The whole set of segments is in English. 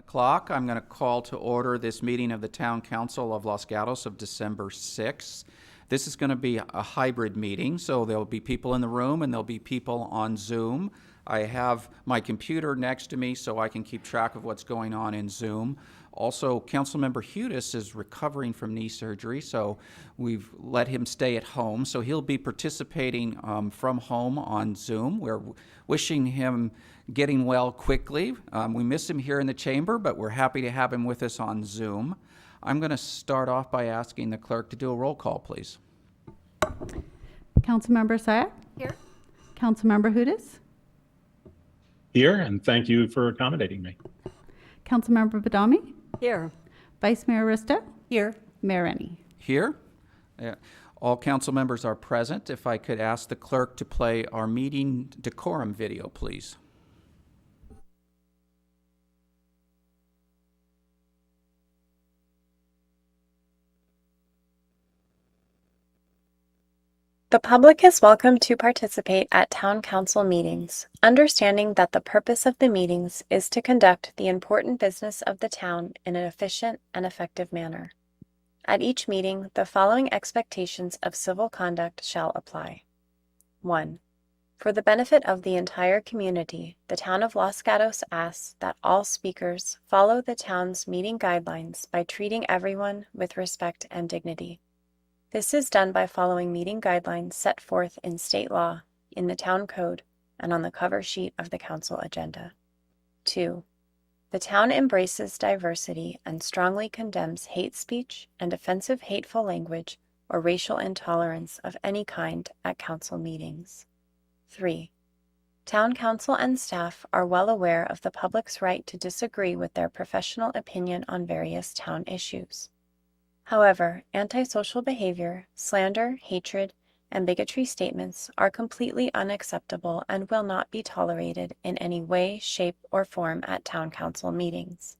O'clock. I'm going to call to order this meeting of the Town Council of Los Gatos of December 6th. This is going to be a hybrid meeting, so there'll be people in the room and there'll be people on Zoom. I have my computer next to me so I can keep track of what's going on in Zoom. Also, Councilmember Hudis is recovering from knee surgery, so we've let him stay at home. So he'll be participating from home on Zoom. We're wishing him getting well quickly. We miss him here in the chamber, but we're happy to have him with us on Zoom. I'm going to start off by asking the clerk to do a roll call, please. Councilmember Sayak? Here. Councilmember Hudis? Here, and thank you for accommodating me. Councilmember Badami? Here. Vice Mayor Risto? Here. Mayor Rennie? Here. All council members are present. If I could ask the clerk to play our meeting decorum video, please. The public is welcome to participate at Town Council meetings, understanding that the purpose of the meetings is to conduct the important business of the town in an efficient and effective manner. At each meeting, the following expectations of civil conduct shall apply. 1. For the benefit of the entire community, the Town of Los Gatos asks that all speakers follow the town's meeting guidelines by treating everyone with respect and dignity. This is done by following meeting guidelines set forth in state law, in the town code, and on the cover sheet of the council agenda. 2. The town embraces diversity and strongly condemns hate speech and offensive hateful language or racial intolerance of any kind at council meetings. 3. Town council and staff are well aware of the public's right to disagree with their professional opinion on various town issues. However, antisocial behavior, slander, hatred, and bigotry statements are completely unacceptable and will not be tolerated in any way, shape, or form at Town Council meetings.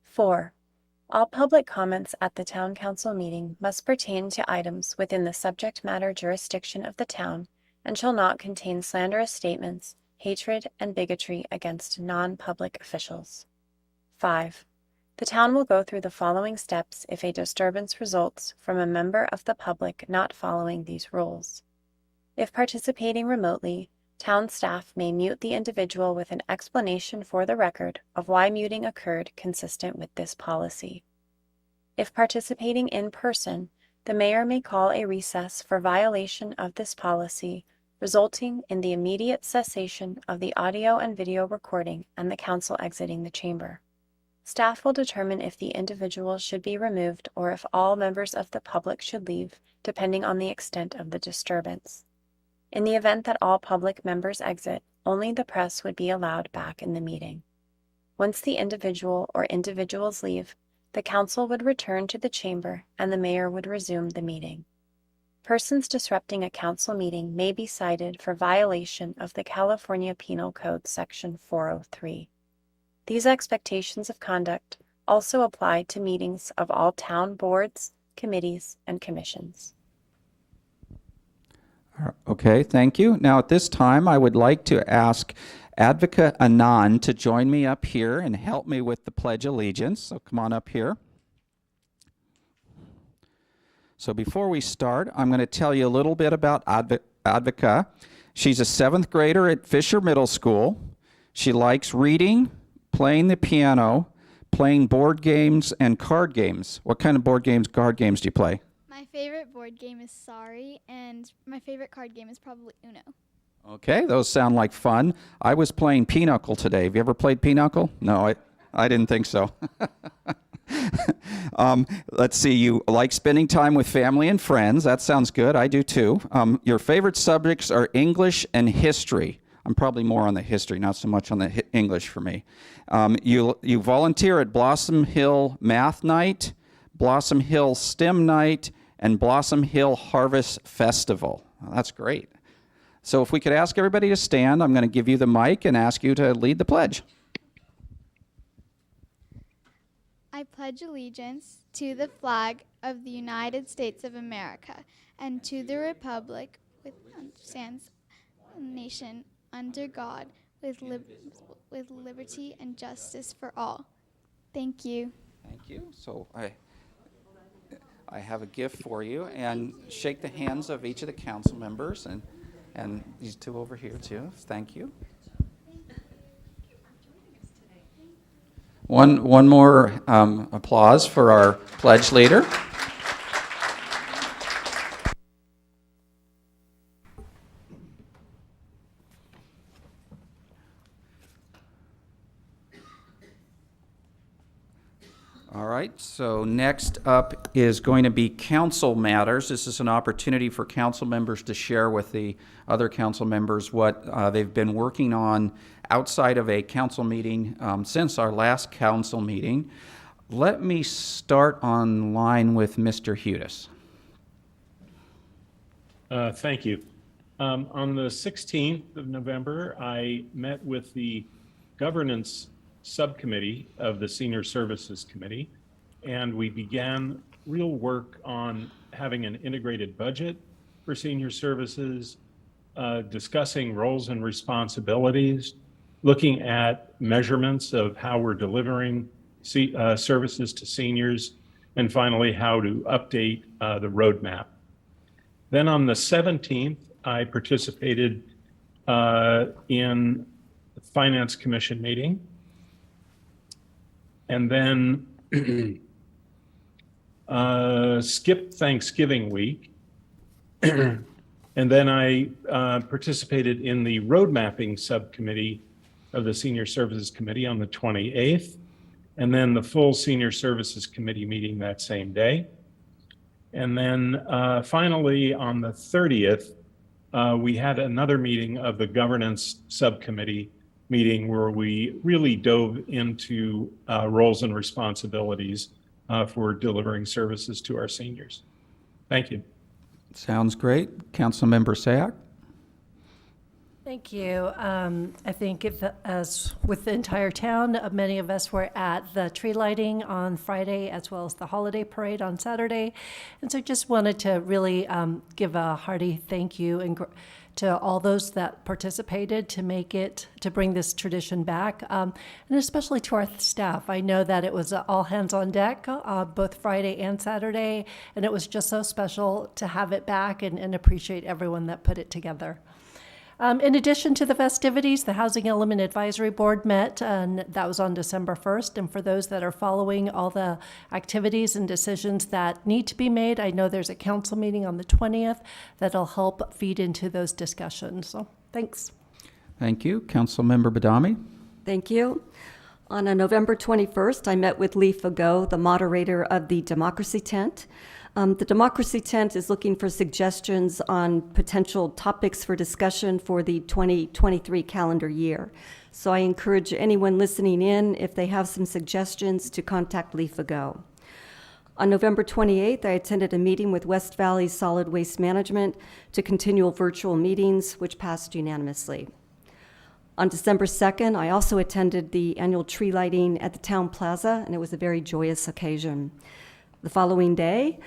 4. All public comments at the Town Council meeting must pertain to items within the subject matter jurisdiction of the town and shall not contain slanderous statements, hatred, and bigotry against non-public officials. 5. The town will go through the following steps if a disturbance results from a member of the public not following these rules. If participating remotely, town staff may mute the individual with an explanation for the record of why muting occurred consistent with this policy. If participating in person, the mayor may call a recess for violation of this policy, resulting in the immediate cessation of the audio and video recording and the council exiting the chamber. Staff will determine if the individual should be removed or if all members of the public should leave, depending on the extent of the disturbance. In the event that all public members exit, only the press would be allowed back in the meeting. Once the individual or individuals leave, the council would return to the chamber and the mayor would resume the meeting. Persons disrupting a council meeting may be cited for violation of the California Penal Code Section 403. These expectations of conduct also apply to meetings of all town boards, committees, and commissions. Okay, thank you. Now at this time, I would like to ask Advocate Anand to join me up here and help me with the Pledge of Allegiance. So come on up here. So before we start, I'm going to tell you a little bit about Advocate. She's a 7th grader at Fisher Middle School. She likes reading, playing the piano, playing board games and card games. What kind of board games, card games do you play? My favorite board game is Sorry, and my favorite card game is probably Uno. Okay, those sound like fun. I was playing Pinochle today. Have you ever played Pinochle? No, I didn't think so. Let's see, you like spending time with family and friends. That sounds good. I do too. Your favorite subjects are English and history. I'm probably more on the history, not so much on the English for me. You volunteer at Blossom Hill Math Night, Blossom Hill STEM Night, and Blossom Hill Harvest Festival. Well, that's great. So if we could ask everybody to stand, I'm going to give you the mic and ask you to lead the pledge. I pledge allegiance to the flag of the United States of America and to the republic which stands nation under God with liberty and justice for all. Thank you. Thank you. So I have a gift for you, and shake the hands of each of the council members, and these two over here too. Thank you. One more applause for our pledge leader. All right, so next up is going to be council matters. This is an opportunity for council members to share with the other council members what they've been working on outside of a council meeting since our last council meeting. Let me start online with Mr. Hudis. Thank you. On the 16th of November, I met with the governance subcommittee of the Senior Services Committee, and we began real work on having an integrated budget for senior services, discussing roles and responsibilities, looking at measurements of how we're delivering services to seniors, and finally how to update the roadmap. Then on the 17th, I participated in the Finance Commission meeting. And then skipped Thanksgiving week. And then I participated in the road mapping subcommittee of the Senior Services Committee on the 28th, and then the full Senior Services Committee meeting that same day. And then finally on the 30th, we had another meeting of the governance subcommittee meeting where we really dove into roles and responsibilities for delivering services to our seniors. Thank you. Sounds great. Councilmember Sayak? Thank you. I think as with the entire town, many of us were at the tree lighting on Friday as well as the holiday parade on Saturday. And so just wanted to really give a hearty thank you and to all those that participated to bring this tradition back, and especially to our staff. I know that it was all hands on deck, both Friday and Saturday, and it was just so special to have it back and appreciate everyone that put it together. In addition to the festivities, the Housing Element Advisory Board met, and that was on December 1st. And for those that are following all the activities and decisions that need to be made, I know there's a council meeting on the 20th that'll help feed into those discussions. So thanks. Thank you. Councilmember Badami? Thank you. On November 21st, I met with Lee Fago, the moderator of the Democracy Tent. The Democracy Tent is looking for suggestions on potential topics for discussion for the 2023 calendar year. So I encourage anyone listening in, if they have some suggestions, to contact Lee Fago. On November 28th, I attended a meeting with West Valley Solid Waste Management to continue virtual meetings, which passed unanimously. On December 2nd, I also attended the annual tree lighting at the Town Plaza, and it was a very joyous occasion. The following day,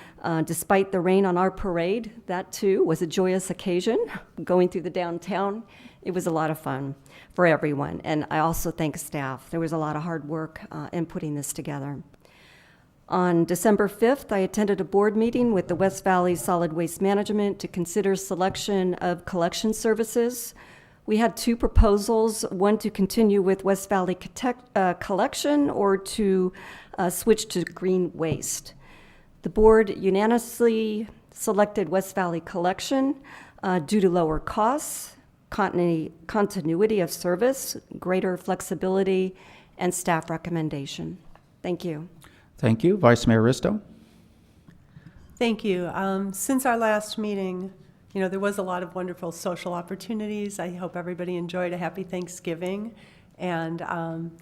despite the rain on our parade, that too was a joyous occasion. Going through the downtown, it was a lot of fun for everyone. And I also thank staff. There was a lot of hard work in putting this together. On December 5th, I attended a board meeting with the West Valley Solid Waste Management to consider selection of collection services. We had two proposals, one to continue with West Valley Collection or to switch to green waste. The board unanimously selected West Valley Collection due to lower costs, continuity of service, greater flexibility, and staff recommendation. Thank you. Thank you. Vice Mayor Risto? Thank you. Since our last meeting, there was a lot of wonderful social opportunities. I hope everybody enjoyed a happy Thanksgiving. And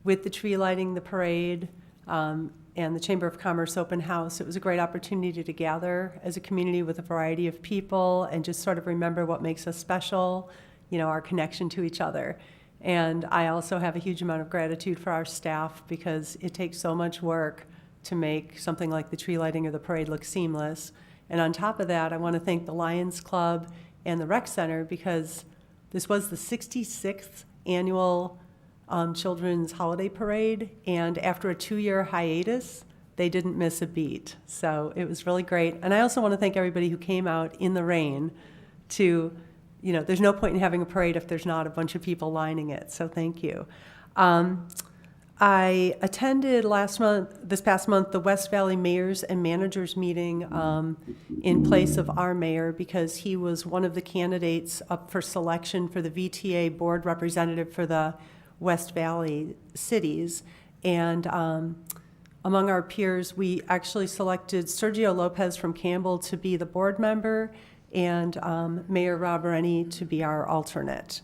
with the tree lighting, the parade, and the Chamber of Commerce open house, it was a great opportunity to gather as a community with a variety of people and just sort of remember what makes us special, our connection to each other. And I also have a huge amount of gratitude for our staff because it takes so much work to make something like the tree lighting or the parade look seamless. And on top of that, I want to thank the Lions Club and the Rec Center because this was the 66th annual children's holiday parade, and after a 2-year hiatus, they didn't miss a beat. So it was really great. And I also want to thank everybody who came out in the rain to, there's no point in having a parade if there's not a bunch of people lining it. So thank you. I attended this past month, the West Valley Mayors and Managers meeting in place of our mayor, because he was one of the candidates up for selection for the VTA board representative for the West Valley cities. And among our peers, we actually selected Sergio Lopez from Campbell to be the board member and Mayor Rob Rennie to be our alternate.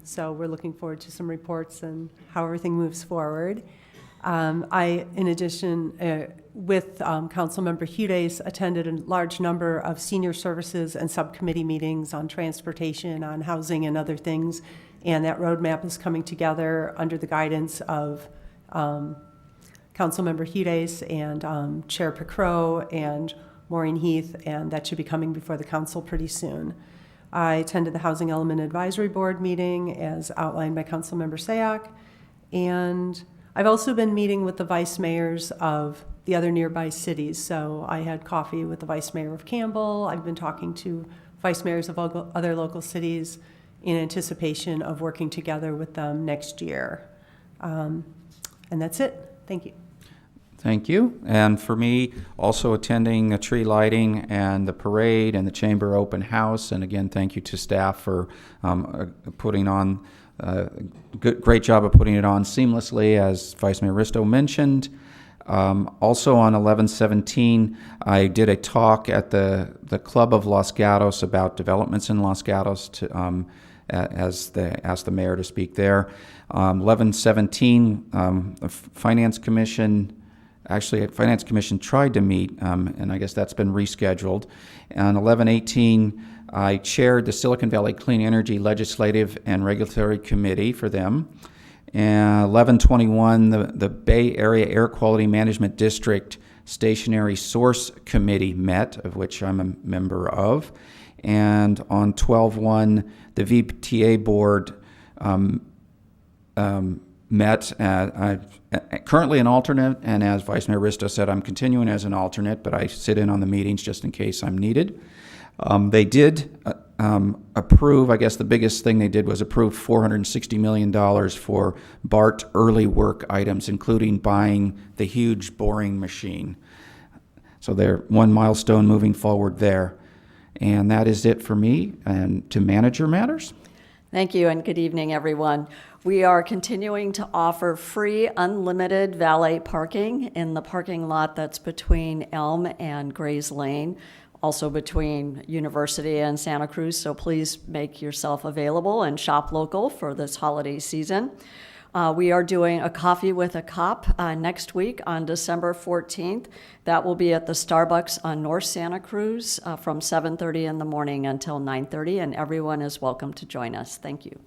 So we're looking forward to some reports and how everything moves forward. In addition, with Councilmember Hudes, attended a large number of senior services and subcommittee meetings on transportation, on housing, and other things. And that roadmap is coming together under the guidance of Councilmember Hudes and Chair Picrot and Maureen Heath, and that should be coming before the council pretty soon. I attended the Housing Element Advisory Board meeting as outlined by Councilmember Sayak, and I've also been meeting with the vice mayors of the other nearby cities. So I had coffee with the vice mayor of Campbell. I've been talking to vice mayors of other local cities in anticipation of working together with them next year. And that's it. Thank you. Thank you. And for me, also attending a tree lighting and the parade and the chamber open house. And again, thank you to staff for putting on great job of putting it on seamlessly, as Vice Mayor Risto mentioned. Also on 11/17, I did a talk at the Club of Los Gatos about developments in Los Gatos to, asked the mayor to speak there. 11/17, the Finance Commission tried to meet, and I guess that's been rescheduled. On 11/18, I chaired the Silicon Valley Clean Energy Legislative and Regulatory Committee for them. And 11/21, the Bay Area Air Quality Management District Stationary Source Committee met, of which I'm a member of. And on 12/1, the VTA board met. I'm currently an alternate, and as Vice Mayor Risto said, I'm continuing as an alternate, but I sit in on the meetings just in case I'm needed. They did approve, I guess the biggest thing they did was approve $460 million for BART early work items, including buying the huge boring machine. So they're one milestone moving forward there. And that is it for me. And to manager matters. Thank you, and good evening, everyone. We are continuing to offer free, unlimited valet parking in the parking lot that's between Elm and Grays Lane, also between University and Santa Cruz, so please make yourself available and shop local for this holiday season. We are doing a coffee with a cop next week on December 14th. That will be at the Starbucks on North Santa Cruz from 7:30 in the morning until 9:30, and everyone is welcome to join us. Thank you.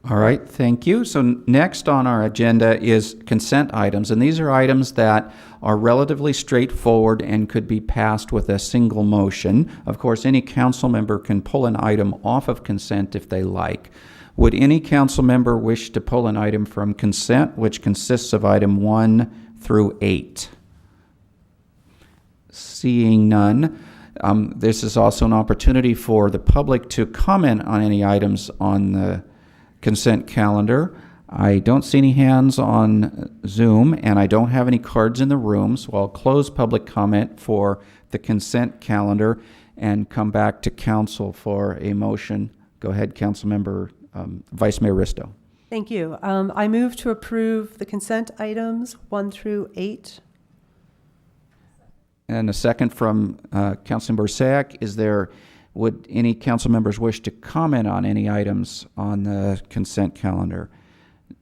All right, thank you. So next on our agenda is consent items, and these are items that are relatively straightforward and could be passed with a single motion. Of course, any council member can pull an item off of consent if they like. Would any council member wish to pull an item from consent, which consists of item 1 through 8? Seeing none, this is also an opportunity for the public to comment on any items on the consent calendar. I don't see any hands on Zoom, and I don't have any cards in the room, so I'll close public comment for the consent calendar and come back to council for a motion. Go ahead, Council Member Vice Mayor Risto. Thank you. I move to approve the consent items 1 through 8. And a second from Councilmember Sayak. Would any council members wish to comment on any items on the consent calendar?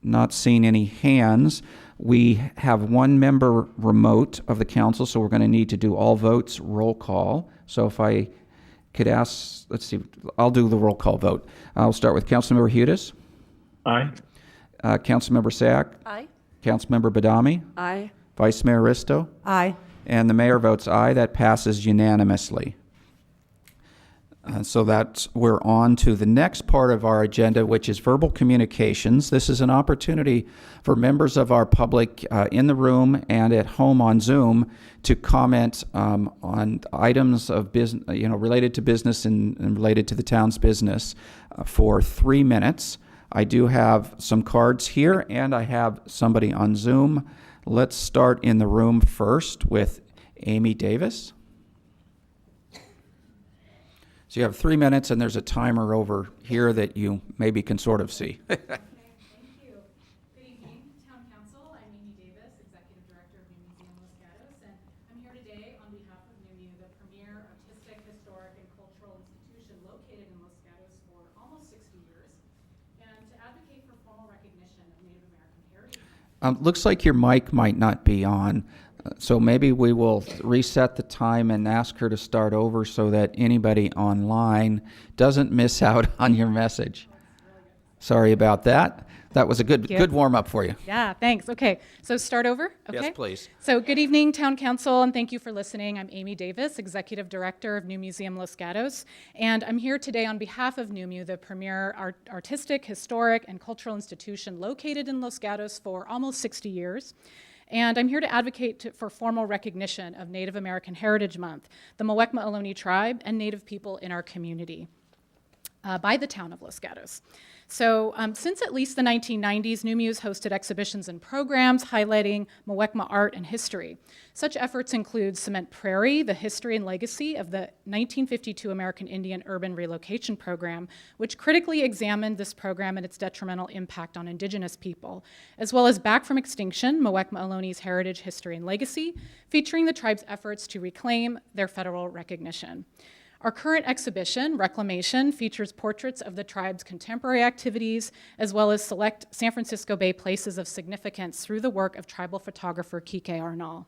Not seeing any hands. We have one member remote of the council, so we're going to need to do all votes roll call. So if I could ask, let's see, I'll do the roll call vote. I'll start with Councilmember Hudes. Aye. Councilmember Sayak. Aye. Councilmember Badami. Aye. Vice Mayor Risto. Aye. And the mayor votes aye. That passes unanimously. So we're on to the next part of our agenda, which is verbal communications. This is an opportunity for members of our public in the room and at home on Zoom to comment on items of business, related to business and related to the town's business for 3 minutes. I do have some cards here, and I have somebody on Zoom. Let's start in the room first with Amy Davis. So you have 3 minutes, and there's a timer over here that you maybe can sort of see. Okay, thank you. Good evening, Town Council. I'm Amy Davis, Executive Director of New Museum Los Gatos, and I'm here today on behalf of NUMU, the premier artistic, historic, and cultural institution located in Los Gatos for almost 60 years, and to advocate for formal recognition of Native American heritage. Looks like your mic might not be on. So maybe we will reset the time and ask her to start over so that anybody online doesn't miss out on your message. Sorry about that. That was a good warm-up for you. Yeah, thanks. Okay, so start over? Okay. Yes, please. So good evening, Town Council, and thank you for listening. I'm Amy Davis, Executive Director of New Museum Los Gatos, and I'm here today on behalf of NUMU, the premier artistic, historic, and cultural institution located in Los Gatos for almost 60 years. And I'm here to advocate for formal recognition of Native American Heritage Month, the Muwekma Ohlone tribe, and Native people in our community by the town of Los Gatos. So since at least the 1990s, NUMU's hosted exhibitions and programs highlighting Muwekma art and history. Such efforts include Cement Prairie, the history and legacy of the 1952 American Indian Urban Relocation Program, which critically examined this program and its detrimental impact on indigenous people, as well as Back from Extinction, Muwekma Ohlone Heritage, History, and Legacy, featuring the tribe's efforts to reclaim their federal recognition. Our current exhibition, Reclamation, features portraits of the tribe's contemporary activities, as well as select San Francisco Bay places of significance through the work of tribal photographer Kike Arnal.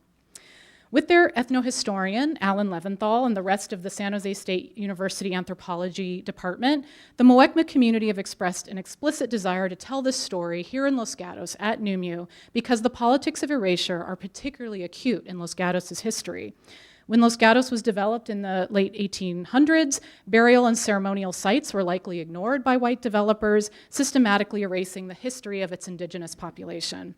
With their ethnohistorian, Alan Leventhal, and the rest of the San Jose State University Anthropology Department, the Muwekma community have expressed an explicit desire to tell this story here in Los Gatos at NUMU because the politics of erasure are particularly acute in Los Gatos' history. When Los Gatos was developed in the late 1800s, burial and ceremonial sites were likely ignored by white developers, systematically erasing the history of its indigenous population.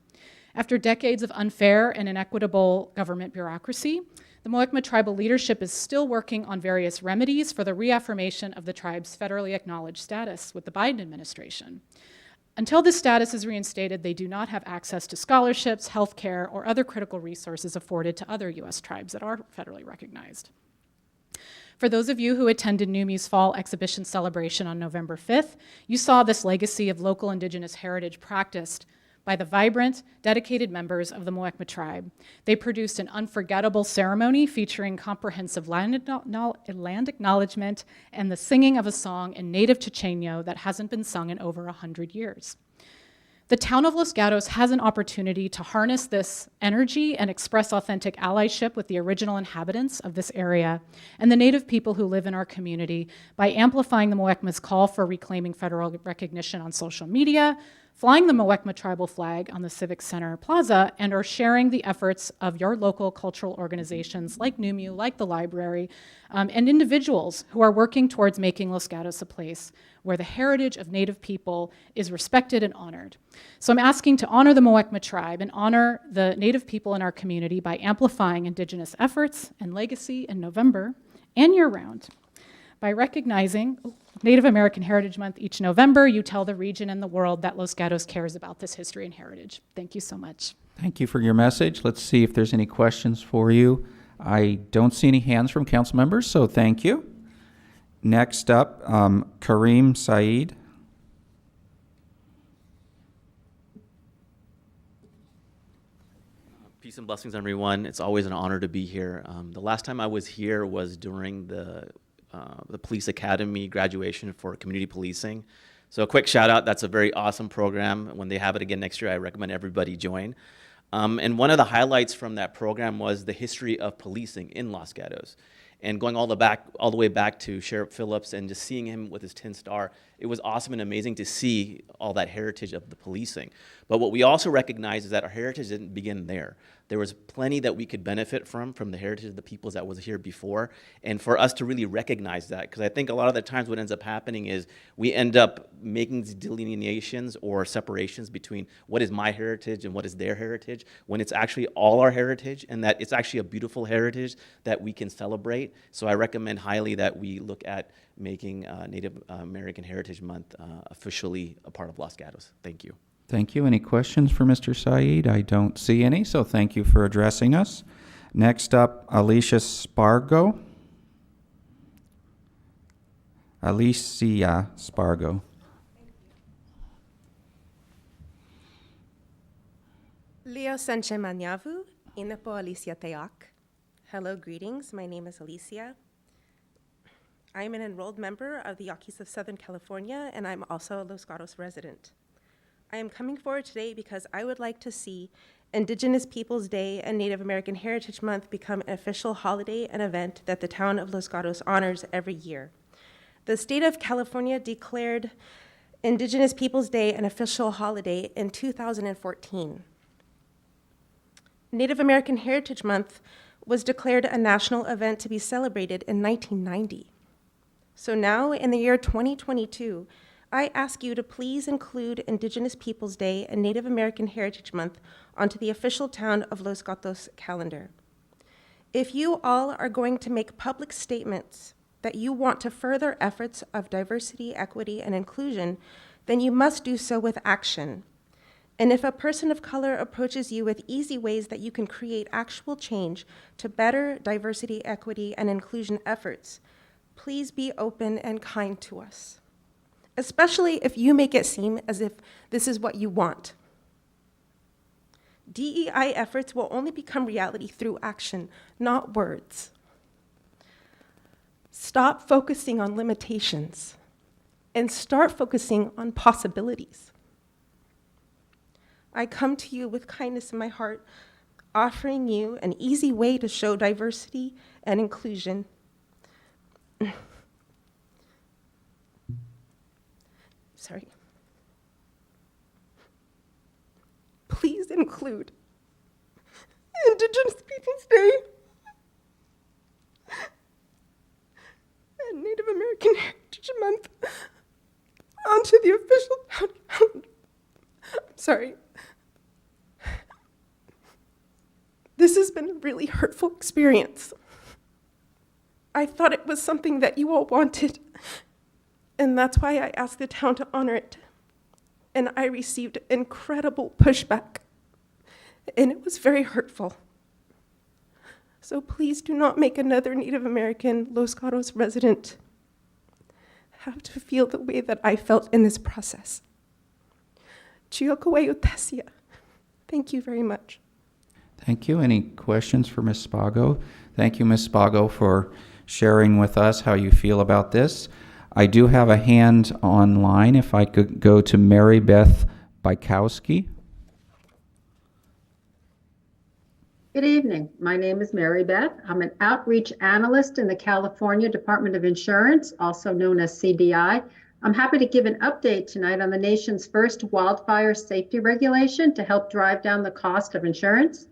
After decades of unfair and inequitable government bureaucracy, the Muwekma tribal leadership is still working on various remedies for the reaffirmation of the tribe's federally acknowledged status with the Biden administration. Until this status is reinstated, they do not have access to scholarships, health care, or other critical resources afforded to other U.S. tribes that are federally recognized. For those of you who attended NUMU's fall exhibition celebration on November 5th, you saw this legacy of local indigenous heritage practiced by the vibrant, dedicated members of the Muwekma tribe. They produced an unforgettable ceremony featuring comprehensive land acknowledgement and the singing of a song in native Chichenyo that hasn't been sung in over 100 years. The town of Los Gatos has an opportunity to harness this energy and express authentic allyship with the original inhabitants of this area and the native people who live in our community by amplifying the Muwekma's call for reclaiming federal recognition on social media, flying the Muwekma tribal flag on the Civic Center Plaza, and or sharing the efforts of your local cultural organizations like NUMU, like the library, and individuals who are working towards making Los Gatos a place where the heritage of Native people is respected and honored. So I'm asking to honor the Muwekma tribe and honor the Native people in our community by amplifying Indigenous efforts and legacy in November and year-round. By recognizing Native American Heritage Month each November, you tell the region and the world that Los Gatos cares about this history and heritage. Thank you so much. Thank you for your message. Let's see if there's any questions for you. I don't see any hands from council members, so thank you. Next up, Kareem Saeed. Peace and blessings, everyone. It's always an honor to be here. The last time I was here was during the Police Academy graduation for community policing. So a quick shout out, that's a very awesome program. When they have it again next year, I recommend everybody join. And one of the highlights from that program was the history of policing in Los Gatos. And going all the way back to Sheriff Phillips and just seeing him with his 10-star, it was awesome and amazing to see all that heritage of the policing. But what we also recognize is that our heritage didn't begin there. There was plenty that we could benefit from the heritage of the peoples that was here before. And for us to really recognize that, because I think a lot of the times what ends up happening is we end up making these delineations or separations between what is my heritage and what is their heritage, when it's actually all our heritage, and that it's actually a beautiful heritage that we can celebrate. So I recommend highly that we look at making Native American Heritage Month officially a part of Los Gatos. Thank you. Thank you. Any questions for Mr. Saeed? I don't see any, so thank you for addressing us. Next up, Alicia Spargo. Alicia Spargo. Leo Sanche Manyavu, Inapo Alicia Teak. Hello, greetings. My name is Alicia. I'm an enrolled member of the Yaquis of Southern California, and I'm also a Los Gatos resident. I am coming forward today because I would like to see Indigenous Peoples Day and Native American Heritage Month become an official holiday and event that the town of Los Gatos honors every year. The state of California declared Indigenous Peoples Day an official holiday in 2014. Native American Heritage Month was declared a national event to be celebrated in 1990. So now, in the year 2022, I ask you to please include Indigenous Peoples Day and Native American Heritage Month onto the official town of Los Gatos calendar. If you all are going to make public statements that you want to further efforts of diversity, equity, and inclusion, then you must do so with action. And if a person of color approaches you with easy ways that you can create actual change to better diversity, equity, and inclusion efforts, please be open and kind to us, especially if you make it seem as if this is what you want. DEI efforts will only become reality through action, not words. Stop focusing on limitations and start focusing on possibilities. I come to you with kindness in my heart, offering you an easy way to show diversity and inclusion. Sorry. Please include Indigenous Peoples Day and Native American Heritage Month onto the official town calendar. I'm sorry. This has been a really hurtful experience. I thought it was something that you all wanted, and that's why I asked the town to honor it. And I received incredible pushback, and it was very hurtful. So please do not make another Native American Los Gatos resident have to feel the way that I felt in this process. Chiokawe Utesia. Thank you very much. Thank you. Any questions for Ms. Spago? Thank you, Ms. Spago, for sharing with us how you feel about this. I do have a hand online. If I could go to Mary Beth Bykowski. Good evening. My name is Mary Beth. I'm an outreach analyst in the California Department of Insurance, also known as CDI. I'm happy to give an update tonight on the nation's first wildfire safety regulation to help drive down the cost of insurance.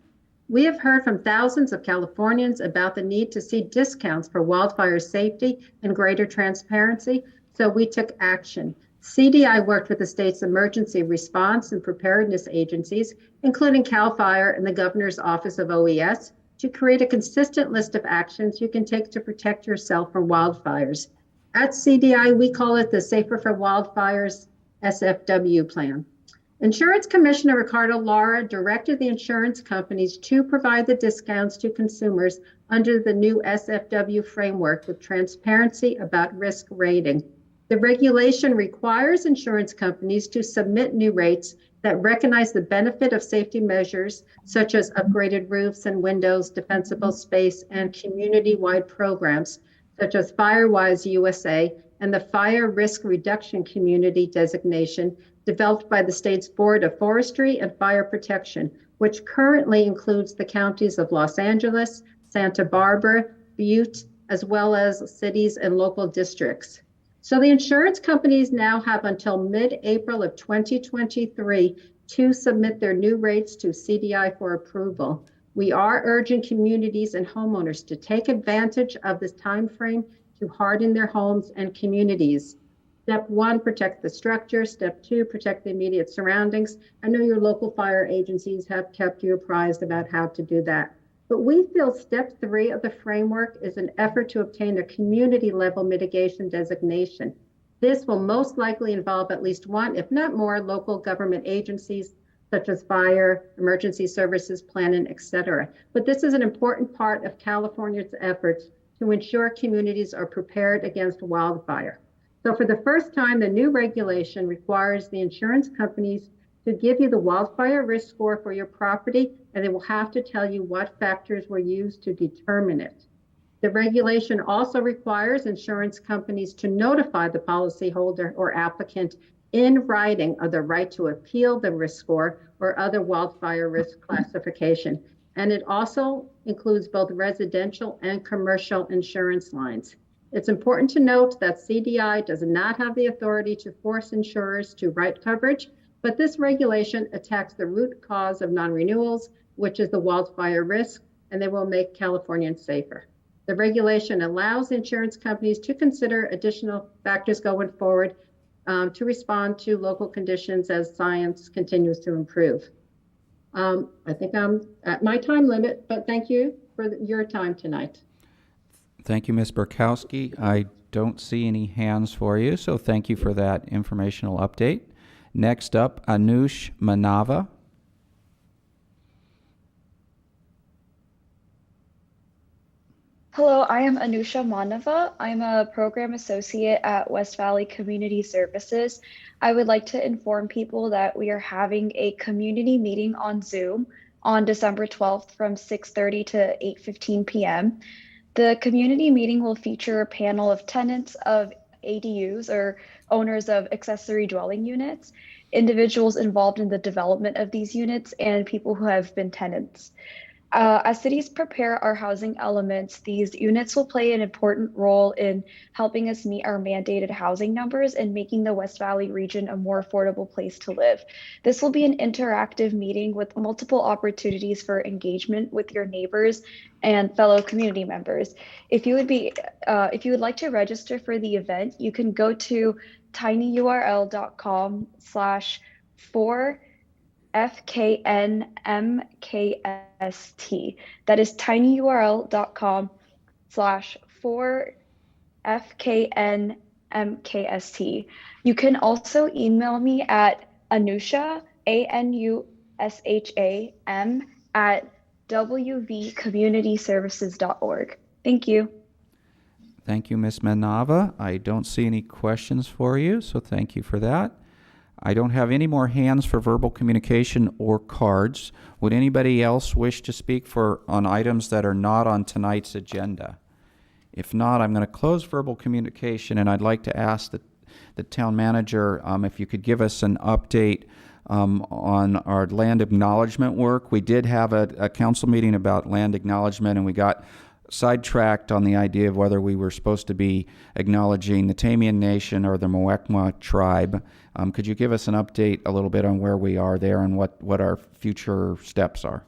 We have heard from thousands of Californians about the need to see discounts for wildfire safety and greater transparency, so we took action. CDI worked with the state's emergency response and preparedness agencies, including CAL FIRE and the Governor's Office of OES, to create a consistent list of actions you can take to protect yourself from wildfires. At CDI, we call it the Safer for Wildfires SFW plan. Insurance Commissioner Ricardo Lara directed the insurance companies to provide the discounts to consumers under the new SFW framework with transparency about risk rating. The regulation requires insurance companies to submit new rates that recognize the benefit of safety measures such as upgraded roofs and windows, defensible space, and community-wide programs such as FireWise USA and the Fire Risk Reduction Community designation developed by the state's Board of Forestry and Fire Protection, which currently includes the counties of Los Angeles, Santa Barbara, Butte, as well as cities and local districts. So the insurance companies now have until mid-April of 2023 to submit their new rates to CDI for approval. We are urging communities and homeowners to take advantage of this time frame to harden their homes and communities. Step 1, protect the structure. Step 2, protect the immediate surroundings. I know your local fire agencies have kept you apprised about how to do that. But we feel step 3 of the framework is an effort to obtain a community level mitigation designation. This will most likely involve at least one, if not more, local government agencies such as fire, emergency services, planning, etc. But this is an important part of California's efforts to ensure communities are prepared against wildfire. So for the first time, the new regulation requires the insurance companies to give you the wildfire risk score for your property, and they will have to tell you what factors were used to determine it. The regulation also requires insurance companies to notify the policyholder or applicant in writing of the right to appeal the risk score or other wildfire risk classification. And it also includes both residential and commercial insurance lines. It's important to note that CDI does not have the authority to force insurers to write coverage, but this regulation attacks the root cause of non-renewals, which is the wildfire risk, and they will make Californians safer. The regulation allows insurance companies to consider additional factors going forward to respond to local conditions as science continues to improve. I think I'm at my time limit, but thank you for your time tonight. Thank you, Ms. Burkowski. I don't see any hands for you, so thank you for that informational update. Next up, Anush Manava. Hello, I am Anusha Manava. I'm a program associate at West Valley Community Services. I would like to inform people that we are having a community meeting on Zoom on December 12th from 6:30 to 8:15 p.m. The community meeting will feature a panel of tenants of ADUs or owners of accessory dwelling units, individuals involved in the development of these units, and people who have been tenants. As cities prepare our housing elements, these units will play an important role in helping us meet our mandated housing numbers and making the West Valley region a more affordable place to live. This will be an interactive meeting with multiple opportunities for engagement with your neighbors and fellow community members. If you would like to register for the event, you can go to tinyurl.com/4FKNMKST. That is tinyurl.com/4FKNMKST. You can also email me at Anusha, ANUSHAM, at wvcommunityservices.org. Thank you. Thank you, Ms. Manava. I don't see any questions for you, so thank you for that. I don't have any more hands for verbal communication or cards. Would anybody else wish to speak on items that are not on tonight's agenda? If not, I'm going to close verbal communication, and I'd like to ask the town manager if you could give us an update on our land acknowledgement work. We did have a council meeting about land acknowledgement, and we got sidetracked on the idea of whether we were supposed to be acknowledging the Tamian Nation or the Muwekma tribe. Could you give us an update a little bit on where we are there and what our future steps are?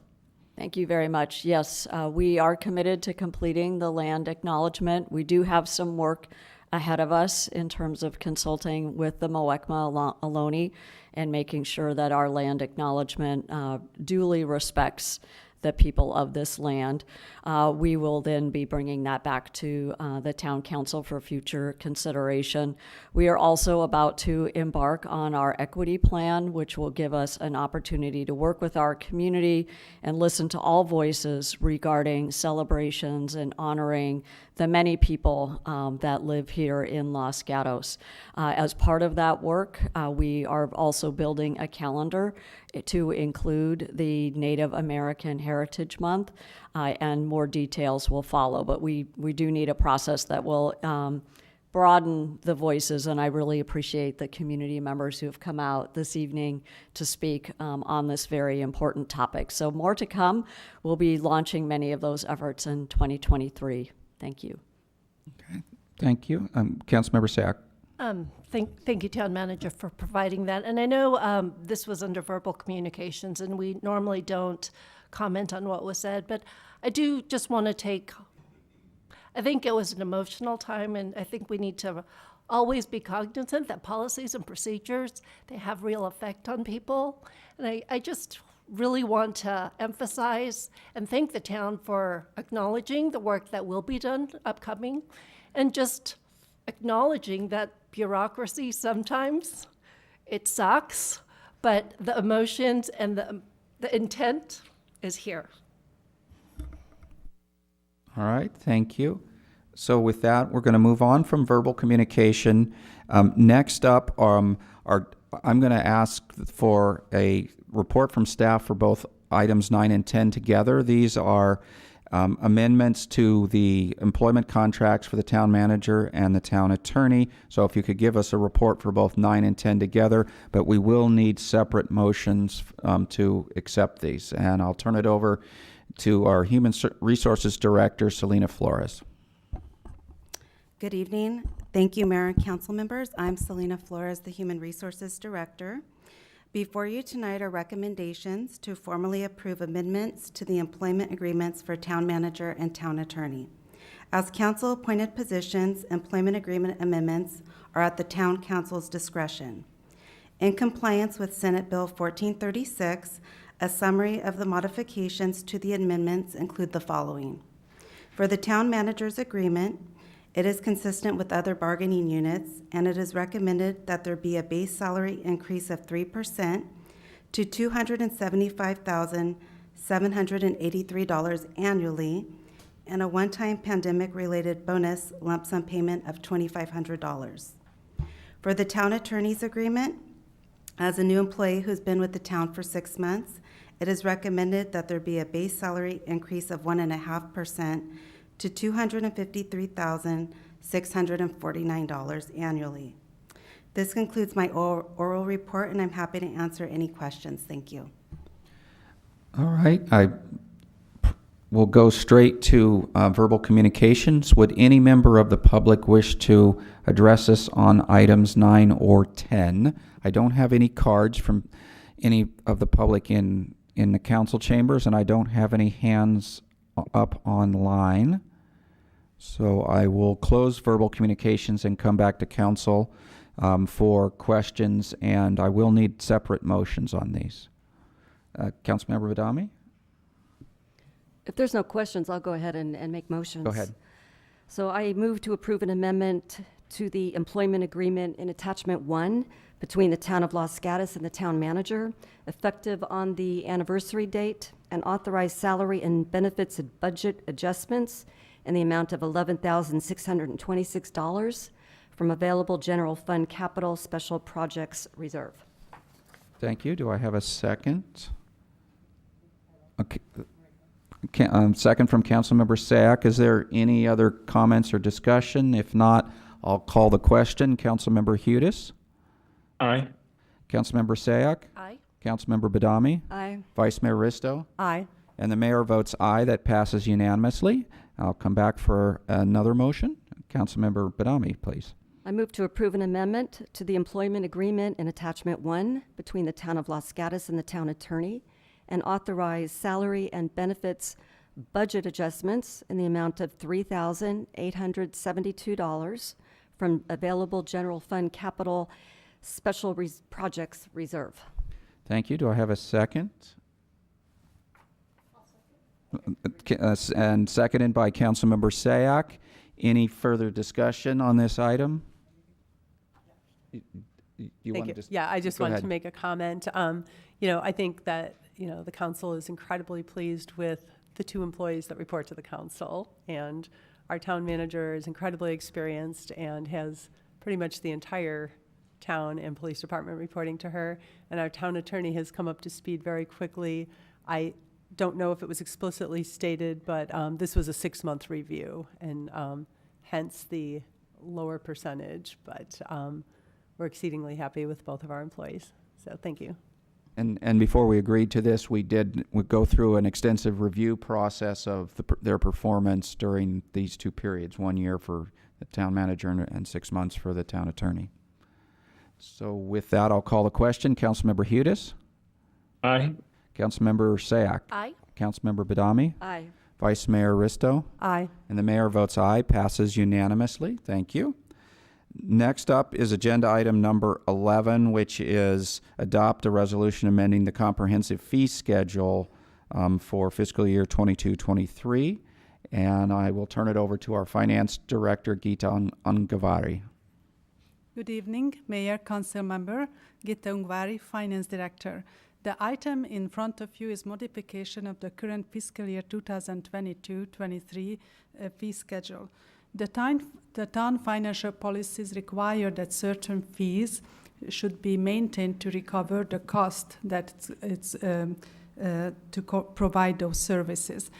Thank you very much. Yes, we are committed to completing the land acknowledgement. We do have some work ahead of us in terms of consulting with the Muwekma Ohlone and making sure that our land acknowledgement duly respects the people of this land. We will then be bringing that back to the town council for future consideration. We are also about to embark on our equity plan, which will give us an opportunity to work with our community and listen to all voices regarding celebrations and honoring the many people that live here in Los Gatos. As part of that work, we are also building a calendar to include the Native American Heritage Month, and more details will follow. But we do need a process that will broaden the voices, and I really appreciate the community members who have come out this evening to speak on this very important topic. So more to come. We'll be launching many of those efforts in 2023. Thank you. Thank you. Councilmember Sack. Thank you, Town Manager, for providing that. And I know this was under verbal communications, and we normally don't comment on what was said, but I do just want to I think it was an emotional time, and I think we need to always be cognizant that policies and procedures, they have real effect on people. And I just really want to emphasize and thank the town for acknowledging the work that will be done upcoming, and just acknowledging that bureaucracy sometimes it sucks, but the emotions and the intent is here. All right, thank you. So with that, we're going to move on from verbal communication. Next up, I'm going to ask for a report from staff for both items 9 and 10 together. These are amendments to the employment contracts for the town manager and the town attorney. So if you could give us a report for both 9 and 10 together, but we will need separate motions to accept these. And I'll turn it over to our Human Resources Director, Selena Flores. Good evening. Thank you, Mayor and Council members. I'm Selena Flores, the Human Resources Director. Before you tonight are recommendations to formally approve amendments to the employment agreements for town manager and town attorney. As council-appointed positions, employment agreement amendments are at the town council's discretion. In compliance with Senate Bill 1436, a summary of the modifications to the amendments include the following. For the town manager's agreement, it is consistent with other bargaining units, and it is recommended that there be a base salary increase of 3% to $275,783 annually, and a one-time pandemic-related bonus lump sum payment of $2,500. For the town attorney's agreement, as a new employee who's been with the town for 6 months, it is recommended that there be a base salary increase of 1.5% to $253,649 annually. This concludes my oral report, and I'm happy to answer any questions. Thank you. All right, I will go straight to verbal communications. Would any member of the public wish to address us on items 9 or 10? I don't have any cards from any of the public in the council chambers, and I don't have any hands up online. So I will close verbal communications and come back to council for questions, and I will need separate motions on these. Councilmember Badami? If there's no questions, I'll go ahead and make motions. Go ahead. So I move to approve an amendment to the employment agreement in attachment 1 between the town of Los Gatos and the town manager, effective on the anniversary date, and authorize salary and benefits and budget adjustments in the amount of $11,626 from available general fund capital special projects reserve. Thank you. Do I have a second? Okay. Second from Councilmember Sack. Is there any other comments or discussion? If not, I'll call the question. Councilmember Hudes? Aye. Councilmember Sack? Aye. Councilmember Badami? Aye. Vice Mayor Risto? Aye. And the mayor votes aye. That passes unanimously. I'll come back for another motion. Councilmember Badami, please. I move to approve an amendment to the employment agreement in attachment 1 between the town of Los Gatos and the town attorney, and authorize salary and benefits budget adjustments in the amount of $3,872 from available general fund capital special projects reserve. Thank you. Do I have a second? And seconded by Councilmember Sayak. Any further discussion on this item? You Thank want you. to just Yeah, I just go wanted ahead. to make a comment. I think that, the council is incredibly pleased with the 2 employees that report to the council. And our town manager is incredibly experienced and has pretty much the entire town and police department reporting to her. And our town attorney has come up to speed very quickly. I don't know if it was explicitly stated, but this was a 6-month review, and hence the lower percentage. But we're exceedingly happy with both of our employees. So thank you. And before we agreed to this, we go through an extensive review process of their performance during these 2 periods, 1 year for the town manager and 6 months for the town attorney. So with that, I'll call the question. Councilmember Hudes? Aye. Councilmember Sayak? Aye. Councilmember Badami? Aye. Vice Mayor Risto? Aye. And the mayor votes aye, passes unanimously. Thank you. Next up is agenda item number 11, which is adopt a resolution amending the comprehensive fee schedule for fiscal year 22-23. And I will turn it over to our finance director, Gita Ungvari. Good evening, Mayor, Council Member, Gita Ungvari, Finance Director. The item in front of you is modification of the current fiscal year 2022-23 fee schedule. The town financial policies require that certain fees should be maintained to recover the cost that provide those services.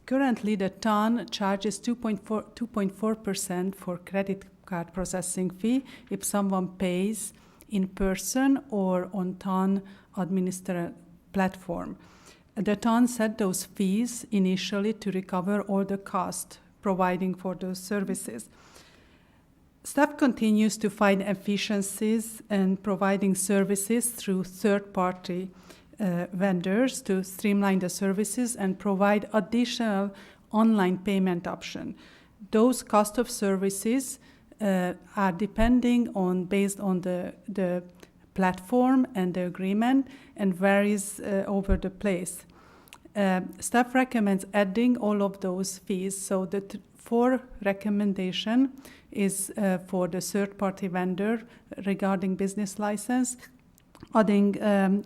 Currently, the town charges 2.4% for credit card processing fee if someone pays in person or on town administrative platform. The town set those fees initially to recover all the cost providing for those services. Staff continues to find efficiencies in providing services through third-party vendors to streamline the services and provide additional online payment option. Those cost of services are based on the platform and the agreement and varies over the place. Staff recommends adding all of those fees. So the four recommendation is for the third-party vendor regarding business license, adding a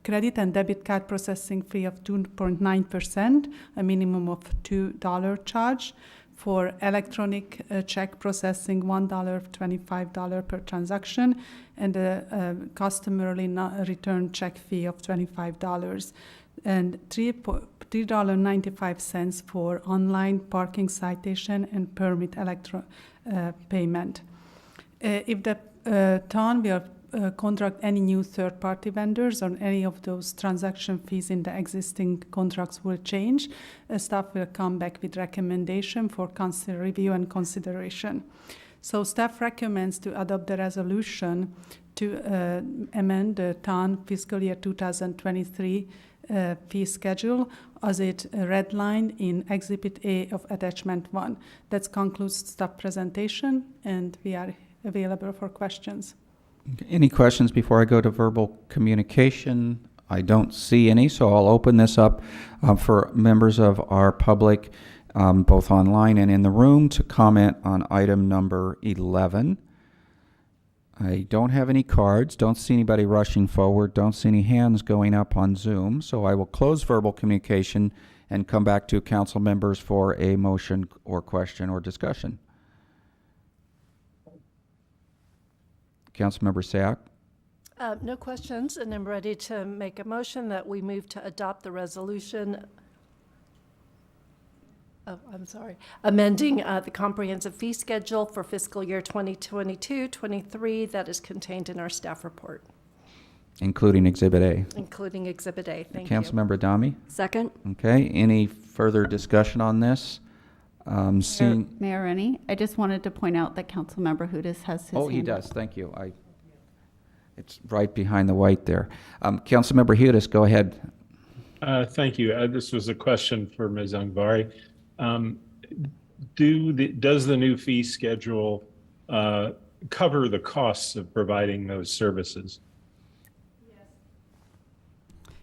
credit and debit card processing fee of 2.9%, a minimum of $2 charge. For electronic check processing, $1.25 per transaction, and a customarily return check fee of $25. And $3.95 for online parking citation and permit payment. If the town will contract any new third-party vendors or any of those transaction fees in the existing contracts will change, staff will come back with recommendation for review and consideration. So staff recommends to adopt the resolution to amend the town fiscal year 2023 fee schedule as it redlined in Exhibit A of Attachment 1. That concludes staff presentation, and we are available for questions. Any questions before I go to verbal communication? I don't see any, so I'll open this up for members of our public, both online and in the room, to comment on item number 11. I don't have any cards, don't see anybody rushing forward, don't see any hands going up on Zoom, so I will close verbal communication and come back to council members for a motion or question or discussion. Councilmember Sayak? No questions, and I'm ready to make a motion that we move to adopt the resolution. Amending the comprehensive fee schedule for fiscal year 2022-23 that is contained in our staff report. Including Exhibit A. Including Exhibit A. Thank you. Councilmember Adami? Second. Okay, any further discussion on this? Mayor Rennie, I just wanted to point out that Councilmember Hudes has his hand Oh, he up. does, thank you. It's right behind the white there. Councilmember Hudes, go ahead. Thank you. This was a question for Ms. Ungvari. Does the new fee schedule cover the costs of providing those services?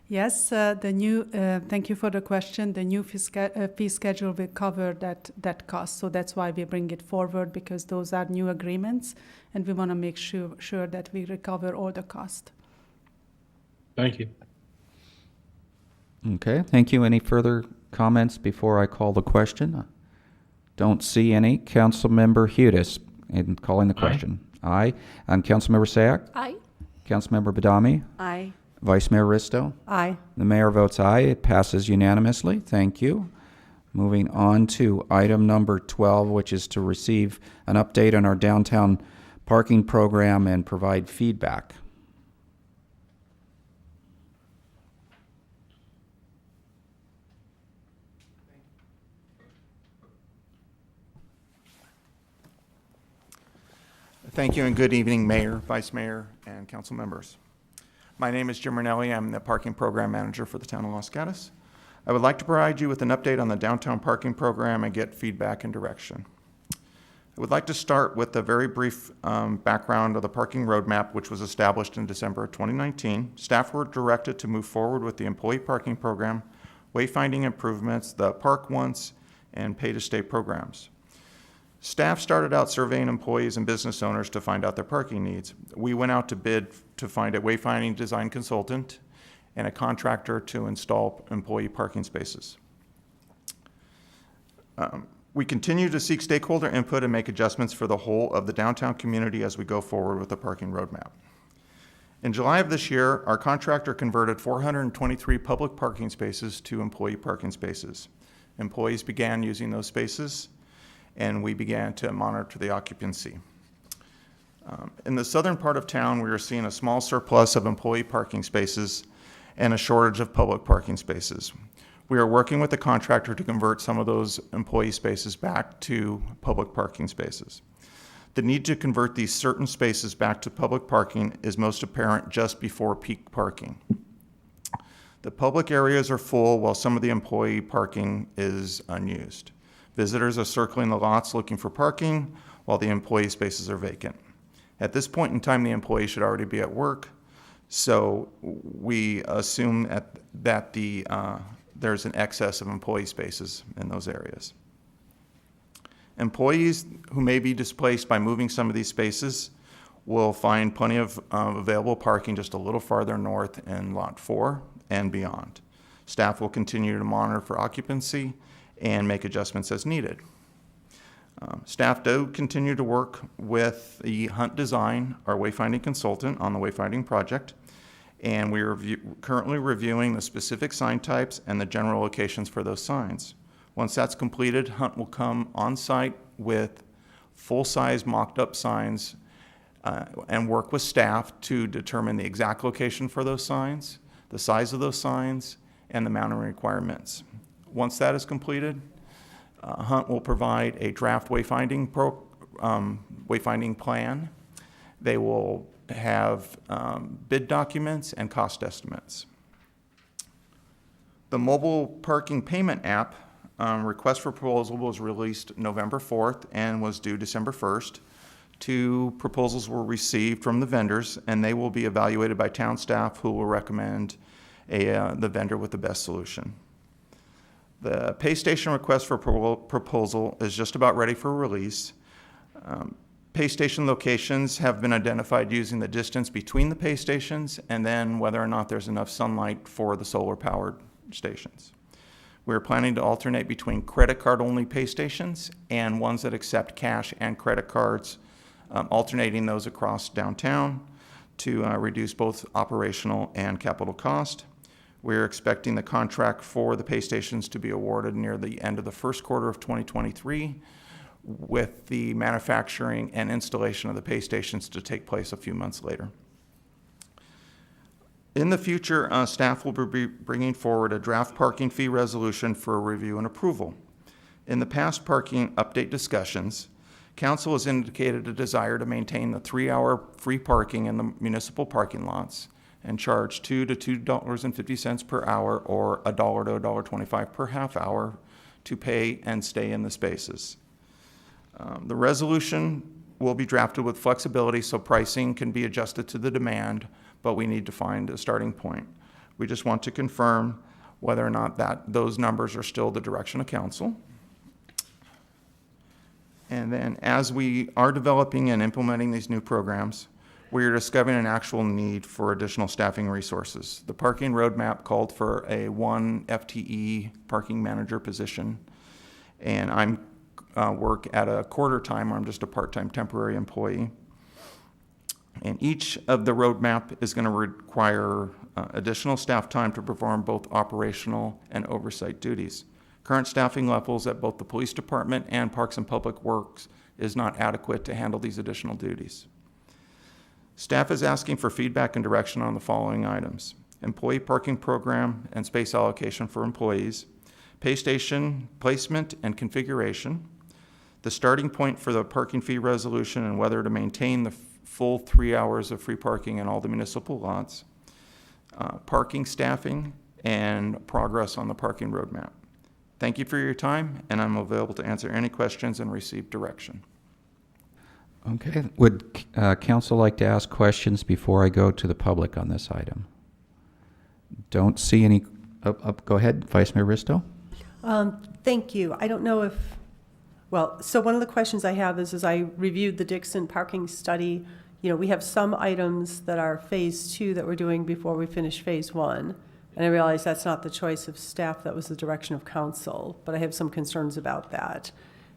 Yes, thank you for the question. The new fee schedule will cover that cost. So that's why we bring it forward, because those are new agreements and we want to make sure that we recover all the cost. Thank you. Okay, thank you. Any further comments before I call the question? Don't see any. Councilmember Hudes, in calling the question. Aye. And Councilmember Sayak? Aye. Councilmember Badami? Aye. Vice Mayor Risto? Aye. The mayor votes aye. It passes unanimously. Thank you. Moving on to item number 12, which is to receive an update on our downtown parking program and provide feedback. Thank you and good evening, Mayor, Vice Mayor, and council members. My name is Jim Ranelli. I'm the Parking Program Manager for the town of Los Gatos. I would like to provide you with an update on the downtown parking program and get feedback and direction. I would like to start with a very brief background of the parking roadmap, which was established in December of 2019. Staff were directed to move forward with the employee parking program, wayfinding improvements, the Park Once, and pay-to-stay programs. Staff started out surveying employees and business owners to find out their parking needs. We went out to bid to find a wayfinding design consultant and a contractor to install employee parking spaces. We continue to seek stakeholder input and make adjustments for the whole of the downtown community as we go forward with the parking roadmap. In July of this year, our contractor converted 423 public parking spaces to employee parking spaces. Employees began using those spaces, and we began to monitor the occupancy. In the southern part of town, we are seeing a small surplus of employee parking spaces and a shortage of public parking spaces. We are working with the contractor to convert some of those employee spaces back to public parking spaces. The need to convert these certain spaces back to public parking is most apparent just before peak parking. The public areas are full while some of the employee parking is unused. Visitors are circling the lots looking for parking while the employee spaces are vacant. At this point in time, the employee should already be at work, so we assume that there's an excess of employee spaces in those areas. Employees who may be displaced by moving some of these spaces will find plenty of available parking just a little farther north in Lot 4 and beyond. Staff will continue to monitor for occupancy and make adjustments as needed. Staff do continue to work with the Hunt Design, our wayfinding consultant, on the wayfinding project, and we are currently reviewing the specific sign types and the general locations for those signs. Once that's completed, Hunt will come on site with full-size mocked-up signs and work with staff to determine the exact location for those signs, the size of those signs, and the mounting requirements. Once that is completed, Hunt will provide a draft wayfinding plan. They will have bid documents and cost estimates. The mobile parking payment app request for proposal was released November 4th and was due December 1st. 2 proposals were received from the vendors, and they will be evaluated by town staff, who will recommend the vendor with the best solution. The pay station request for proposal is just about ready for release. Pay station locations have been identified using the distance between the pay stations and then whether or not there's enough sunlight for the solar-powered stations. We're planning to alternate between credit card-only pay stations and ones that accept cash and credit cards, alternating those across downtown to reduce both operational and capital cost. We're expecting the contract for the pay stations to be awarded near the end of the first quarter of 2023, with the manufacturing and installation of the pay stations to take place a few months later. In the future, staff will be bringing forward a draft parking fee resolution for review and approval. In the past parking update discussions, Council has indicated a desire to maintain the 3-hour free parking in the municipal parking lots and charge $2 to $2.50 per hour or $1 to $1.25 per half hour to pay and stay in the spaces. The resolution will be drafted with flexibility so pricing can be adjusted to the demand, but we need to find a starting point. We just want to confirm whether or not those numbers are still the direction of council. And then as we are developing and implementing these new programs, we are discovering an actual need for additional staffing resources. The parking roadmap called for a 1 FTE parking manager position, and I'm work at a quarter time, or I'm just a part-time temporary employee. And each of the roadmap is going to require additional staff time to perform both operational and oversight duties. Current staffing levels at both the police department and Parks and Public Works is not adequate to handle these additional duties. Staff is asking for feedback and direction on the following items: employee parking program and space allocation for employees, pay station placement and configuration, the starting point for the parking fee resolution and whether to maintain the full 3 hours of free parking in all the municipal lots, parking staffing, and progress on the parking roadmap. Thank you for your time, and I'm available to answer any questions and receive direction. Okay. Would council like to ask questions before I go to the public on this item? Don't see any. Go ahead, Vice Mayor Risto. Thank you. I don't know if, well, so one of the questions I have is, as I reviewed the Dixon parking study, we have some items that are phase 2 that we're doing before we finish phase 1. And I realize that's not the choice of staff, that was the direction of council, but I have some concerns about that.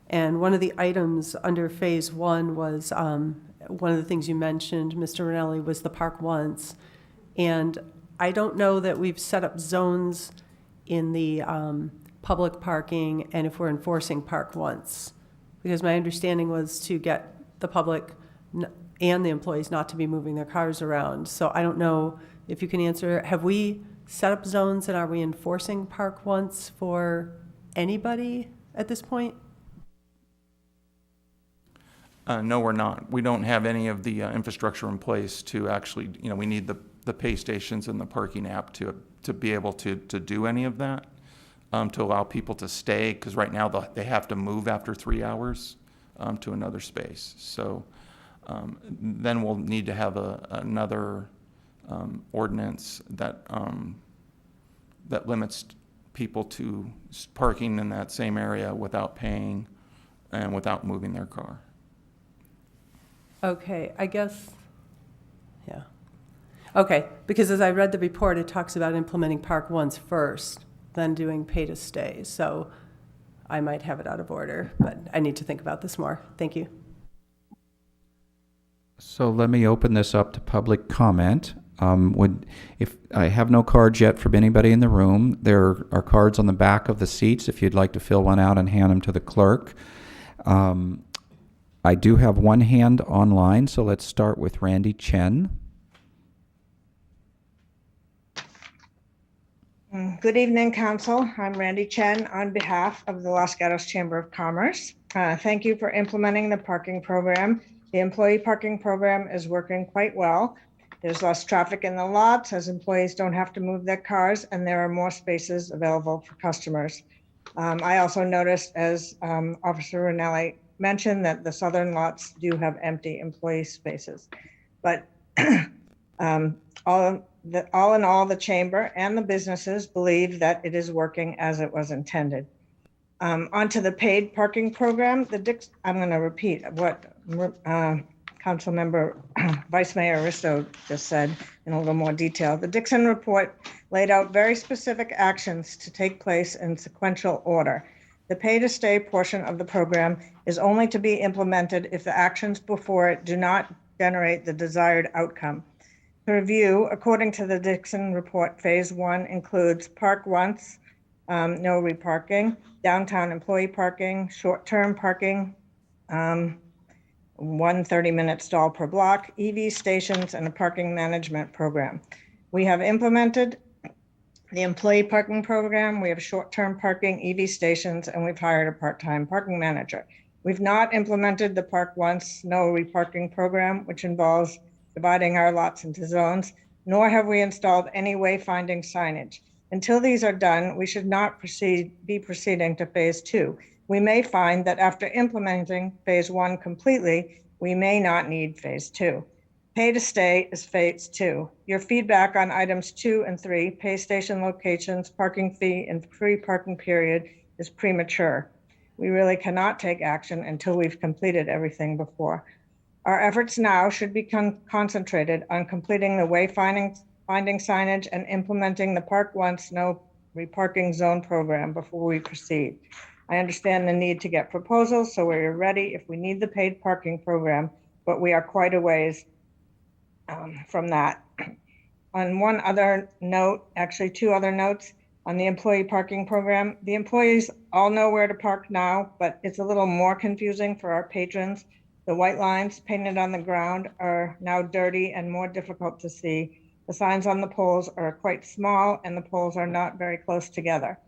And one of the items under phase 1 was, one of the things you mentioned, Mr. Rinelli, was the park once. And I don't know that we've set up zones in the public parking and if we're enforcing park once. Because my understanding was to get the public and the employees not to be moving their cars around. So I don't know if you can answer, have we set up zones and are we enforcing park once for anybody at this point? No, we're not. We don't have any of the infrastructure in place to actually, we need the pay stations and the parking app to be able to do any of that, to allow people to stay, because right now they have to move after 3 hours to another space. So then we'll need to have another ordinance that limits people to parking in that same area without paying and without moving their car. Okay, I guess, yeah. Okay, because as I read the report, it talks about implementing park once first, then doing pay to stay. So I might have it out of order, but I need to think about this more. Thank you. So let me open this up to public comment. If I have no cards yet from anybody in the room, there are cards on the back of the seats if you'd like to fill one out and hand them to the clerk. I do have one hand online, so let's start with Randy Chen. Good evening, Council. I'm Randy Chen on behalf of the Los Gatos Chamber of Commerce. Thank you for implementing the parking program. The employee parking program is working quite well. There's less traffic in the lots as employees don't have to move their cars, and there are more spaces available for customers. I also noticed, as Officer Rinelli mentioned, that the southern lots do have empty employee spaces. But all in all, the chamber and the businesses believe that it is working as it was intended. Onto the paid parking program, I'm going to repeat what Councilmember Vice Mayor Risto just said in a little more detail. The Dixon report laid out very specific actions to take place in sequential order. The pay-to-stay portion of the program is only to be implemented if the actions before it do not generate the desired outcome. To review, according to the Dixon report, phase 1 includes park once, no reparking, downtown employee parking, short-term parking, 1 30-minute stall per block, EV stations, and a parking management program. We have implemented the employee parking program, we have short-term parking, EV stations, and we've hired a part-time parking manager. We've not implemented the park once, no reparking program, which involves dividing our lots into zones, nor have we installed any wayfinding signage. Until these are done, we should not be proceeding to phase 2. We may find that after implementing phase 1 completely, we may not need phase 2. Pay to stay is phase 2. Your feedback on items 2 and 3, pay station locations, parking fee, and free parking period, is premature. We really cannot take action until we've completed everything before. Our efforts now should be concentrated on completing the wayfinding signage and implementing the park once, no reparking zone program before we proceed. I understand the need to get proposals, so we're ready if we need the paid parking program, but we are quite a ways from that. On one other note, actually 2 other notes on the employee parking program, the employees all know where to park now, but it's a little more confusing for our patrons. The white lines painted on the ground are now dirty and more difficult to see. The signs on the poles are quite small and the poles are not very close together.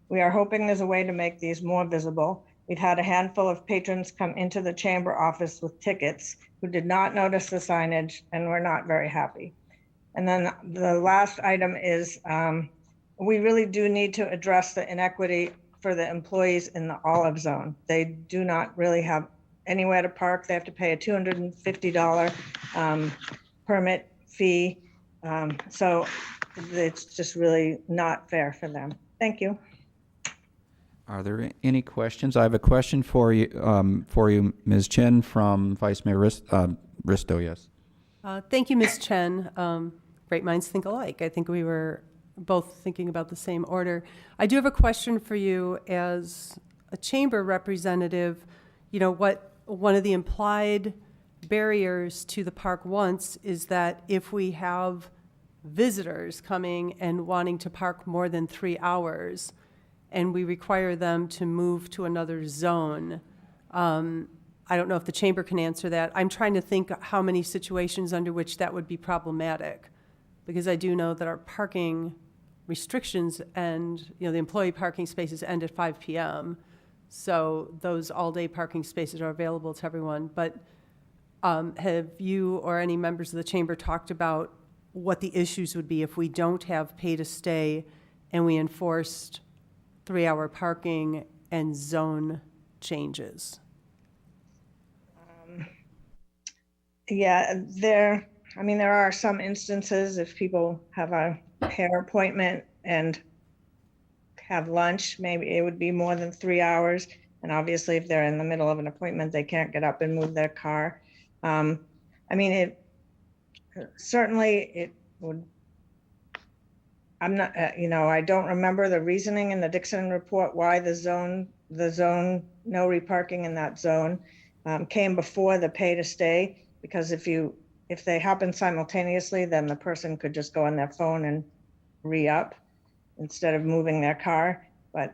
We are hoping there's a way to make these more visible. We've had a handful of patrons come into the chamber office with tickets who did not notice the signage and were not very happy. And then the last item is we really do need to address the inequity for the employees in the Olive Zone. They do not really have anywhere to park. They have to pay a $250 permit fee. So it's just really not fair for them. Thank you. Are there any questions? I have a question for you, Ms. Chen from Vice Mayor Risto, yes. Thank you, Ms. Chen. Great minds think alike. I think we were both thinking about the same order. I do have a question for you as a chamber representative. You know, what one of the implied barriers to the park once is that if we have visitors coming and wanting to park more than 3 hours and we require them to move to another zone, I don't know if the chamber can answer that. I'm trying to think how many situations under which that would be problematic, because I do know that our parking restrictions and, the employee parking spaces end at 5 p.m. So those all-day parking spaces are available to everyone. But have you or any members of the chamber talked about what the issues would be if we don't have pay to stay and we enforced 3-hour parking and zone changes? Yeah, there are some instances if people have a hair appointment and have lunch, maybe it would be more than 3 hours. And obviously if they're in the middle of an appointment, they can't get up and move their car. It would, I'm not, I don't remember the reasoning in the Dixon report why the zone, no reparking in that zone came before the pay to stay, because if they happen simultaneously, then the person could just go on their phone and re-up instead of moving their car. But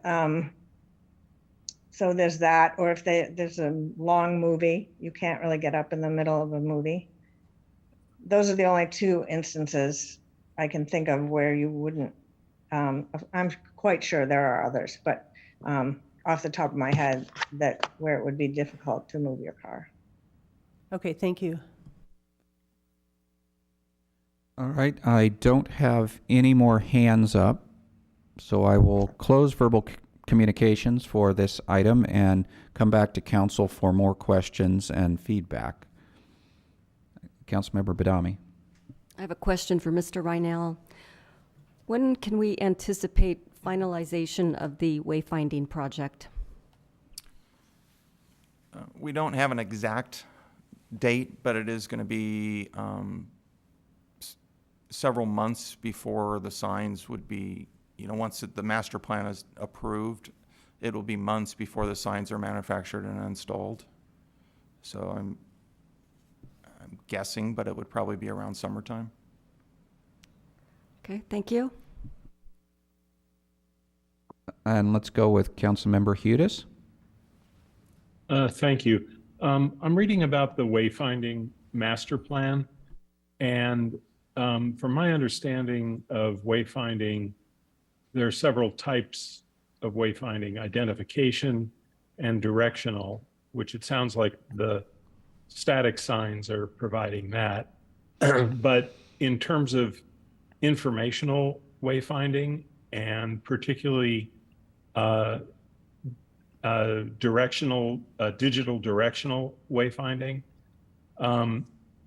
so there's that, or if there's a long movie, you can't really get up in the middle of a movie. Those are the only two instances I can think of where you wouldn't. I'm quite sure there are others, but off the top of my head, that where it would be difficult to move your car. Okay, thank you. All right, I don't have any more hands up, so I will close verbal communications for this item and come back to council for more questions and feedback. Councilmember Badami. I have a question for Mr. Reinell. When can we anticipate finalization of the wayfinding project? We don't have an exact date, but it is going to be several months before the signs would be, once the master plan is approved, it will be months before the signs are manufactured and installed. So I'm guessing, but it would probably be around summertime. Okay, thank you. And let's go with Councilmember Hudes. Thank you. I'm reading about the wayfinding master plan, and from my understanding of wayfinding, there are several types of wayfinding: identification and directional, which it sounds like the static signs are providing that. But in terms of informational wayfinding and particularly digital directional wayfinding,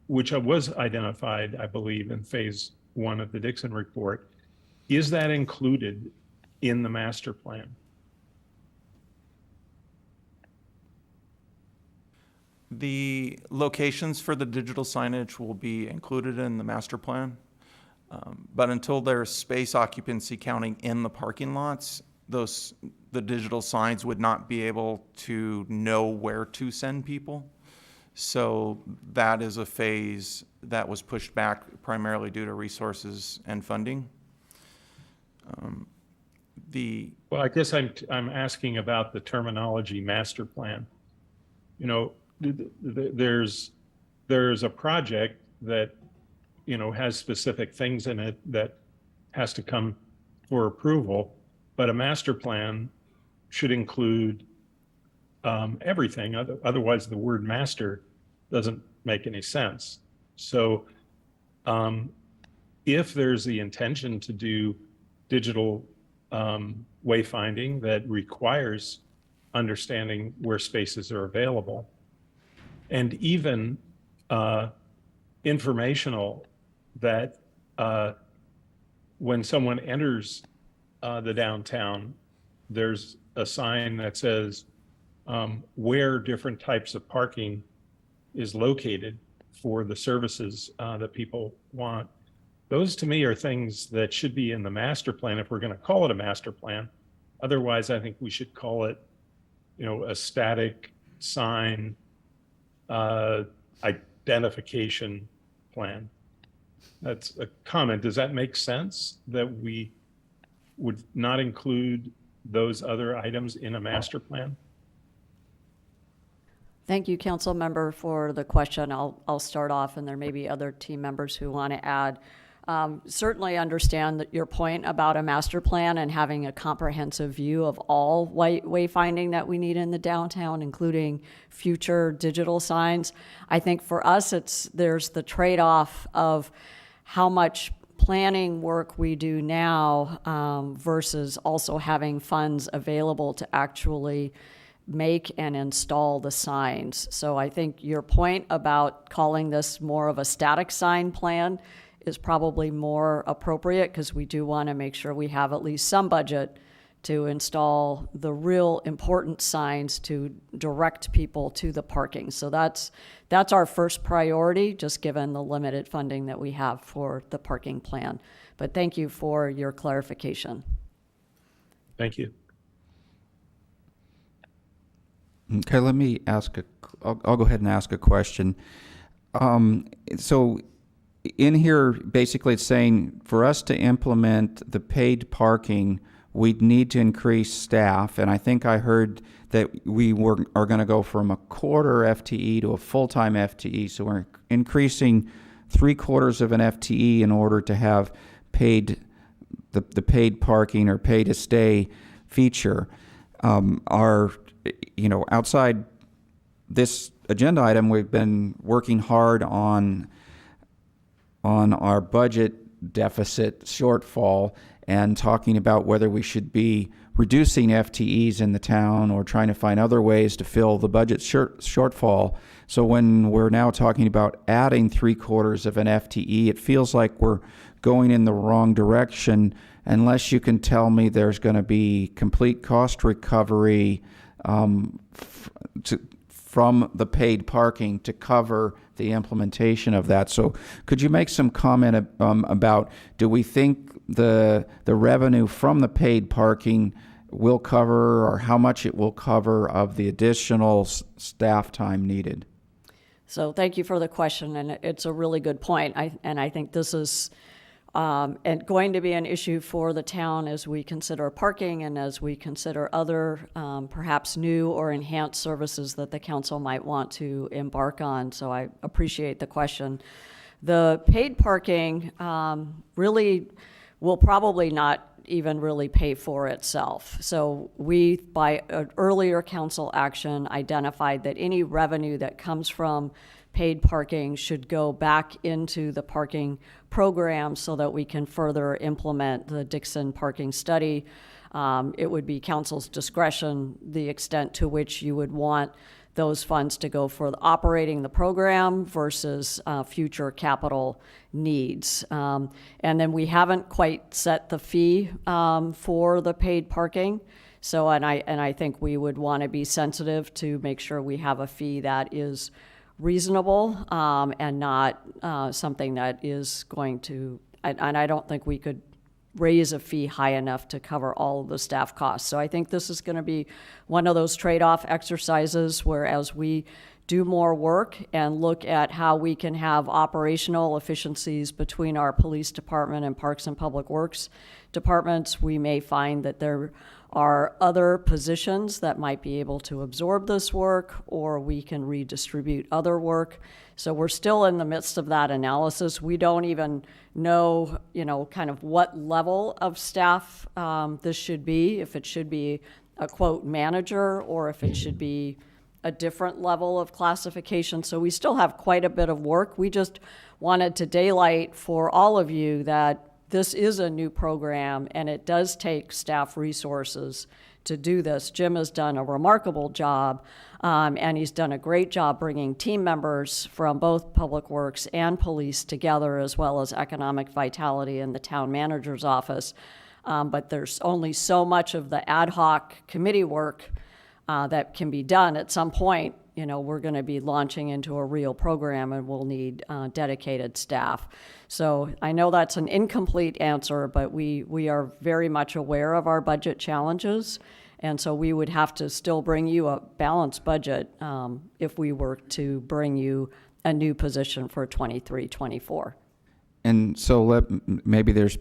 which was identified, I believe, in phase 1 of the Dixon report, is that included in the master plan? The locations for the digital signage will be included in the master plan, but until there's space occupancy counting in the parking lots, the digital signs would not be able to know where to send people. So that is a phase that was pushed back primarily due to resources and funding. Well, I guess I'm asking about the terminology master plan. There's a project that has specific things in it that has to come for approval, but a master plan should include everything. Otherwise, the word master doesn't make any sense. So if there's the intention to do digital wayfinding that requires understanding where spaces are available, and even informational, that when someone enters the downtown, there's a sign that says where different types of parking is located for the services that people want. Those to me are things that should be in the master plan if we're going to call it a master plan. Otherwise, I think we should call it, a static sign identification plan. That's a comment. Does that make sense that we would not include those other items in a master plan? Thank you, Council Member, for the question. I'll start off, and there may be other team members who want to add. Certainly understand your point about a master plan and having a comprehensive view of all wayfinding that we need in the downtown, including future digital signs. I think for us, there's the trade-off of how much planning work we do now versus also having funds available to actually make and install the signs. So I think your point about calling this more of a static sign plan is probably more appropriate, because we do want to make sure we have at least some budget to install the real important signs to direct people to the parking. So that's our first priority, just given the limited funding that we have for the parking plan. But thank you for your clarification. Thank you. Okay, let me ask I'll go ahead and ask a question. So in here, basically it's saying for us to implement the paid parking, we'd need to increase staff. And I think I heard that are going to go from a quarter FTE to a full-time FTE. So we're increasing 3/4 of an FTE in order to have the paid parking or pay to stay feature. Outside this agenda item, we've been working hard on our budget deficit shortfall and talking about whether we should be reducing FTEs in the town or trying to find other ways to fill the budget shortfall. So when we're now talking about adding 3/4 of an FTE, it feels like we're going in the wrong direction unless you can tell me there's going to be complete cost recovery from the paid parking to cover the implementation of that. So could you make some comment about, do we think the revenue from the paid parking will cover, or how much it will cover of the additional staff time needed? So thank you for the question, and it's a really good point. I think this is going to be an issue for the town as we consider parking and as we consider other perhaps new or enhanced services that the council might want to embark on. So I appreciate the question. The paid parking really will probably not even really pay for itself. So we, by an earlier council action, identified that any revenue that comes from paid parking should go back into the parking program so that we can further implement the Dixon parking study. It would be council's discretion the extent to which you would want those funds to go for operating the program versus future capital needs. And then we haven't quite set the fee for the paid parking. So, and I think we would want to be sensitive to make sure we have a fee that is reasonable and not something that is going to, and I don't think we could raise a fee high enough to cover all of the staff costs. So I think this is going to be one of those trade-off exercises where, as we do more work and look at how we can have operational efficiencies between our police department and Parks and Public Works departments, we may find that there are other positions that might be able to absorb this work, or we can redistribute other work. So we're still in the midst of that analysis. We don't even know, kind of what level of staff this should be, if it should be a quote manager or if it should be a different level of classification. So we still have quite a bit of work. We just wanted to daylight for all of you that this is a new program and it does take staff resources to do this. Jim has done a remarkable job, and he's done a great job bringing team members from both Public Works and police together, as well as economic vitality in the town manager's office. But there's only so much of the ad hoc committee work that can be done. At some point, you know, we're going to be launching into a real program and we'll need dedicated staff. So I know that's an incomplete answer, but we are very much aware of our budget challenges. And so we would have to still bring you a balanced budget if we were to bring you a new position for 23-24. And so maybe there's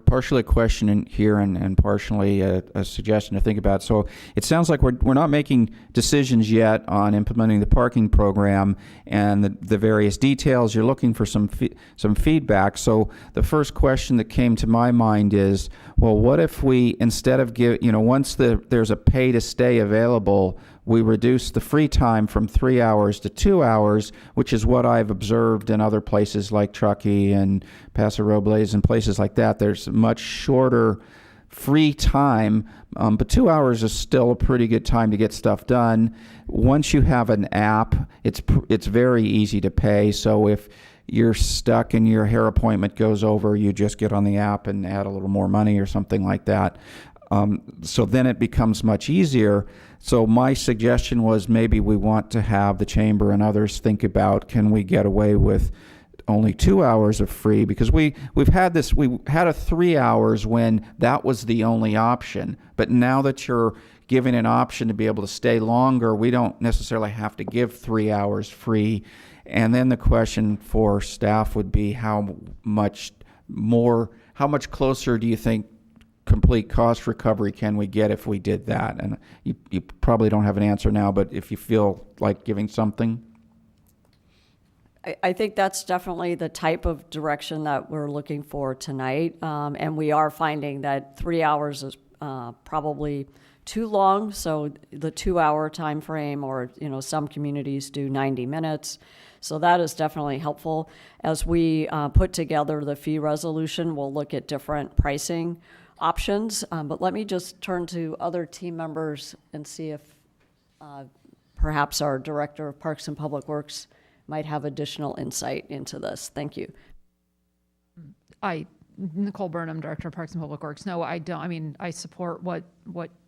partially a question in here and partially a suggestion to think about. So it sounds like we're not making decisions yet on implementing the parking program and the various details. You're looking for some feedback. So the first question that came to my mind is, well, what if we, instead of once there's a pay to stay available, we reduce the free time from 3 hours to 2 hours, which is what I've observed in other places like Truckee and Paso Robles and places like that. There's much shorter free time, but 2 hours is still a pretty good time to get stuff done. Once you have an app, it's very easy to pay. So if you're stuck and your hair appointment goes over, you just get on the app and add a little more money or something like that. So then it becomes much easier. So my suggestion was maybe we want to have the chamber and others think about, can we get away with only 2 hours of free? Because we had a 3 hours when that was the only option. But now that you're giving an option to be able to stay longer, we don't necessarily have to give 3 hours free. And then the question for staff would be how much closer do you think complete cost recovery can we get if we did that? And you probably don't have an answer now, but if you feel like giving something. I think that's definitely the type of direction that we're looking for tonight. And we are finding that 3 hours is probably too long. So the 2 hour time frame, or some communities do 90 minutes. So that is definitely helpful. As we put together the fee resolution, we'll look at different pricing options. But let me just turn to other team members and see if perhaps our Director of Parks and Public Works might have additional insight into this. Thank you. Nicole Burnham, Director of Parks and Public Works. No, I don't. I mean, I support what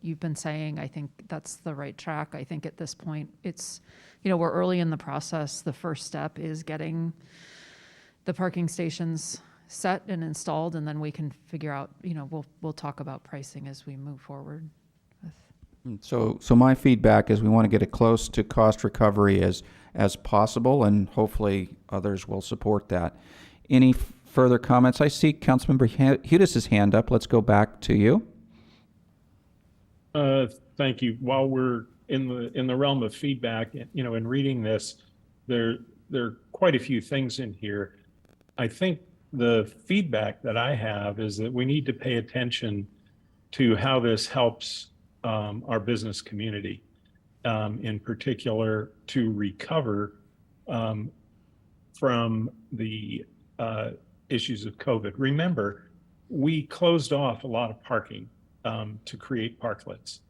you've been saying. I think that's the right track. I think at this point, it's, we're early in the process. The first step is getting the parking stations set and installed, and then we can figure out, we'll talk about pricing as we move forward. So my feedback is we want to get it close to cost recovery as possible, and hopefully others will support that. Any further comments? I see Councilmember Hudis' hand up. Let's go back to you. Thank you. While we're in the realm of feedback, in reading this, there are quite a few things in here. I think the feedback that I have is that we need to pay attention to how this helps our business community, in particular to recover from the issues of COVID. Remember, we closed off a lot of parking to create parklets,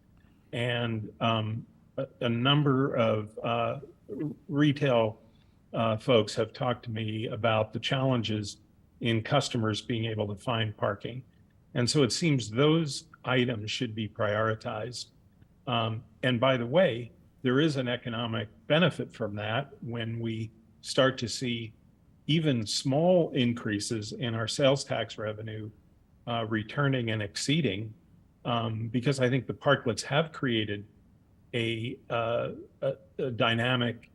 and a number of retail folks have talked to me about the challenges in customers being able to find parking. And so it seems those items should be prioritized. And by the way, there is an economic benefit from that when we start to see even small increases in our sales tax revenue returning and exceeding, because I think the parklets have created a dynamic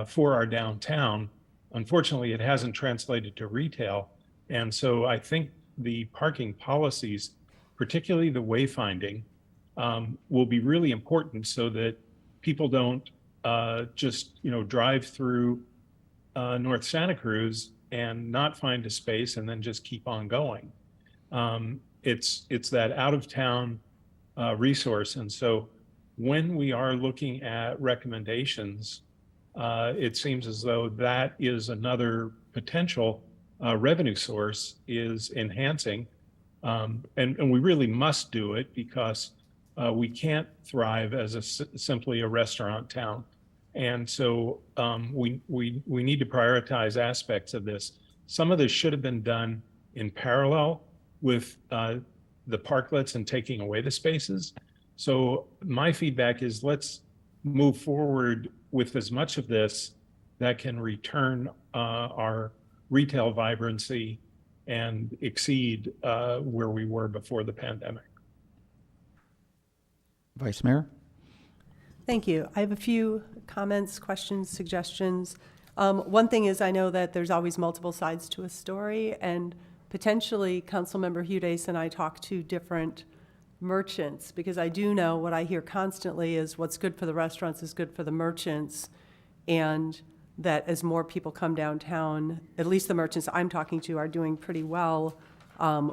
for our downtown. Unfortunately, it hasn't translated to retail. And so I think the parking policies, particularly the wayfinding, will be really important so that people don't just drive through North Santa Cruz and not find a space and then just keep on going. It's that out of town resource. And so when we are looking at recommendations, it seems as though that is another potential revenue source, is enhancing. And we really must do it because we can't thrive as simply a restaurant town. And so we need to prioritize aspects of this. Some of this should have been done in parallel with the parklets and taking away the spaces. So my feedback is, let's move forward with as much of this that can return our retail vibrancy and exceed where we were before the pandemic. Vice Mayor? Thank you. I have a few comments, questions, suggestions. One thing is, I know that there's always multiple sides to a story, and potentially Councilmember Hudes and I talk to different merchants, because I do know what I hear constantly is what's good for the restaurants is good for the merchants, and that as more people come downtown, at least the merchants I'm talking to are doing pretty well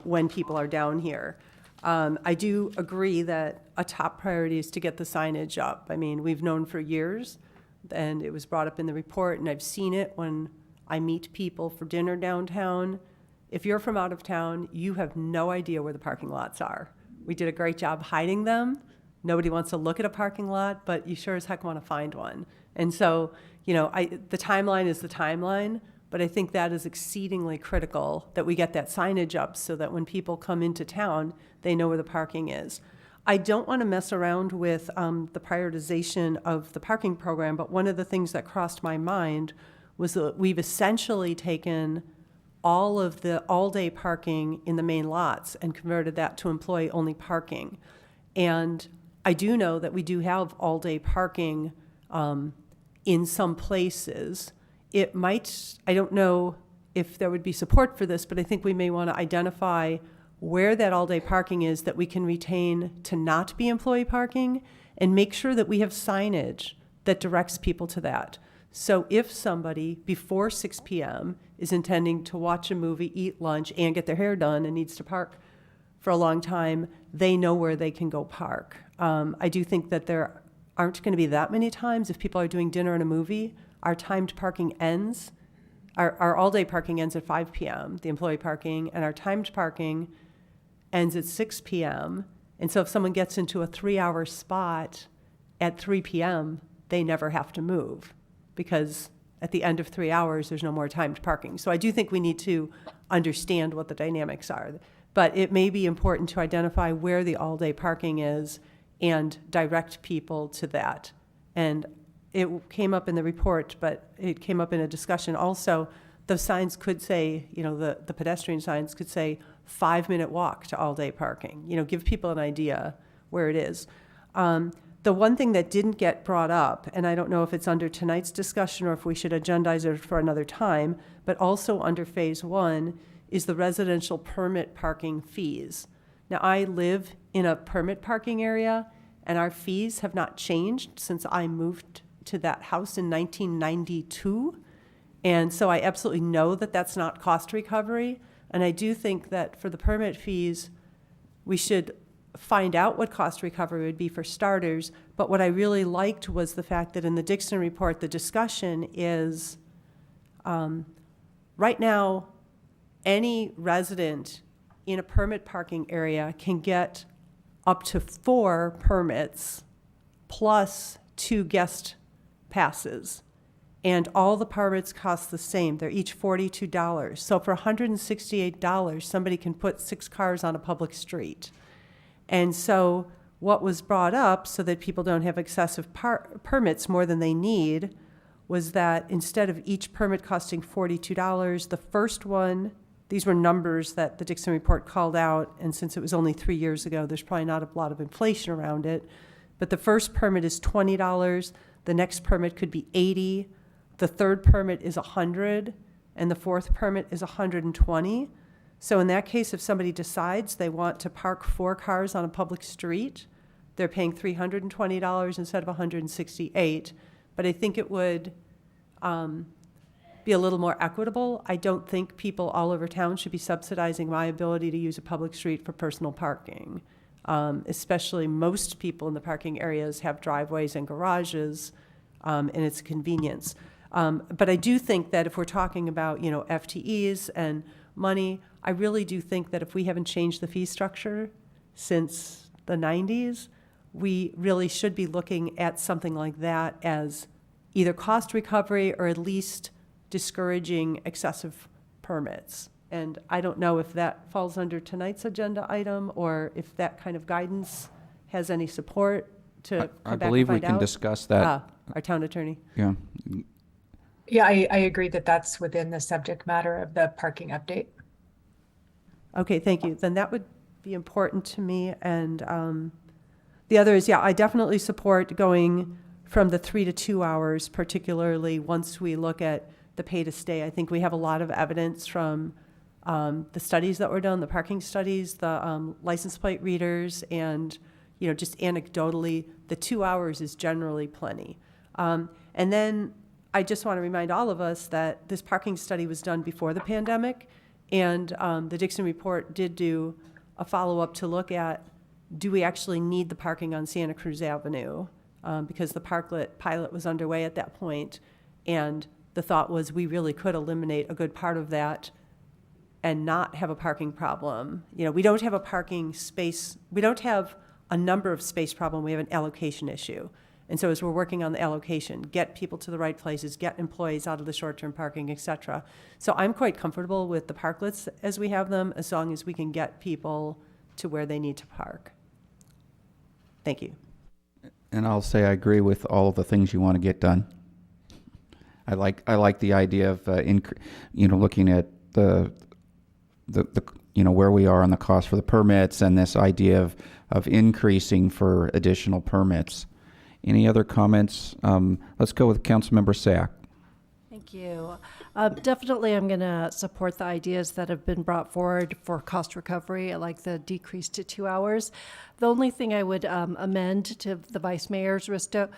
when people are down here. I do agree that a top priority is to get the signage up. I mean, we've known for years, and it was brought up in the report, and I've seen it when I meet people for dinner downtown. If you're from out of town, you have no idea where the parking lots are. We did a great job hiding them. Nobody wants to look at a parking lot, but you sure as heck want to find one. And so, you know, the timeline is the timeline, but I think that is exceedingly critical that we get that signage up so that when people come into town, they know where the parking is. I don't want to mess around with the prioritization of the parking program, but one of the things that crossed my mind was that we've essentially taken all of the all-day parking in the main lots and converted that to employee-only parking. And I do know that we do have all-day parking in some places. It might, I don't know if there would be support for this, but I think we may want to identify where that all-day parking is that we can retain to not be employee parking, and make sure that we have signage that directs people to that. So if somebody before 6 p.m. is intending to watch a movie, eat lunch, and get their hair done and needs to park for a long time, they know where they can go park. I do think that there aren't going to be that many times if people are doing dinner and a movie. Our timed parking ends, our all-day parking ends at 5 p.m., the employee parking, and our timed parking ends at 6 p.m. And so if someone gets into a 3-hour spot at 3 p.m., they never have to move, because at the end of 3 hours, there's no more timed parking. So I do think we need to understand what the dynamics are. But it may be important to identify where the all-day parking is and direct people to that. And it came up in the report, but it came up in a discussion also. The signs could say, you know, the pedestrian signs could say 5-minute walk to all-day parking. You know, give people an idea where it is. The one thing that didn't get brought up, and I don't know if it's under tonight's discussion or if we should agendize it for another time, but also under phase 1 is the residential permit parking fees. Now, I live in a permit parking area, and our fees have not changed since I moved to that house in 1992. And so I absolutely know that that's not cost recovery. And I do think that for the permit fees, we should find out what cost recovery would be for starters. But what I really liked was the fact that in the Dixon report, the discussion is right now, any resident in a permit parking area can get up to 4 permits plus 2 guest passes. And all the permits cost the same. They're each $42. So for $168, somebody can put 6 cars on a public street. And so what was brought up, so that people don't have excessive permits more than they need, was that instead of each permit costing $42, the first one, these were numbers that the Dixon report called out, and since it was only 3 years ago, there's probably not a lot of inflation around it, but the first permit is $20, the next permit could be $80, the third permit is $100, and the fourth permit is $120. So in that case, if somebody decides they want to park 4 cars on a public street, they're paying $320 instead of $168. But I think it would be a little more equitable. I don't think people all over town should be subsidizing my ability to use a public street for personal parking. Especially most people in the parking areas have driveways and garages, and it's a convenience. But I do think that if we're talking about, FTEs and money, I really do think that if we haven't changed the fee structure since the 90s, we really should be looking at something like that as either cost recovery or at least discouraging excessive permits. And I don't know if that falls under tonight's agenda item or if that kind of guidance has any support to come I back believe and we find can out. discuss that. Our town attorney. Yeah. Yeah, I agree that that's within the subject matter of the parking update. Okay, thank you. Then that would be important to me. And the other is, I definitely support going from the 3 to 2 hours, particularly once we look at the pay to stay. I think we have a lot of evidence from the studies that were done, the parking studies, the license plate readers, and just anecdotally, the 2 hours is generally plenty. And then I just want to remind all of us that this parking study was done before the pandemic, and the Dixon report did do a follow-up to look at, do we actually need the parking on Santa Cruz Avenue? Because the parklet pilot was underway at that point, and the thought was we really could eliminate a good part of that and not have a parking problem. We don't have a parking space, we don't have a number of space problem, we have an allocation issue. And so as we're working on the allocation, get people to the right places, get employees out of the short-term parking, et cetera. So I'm quite comfortable with the parklets as we have them, as long as we can get people to where they need to park. Thank you. And I'll say I agree with all of the things you want to get done. I like the idea of looking at the where we are on the cost for the permits and this idea of increasing for additional permits. Any other comments? Let's go with Councilmember Sack. Thank you. Definitely, I'm going to support the ideas that have been brought forward for cost recovery. I like the decrease to 2 hours. The only thing I would amend to the Vice Mayor's Risto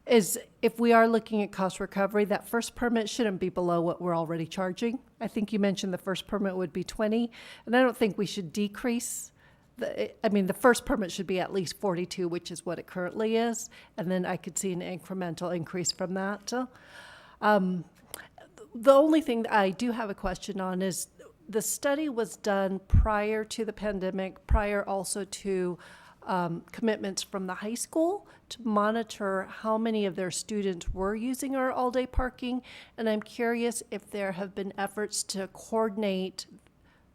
is if we are looking at cost recovery, that first permit shouldn't be below what we're already charging. I think you mentioned the first permit would be 20, and I don't think we should decrease. The first permit should be at least 42, which is what it currently is, and then I could see an incremental increase from that. The only thing that I do have a question on is the study was done prior to the pandemic, prior also to commitments from the high school to monitor how many of their students were using our all-day parking. And I'm curious if there have been efforts to coordinate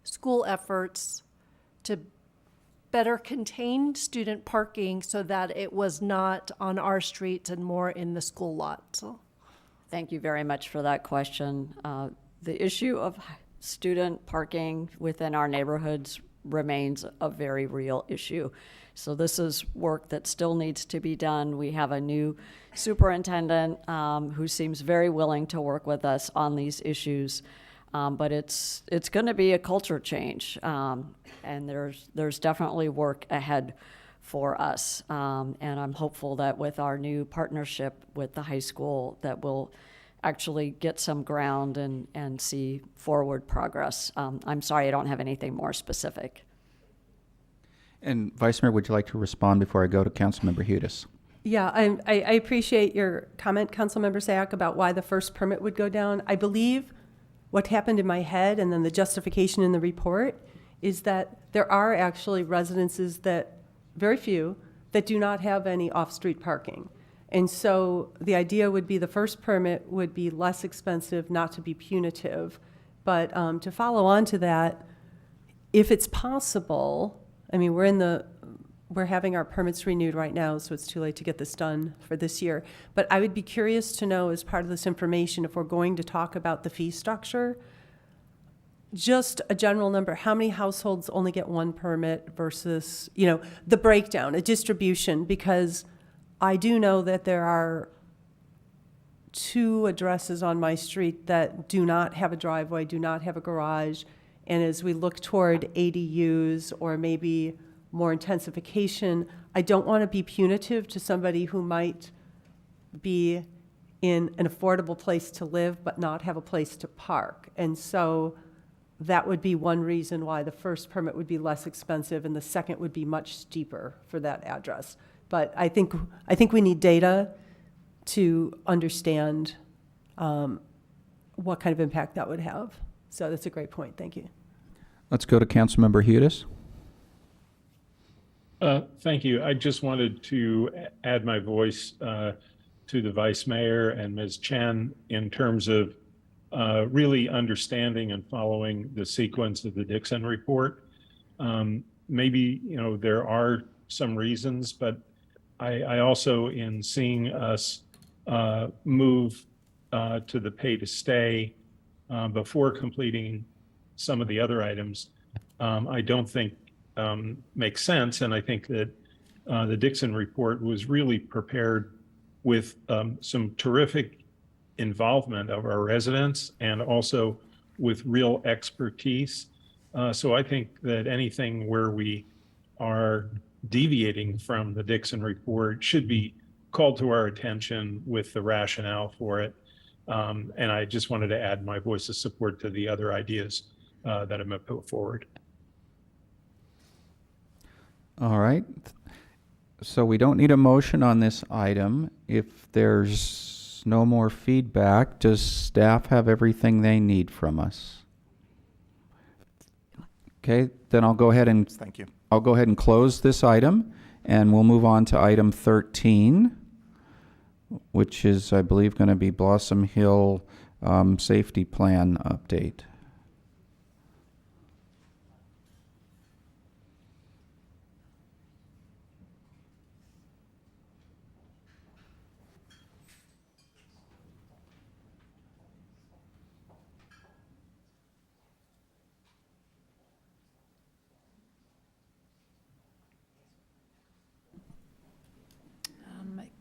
school efforts to better contain student parking so that it was not on our streets and more in the school lot. So. Thank you very much for that question. The issue of student parking within our neighborhoods remains a very real issue. So this is work that still needs to be done. We have a new superintendent who seems very willing to work with us on these issues, but it's going to be a culture change, and there's definitely work ahead for us. And I'm hopeful that with our new partnership with the high school that we'll actually get some ground and see forward progress. I'm sorry, I don't have anything more specific. And Vice Mayor, would you like to respond before I go to Councilmember Hudes? Yeah, I appreciate your comment, Councilmember Sack, about why the first permit would go down. I believe what happened in my head and then the justification in the report is that there are actually residences that, very few, that do not have any off-street parking. And so the idea would be the first permit would be less expensive, not to be punitive. But to follow on to that, if it's possible, we're having our permits renewed right now, so it's too late to get this done for this year. But I would be curious to know, as part of this information, if we're going to talk about the fee structure, just a general number, how many households only get one permit versus, the breakdown, a distribution, because I do know that there are 2 addresses on my street that do not have a driveway, do not have a garage, and as we look toward ADUs or maybe more intensification, I don't want to be punitive to somebody who might be in an affordable place to live but not have a place to park. And so that would be one reason why the first permit would be less expensive and the second would be much steeper for that address. But I think we need data to understand what kind of impact that would have. So that's a great point. Thank you. Let's go to Councilmember Hudes. Thank you. I just wanted to add my voice to the Vice Mayor and Ms. Chen in terms of really understanding and following the sequence of the Dixon report. Maybe, there are some reasons, but I also, in seeing us move to the pay to stay before completing some of the other items, I don't think makes sense. And I think that the Dixon report was really prepared with some terrific involvement of our residents and also with real expertise. So I think that anything where we are deviating from the Dixon report should be called to our attention with the rationale for it. And I just wanted to add my voice of support to the other ideas that have been put forward. All right. So we don't need a motion on this item. If there's no more feedback, does staff have everything they need from us? Okay, then I'll go ahead and Thank you. I'll go ahead and close this item, and we'll move on to item 13, which is, I believe, going to be Blossom Hill safety plan update.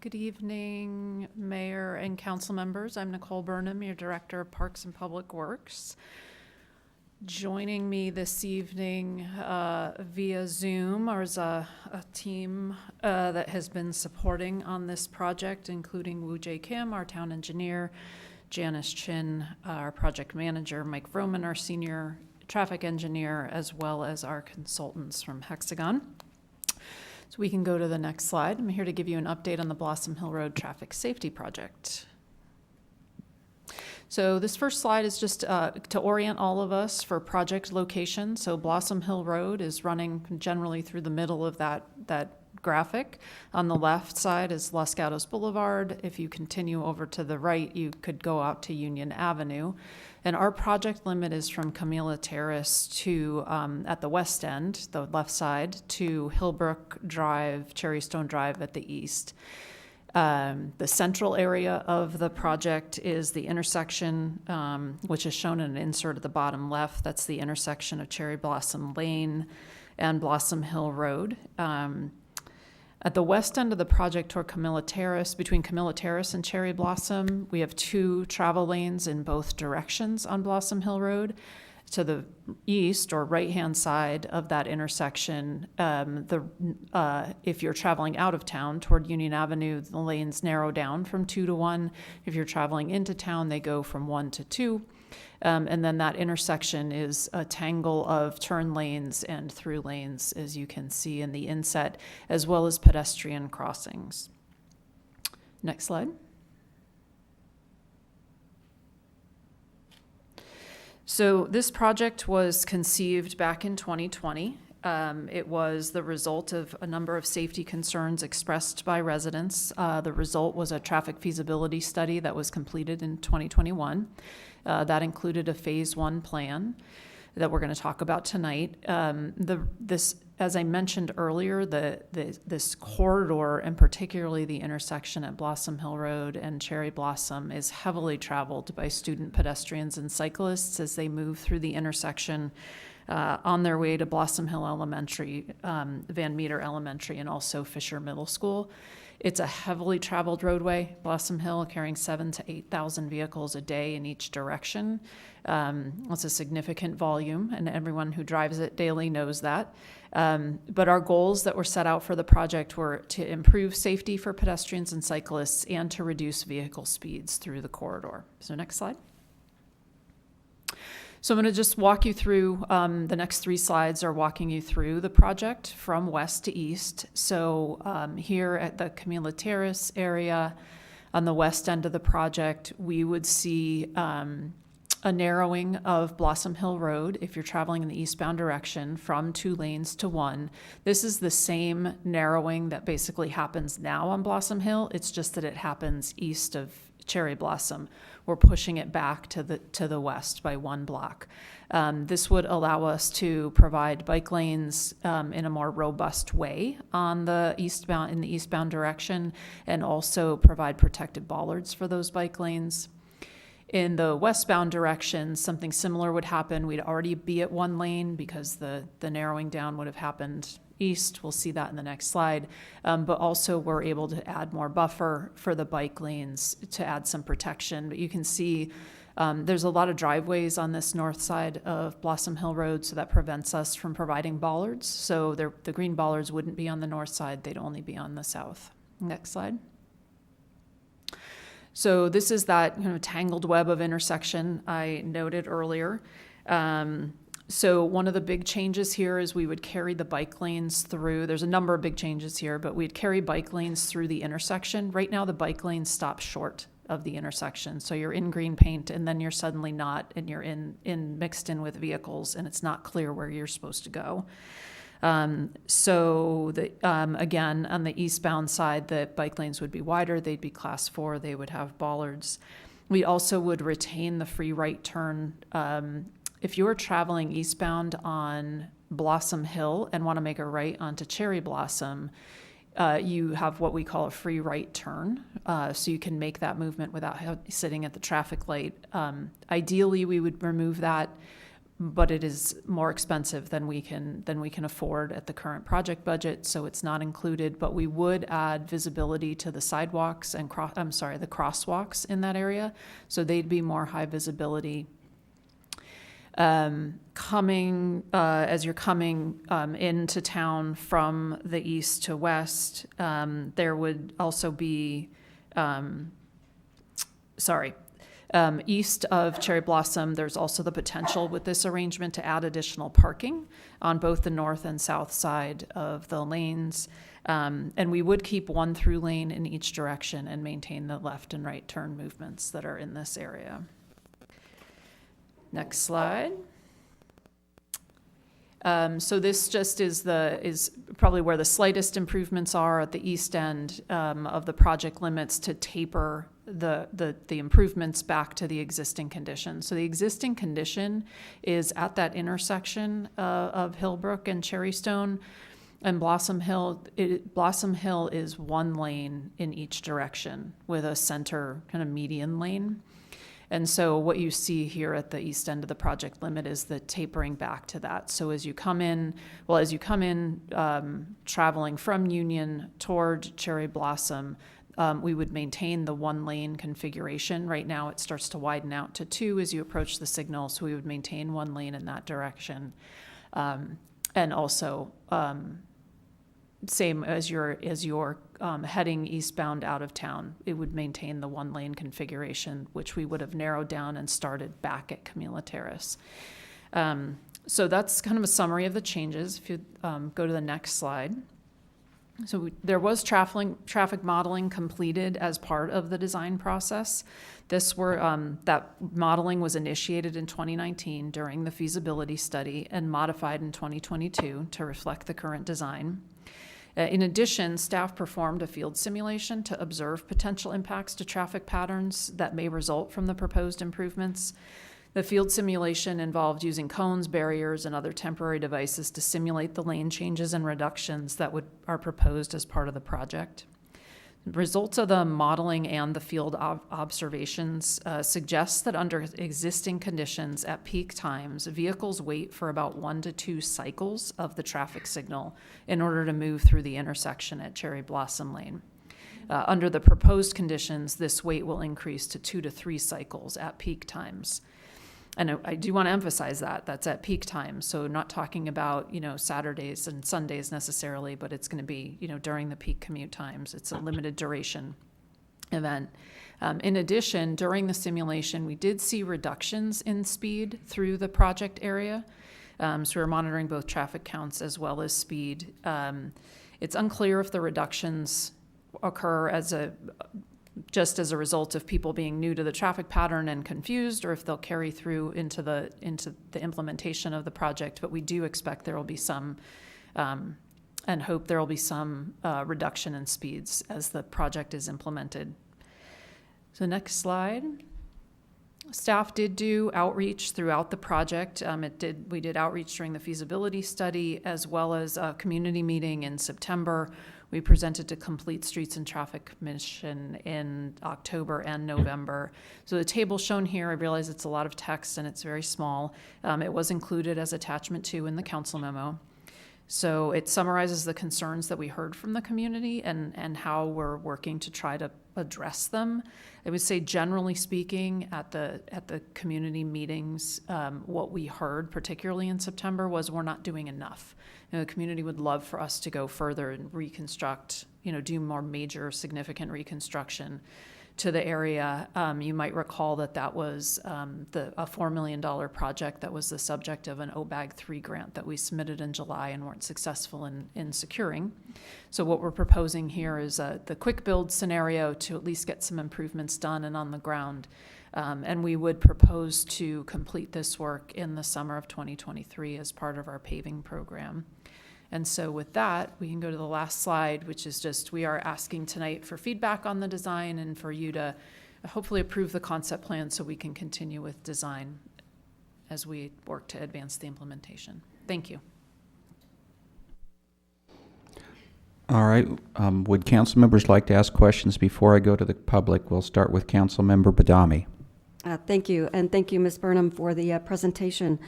Good evening, Mayor and council members. I'm Nicole Burnham, your Director of Parks and Public Works. Joining me this evening via Zoom is a team that has been supporting on this project, including Woo Jae Kim, our town engineer, Janice Chin, our project manager, Mike Vroman, our senior traffic engineer, as well as our consultants from Hexagon. So we can go to the next slide. I'm here to give you an update on the Blossom Hill Road Traffic Safety Project. So this first slide is just to orient all of us for project location. So Blossom Hill Road is running generally through the middle of that graphic. On the left side is Los Gatos Boulevard. If you continue over to the right, you could go out to Union Avenue. And our project limit is from Camilla Terrace to, at the west end, the left side, to Hillbrook Drive, Cherrystone Drive at the east. The central area of the project is the intersection, which is shown in an insert at the bottom left. That's the intersection of Cherry Blossom Lane and Blossom Hill Road. At the west end of the project toward Camilla Terrace, between Camilla Terrace and Cherry Blossom, we have two travel lanes in both directions on Blossom Hill Road. To the east or right-hand side of that intersection, if you're traveling out of town toward Union Avenue, the lanes narrow down from 2 to 1. If you're traveling into town, they go from 1 to 2. And then that intersection is a tangle of turn lanes and through lanes, as you can see in the inset, as well as pedestrian crossings. Next slide. So this project was conceived back in 2020. It was the result of a number of safety concerns expressed by residents. The result was a traffic feasibility study that was completed in 2021. That included a phase 1 plan that we're going to talk about tonight. As I mentioned earlier, this corridor, and particularly the intersection at Blossom Hill Road and Cherry Blossom, is heavily traveled by student pedestrians and cyclists as they move through the intersection on their way to Blossom Hill Elementary, Van Meter Elementary, and also Fisher Middle School. It's a heavily traveled roadway, Blossom Hill, carrying 7,000 to 8,000 vehicles a day in each direction. It's a significant volume, and everyone who drives it daily knows that. But our goals that were set out for the project were to improve safety for pedestrians and cyclists and to reduce vehicle speeds through the corridor. So next slide. So I'm going to just walk you through, the next 3 slides are walking you through the project from west to east. So here at the Camila Terrace area, on the west end of the project, we would see a narrowing of Blossom Hill Road if you're traveling in the eastbound direction from 2 lanes to 1. This is the same narrowing that basically happens now on Blossom Hill. It's just that it happens east of Cherry Blossom. We're pushing it back to the west by 1 block. This would allow us to provide bike lanes in a more robust way in the eastbound direction, and also provide protected bollards for those bike lanes. In the westbound direction, something similar would happen. We'd already be at 1 lane because the narrowing down would have happened east. We'll see that in the next slide. But also we're able to add more buffer for the bike lanes to add some protection. But you can see there's a lot of driveways on this north side of Blossom Hill Road, so that prevents us from providing bollards. So the green bollards wouldn't be on the north side, they'd only be on the south. Next slide. So this is that tangled web of intersection I noted earlier. So one of the big changes here is we would carry the bike lanes through. There's a number of big changes here, but we'd carry bike lanes through the intersection. Right now, the bike lanes stop short of the intersection. So you're in green paint, and then you're suddenly not, and you're mixed in with vehicles, and it's not clear where you're supposed to go. Again, on the eastbound side, the bike lanes would be wider. They'd be class 4. They would have bollards. We also would retain the free right turn. If you're traveling eastbound on Blossom Hill and want to make a right onto Cherry Blossom, you have what we call a free right turn. So you can make that movement without sitting at the traffic light. Ideally, we would remove that, but it is more expensive than we can afford at the current project budget, so it's not included. But we would add visibility to the sidewalks and the crosswalks in that area, so they'd be more high visibility. As you're coming into town from the east to west, there would also be east of Cherry Blossom, there's also the potential with this arrangement to add additional parking on both the north and south side of the lanes. And we would keep 1 through lane in each direction and maintain the left and right turn movements that are in this area. Next slide. So this just is probably where the slightest improvements are at the east end of the project limits to taper the improvements back to the existing condition. So the existing condition is at that intersection of Hillbrook and Cherrystone and Blossom Hill. Blossom Hill is 1 lane in each direction with a center kind of median lane. And so what you see here at the east end of the project limit is the tapering back to that. So as you come in traveling from Union toward Cherry Blossom, we would maintain the 1 lane configuration. Right now it starts to widen out to 2 as you approach the signal, so we would maintain 1 lane in that direction. And also, same as you're heading eastbound out of town, it would maintain the 1 lane configuration, which we would have narrowed down and started back at Camila Terrace. So that's kind of a summary of the changes. If you go to the next slide. So there was traffic modeling completed as part of the design process. That modeling was initiated in 2019 during the feasibility study and modified in 2022 to reflect the current design. In addition, staff performed a field simulation to observe potential impacts to traffic patterns that may result from the proposed improvements. The field simulation involved using cones, barriers, and other temporary devices to simulate the lane changes and reductions that are proposed as part of the project. The results of the modeling and the field observations suggest that under existing conditions at peak times, vehicles wait for about 1 to 2 cycles of the traffic signal in order to move through the intersection at Cherry Blossom Lane. Under the proposed conditions, this wait will increase to 2 to 3 cycles at peak times. And I do want to emphasize that's at peak times. So not talking about, Saturdays and Sundays necessarily, but it's going to be, during the peak commute times. It's a limited duration. event. In addition, during the simulation, we did see reductions in speed through the project area. So we're monitoring both traffic counts as well as speed. It's unclear if the reductions occur just as a result of people being new to the traffic pattern and confused, or if they'll carry through into the implementation of the project. But we do expect there will be some, and hope there will be some reduction in speeds as the project is implemented. So next slide. Staff did do outreach throughout the project. We did outreach during the feasibility study as well as a community meeting in September. We presented to Complete Streets and Traffic Commission in October and November. So the table shown here, I realize it's a lot of text and it's very small. It was included as attachment 2 in the council memo. So it summarizes the concerns that we heard from the community and how we're working to try to address them. I would say, generally speaking, at the community meetings, what we heard, particularly in September, was we're not doing enough. The community would love for us to go further and reconstruct, do more major significant reconstruction to the area. You might recall that was a $4 million project that was the subject of an OBAG 3 grant that we submitted in July and weren't successful in securing. So what we're proposing here is the quick build scenario to at least get some improvements done and on the ground. And we would propose to complete this work in the summer of 2023 as part of our paving program. And so with that, we can go to the last slide, which is just, we are asking tonight for feedback on the design and for you to hopefully approve the concept plan so we can continue with design as we work to advance the implementation. Thank you. All right. Would council members like to ask questions before I go to the public? We'll start with Council Member Badami. Thank you, and thank you, Ms. Burnham, for the presentation.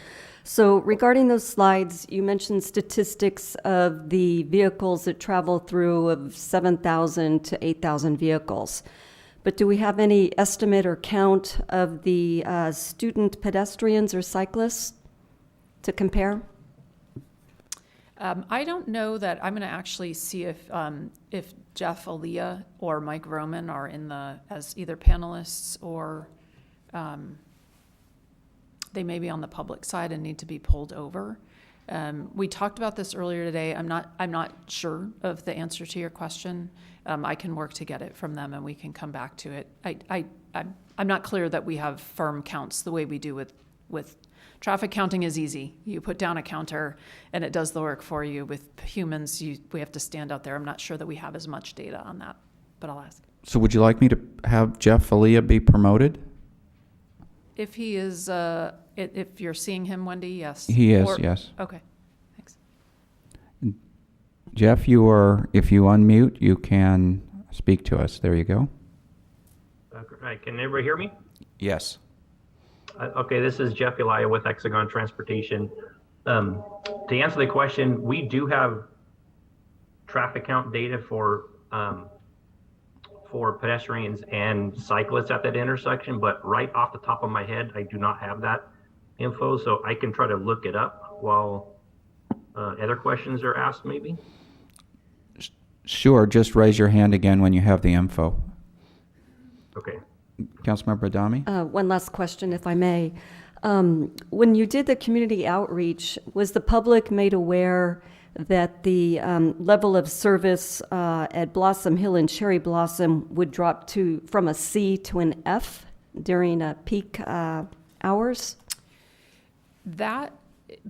So regarding those slides, you mentioned statistics of the vehicles that travel through of 7,000 to 8,000 vehicles. But do we have any estimate or count of the student pedestrians or cyclists to compare? I don't know that. I'm going to actually see if Jeff Aaliyah or Mike Roman are as either panelists or they may be on the public side and need to be pulled over. We talked about this earlier today. I'm not sure of the answer to your question. I can work to get it from them and we can come back to it. I'm not clear that we have firm counts the way we do with traffic counting. Is easy. You put down a counter and it does the work for you. With humans, we have to stand out there. I'm not sure that we have as much data on that, but I'll ask. So would you like me to have Jeff Aaliyah be promoted? If he is, if you're seeing him, Wendy, yes. He is, yes. Okay, thanks. Jeff, if you unmute, you can speak to us. There you go. Right, can everybody hear me? Yes. Okay, this is Jeff Elia with Hexagon Transportation. To answer the question, we do have traffic count data for pedestrians and cyclists at that intersection, but right off the top of my head, I do not have that info, so I can try to look it up while other questions are asked, maybe. Sure, just raise your hand again when you have the info. Okay. Councilmember Adami? One last question, if I may. When you did the community outreach, was the public made aware that the level of service at Blossom Hill and Cherry Blossom would drop from a C to an F during peak hours? That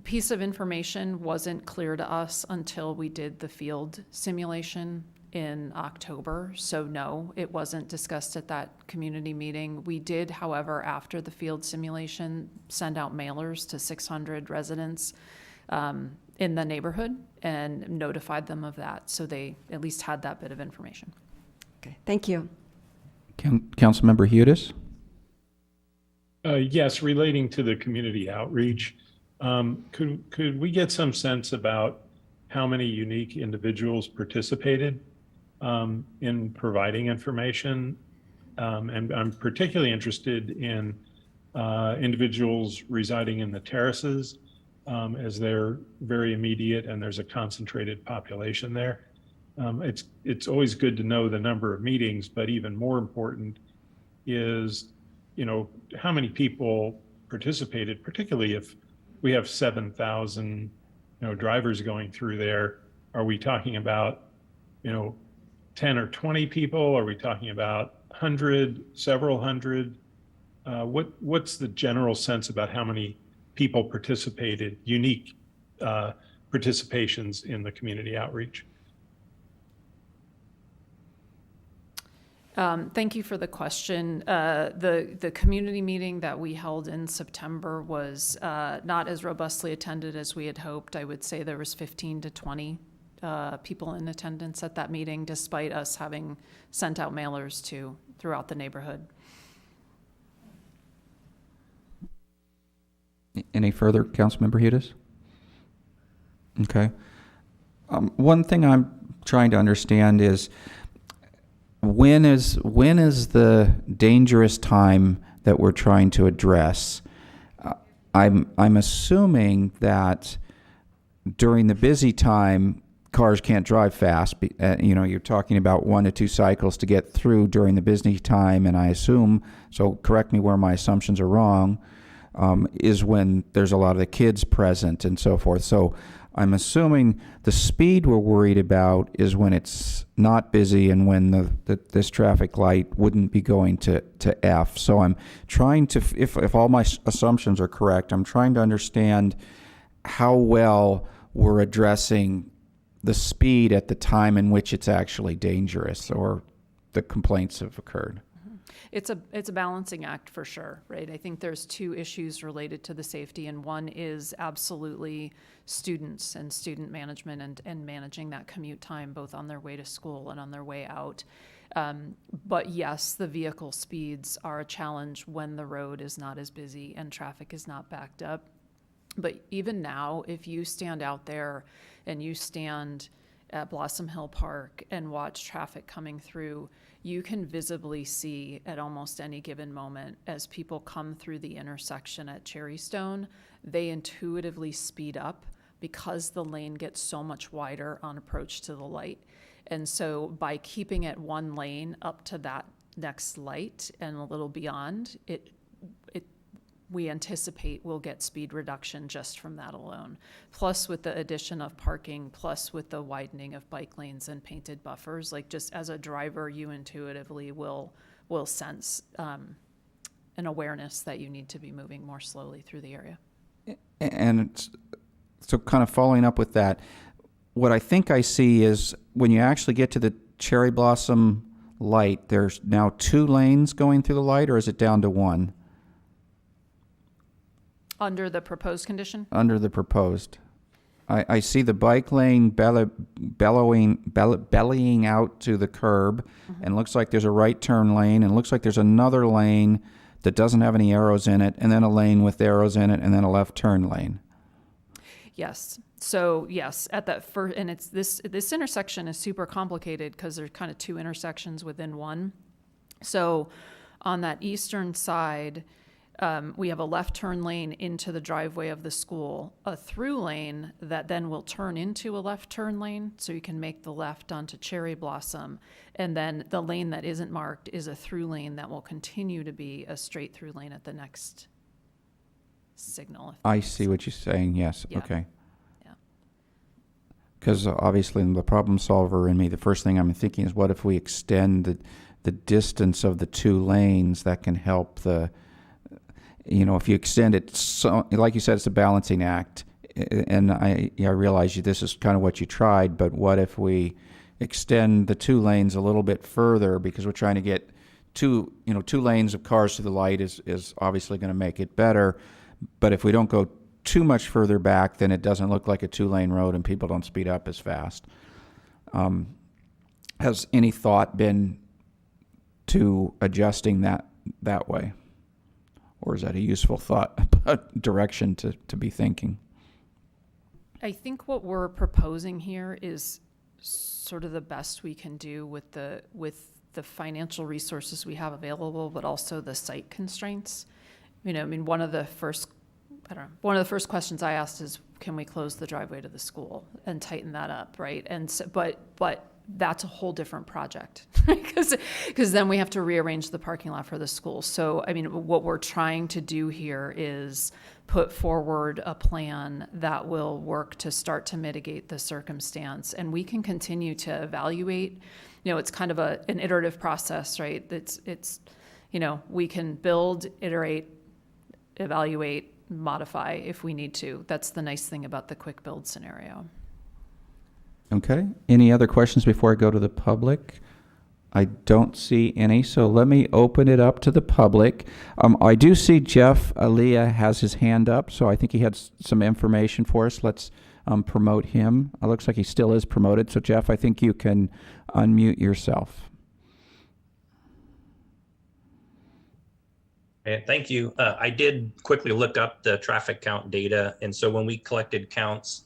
piece of information wasn't clear to us until we did the field simulation in October. So no, it wasn't discussed at that community meeting. We did, however, after the field simulation, send out mailers to 600 residents in the neighborhood and notified them of that. So they at least had that bit of information. Okay, thank you. Councilmember Hudis? Yes, relating to the community outreach, could we get some sense about how many unique individuals participated in providing information? And I'm particularly interested in individuals residing in the terraces, as they're very immediate and there's a concentrated population there. It's always good to know the number of meetings, but even more important is, how many people participated, particularly if we have 7,000, drivers going through there. Are we talking about, 10 or 20 people? Are we talking about 100, several hundred? What's the general sense about how many people participated, unique participations in the community outreach? Thank you for the question. The community meeting that we held in September was not as robustly attended as we had hoped. I would say there was 15 to 20 people in attendance at that meeting, despite us having sent out mailers throughout the neighborhood. Any further, Councilmember Hudis? Okay. One thing I'm trying to understand is when is the dangerous time that we're trying to address? I'm assuming that during the busy time, cars can't drive fast. You're talking about 1 to 2 cycles to get through during the busy time, and I assume, so correct me where my assumptions are wrong, is when there's a lot of the kids present and so forth. So I'm assuming the speed we're worried about is when it's not busy and when this traffic light wouldn't be going to F. So I'm trying to, if all my assumptions are correct, I'm trying to understand how well we're addressing the speed at the time in which it's actually dangerous or the complaints have occurred. It's a balancing act for sure, right? I think there's 2 issues related to the safety, and one is absolutely students and student management and managing that commute time, both on their way to school and on their way out. But yes, the vehicle speeds are a challenge when the road is not as busy and traffic is not backed up. But even now, if you stand out there and you stand at Blossom Hill Park and watch traffic coming through, you can visibly see at almost any given moment as people come through the intersection at Cherrystone, they intuitively speed up because the lane gets so much wider on approach to the light. And so by keeping it one lane up to that next light and a little beyond, we anticipate we'll get speed reduction just from that alone. Plus with the addition of parking, plus with the widening of bike lanes and painted buffers, like just as a driver, you intuitively will sense an awareness that you need to be moving more slowly through the area. And so kind of following up with that, what I think I see is when you actually get to the cherry blossom light, there's now 2 lanes going through the light, or is it down to 1? Under the proposed condition? Under the proposed. I see the bike lane bellying out to the curb, and looks like there's a right turn lane, and looks like there's another lane that doesn't have any arrows in it, and then a lane with arrows in it, and then a left turn lane. Yes. So yes, at that first, and it's this intersection is super complicated because there's kind of 2 intersections within one. So on that eastern side, we have a left turn lane into the driveway of the school, a through lane that then will turn into a left turn lane, so you can make the left onto Cherry Blossom. And then the lane that isn't marked is a through lane that will continue to be a straight through lane at the next signal. I see what you're saying, yes, Yeah. okay. Yeah. Because obviously the problem solver in me, the first thing I'm thinking is what if we extend the distance of the 2 lanes that can help if you extend it, so like you said, it's a balancing act, and I realize this is kind of what you tried, but what if we extend the 2 lanes a little bit further, because we're trying to get 2 lanes of cars to the light is obviously going to make it better, but if we don't go too much further back, then it doesn't look like a 2-lane road and people don't speed up as fast. Has any thought been to adjusting that way? Or is that a useful direction to be thinking? I think what we're proposing here is sort of the best we can do with the financial resources we have available, but also the site constraints. One of the first questions I asked is, can we close the driveway to the school and tighten that up, right? And so, but that's a whole different project, because then we have to rearrange the parking lot for the school. So, I mean, what we're trying to do here is put forward a plan that will work to start to mitigate the circumstance, and we can continue to evaluate. It's kind of an iterative process, right? It's we can build, iterate, evaluate, modify if we need to. That's the nice thing about the quick build scenario. Okay. Any other questions before I go to the public? I don't see any, so let me open it up to the public. I do see Jeff Aliyah has his hand up, so I think he had some information for us. Let's promote him. It looks like he still is promoted, so Jeff, I think you can unmute yourself. Thank you. I did quickly look up the traffic count data. And so when we collected counts,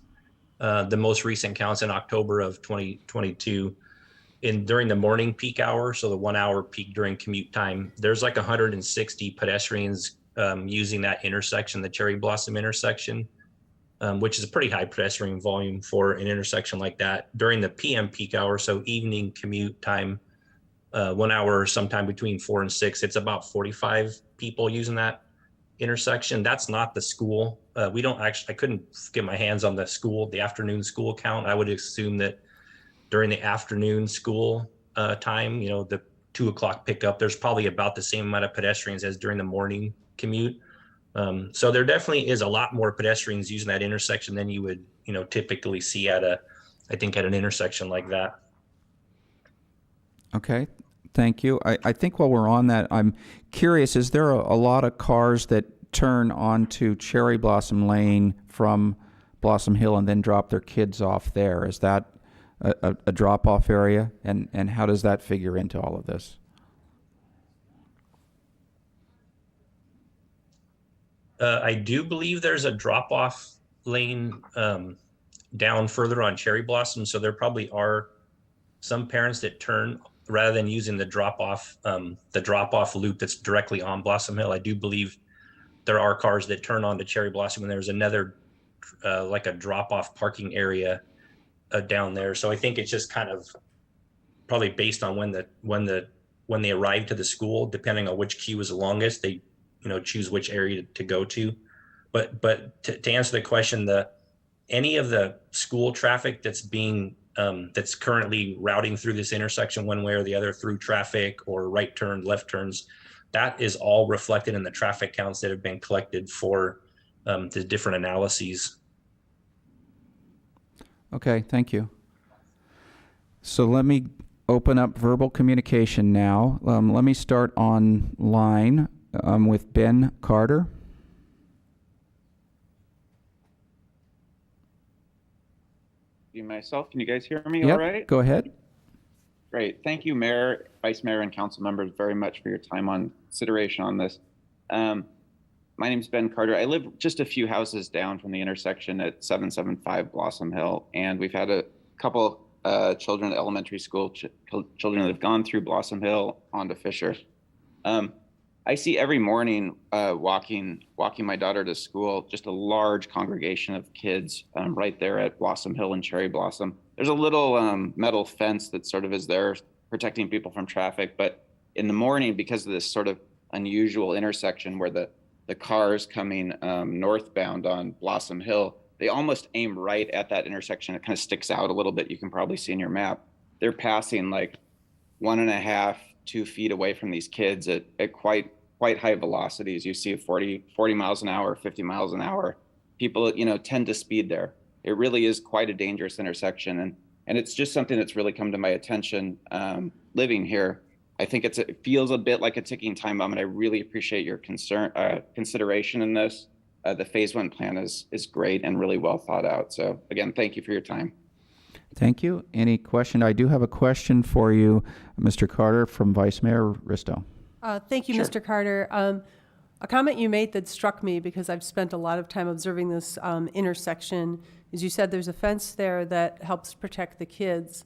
the most recent counts in October of 2022, during the morning peak hour, so the 1 hour peak during commute time, there's like 160 pedestrians using that intersection, the Cherry Blossom intersection, which is a pretty high pedestrian volume for an intersection like that. During the PM peak hour, so evening commute time, 1 hour, sometime between 4 and 6, it's about 45 people using that intersection. That's not the school. We don't actually, I couldn't get my hands on the afternoon school count. I would assume that during the afternoon school time, the 2 o'clock pickup, there's probably about the same amount of pedestrians as during the morning commute. So there definitely is a lot more pedestrians using that intersection than you would, typically see at an intersection like that. Okay, thank you. I think while we're on that, I'm curious, is there a lot of cars that turn onto Cherry Blossom Lane from Blossom Hill and then drop their kids off there? Is that a drop-off area? And how does that figure into all of this? I do believe there's a drop-off lane down further on Cherry Blossom, so there probably are some parents that turn rather than using the drop-off loop that's directly on Blossom Hill. I do believe there are cars that turn onto Cherry Blossom, and there's another like a drop-off parking area down there. So I think it's just kind of probably based on when they arrive to the school, depending on which queue is the longest, they choose which area to go to. But to answer the question, any of the school traffic that's currently routing through this intersection one way or the other through traffic or right turn, left turns, that is all reflected in the traffic counts that have been collected for the different analyses. Okay, thank you. So let me open up verbal communication now. Let me start online with Ben Carter. Myself, can you guys hear me Yep, all right? go ahead. Great. Thank you, Mayor, Vice Mayor, and Council members very much for your time on consideration on this. My name is Ben Carter. I live just a few houses down from the intersection at 775 Blossom Hill, and we've had a couple children at elementary school, children that have gone through Blossom Hill onto Fisher. I see every morning walking my daughter to school, just a large congregation of kids right there at Blossom Hill and Cherry Blossom. There's a little metal fence that sort of is there protecting people from traffic. But in the morning, because of this sort of unusual intersection where the cars coming northbound on Blossom Hill, they almost aim right at that intersection. It kind of sticks out a little bit. You can probably see in your map. They're passing like 1.5, 2 feet away from these kids at quite high velocities. You see 40 miles an hour, 50 miles an hour. People, tend to speed there. It really is quite a dangerous intersection. And it's just something that's really come to my attention living here. I think it feels a bit like a ticking time bomb, and I really appreciate your consideration in this. The phase 1 plan is great and really well thought out. So again, thank you for your time. Thank you. Any question? I do have a question for you, Mr. Carter, from Vice Mayor Risto. Thank you, Sure. Mr. Carter. A comment you made that struck me because I've spent a lot of time observing this intersection is you said there's a fence there that helps protect the kids.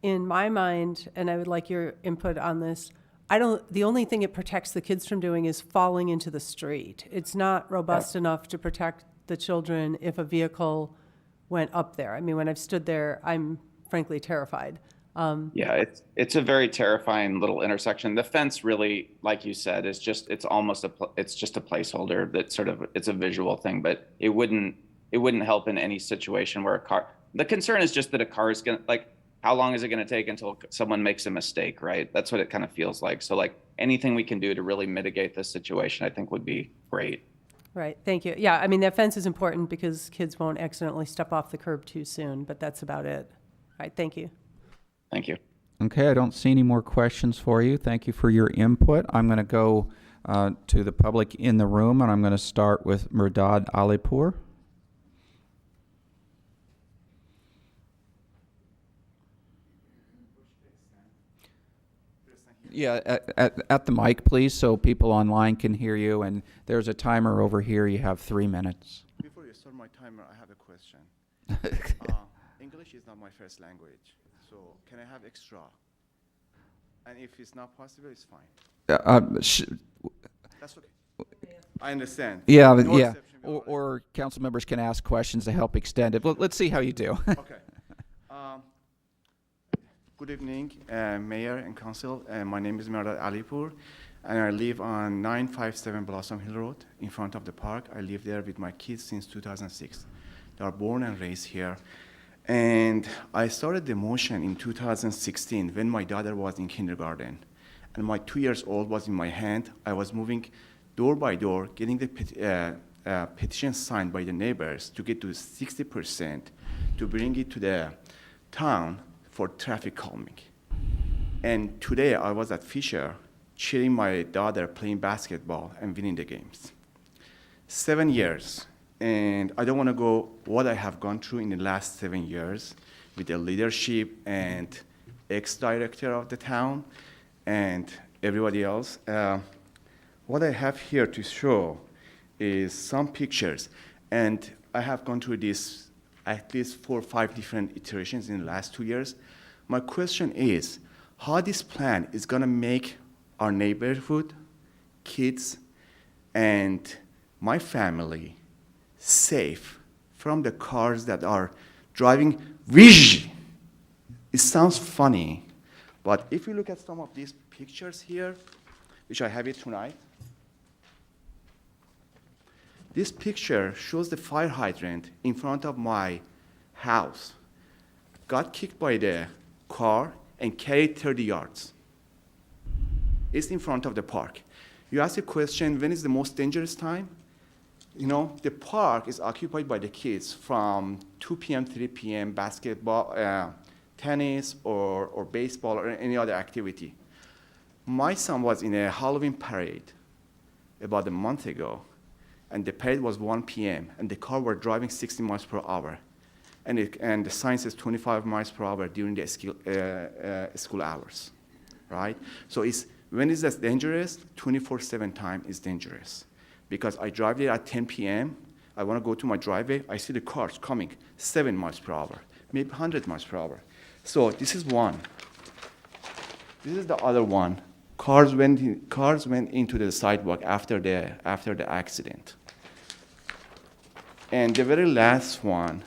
In my mind, and I would like your input on this, the only thing it protects the kids from doing is falling into the street. It's not robust enough to protect the children if a vehicle went up there. I mean, when I've stood there, I'm frankly terrified. Yeah, it's a very terrifying little intersection. The fence really, like you said, is just it's just a placeholder that sort of it's a visual thing, but it wouldn't help in any situation where a car. The concern is just that a car is gonna how long is it gonna take until someone makes a mistake, right? That's what it kind of feels like. So like anything we can do to really mitigate this situation, I think would be great. Right, thank you. Yeah, I mean, that fence is important because kids won't accidentally step off the curb too soon, but that's about it. All right, thank you. Thank you. Okay, I don't see any more questions for you. Thank you for your input. I'm going to go to the public in the room, and I'm going to start with Murdad Alipur. Yeah, at the mic, please, so people online can hear you. And there's a timer over here. You have 3 minutes. Before you start my timer, I have a question. English is not my first language, so can I have extra? And if it's not possible, it's fine. That's okay. I understand. Yeah, No yeah. exception, Or council members can ask questions to help extend it. Well, let's see how you do. Okay. Good evening, Mayor and Council. My name is Murdad Alipur, and I live on 957 Blossom Hill Road in front of the park. I live there with my kids since 2006. They are born and raised here. And I started the motion in 2016 when my daughter was in kindergarten. And my 2 years old was in my hand. I was moving door by door, getting the petition signed by the neighbors to get to 60% to bring it to the town for traffic calming. And today I was at Fisher cheering my daughter playing basketball and winning the games. 7 years, and I don't want to go what I have gone through in the last 7 years with the leadership and ex-director of the town and everybody else. What I have here to show is some pictures, and I have gone through this at least 4 or 5 different iterations in the last 2 years. My question is, how this plan is gonna make our neighborhood, kids, and my family safe from the cars that are driving whiz. It sounds funny, but if you look at some of these pictures here, which I have it tonight, this picture shows the fire hydrant in front of my house. Got kicked by the car and carried 30 yards. It's in front of the park. You ask a question, when is the most dangerous time? You know, the park is occupied by the kids from 2 p.m., 3 p.m., basketball, tennis, or baseball, or any other activity. My son was in a Halloween parade about a month ago, and the parade was 1 p.m., and the car were driving 60 miles per hour. And the sign says 25 miles per hour during the school hours, right? So when is that dangerous? 24/7 time is dangerous. Because I drive there at 10 p.m., I want to go to my driveway, I see the cars coming 7 miles per hour, maybe 100 miles per hour. So this is one. This is the other one. Cars went into the sidewalk after the accident. And the very last one,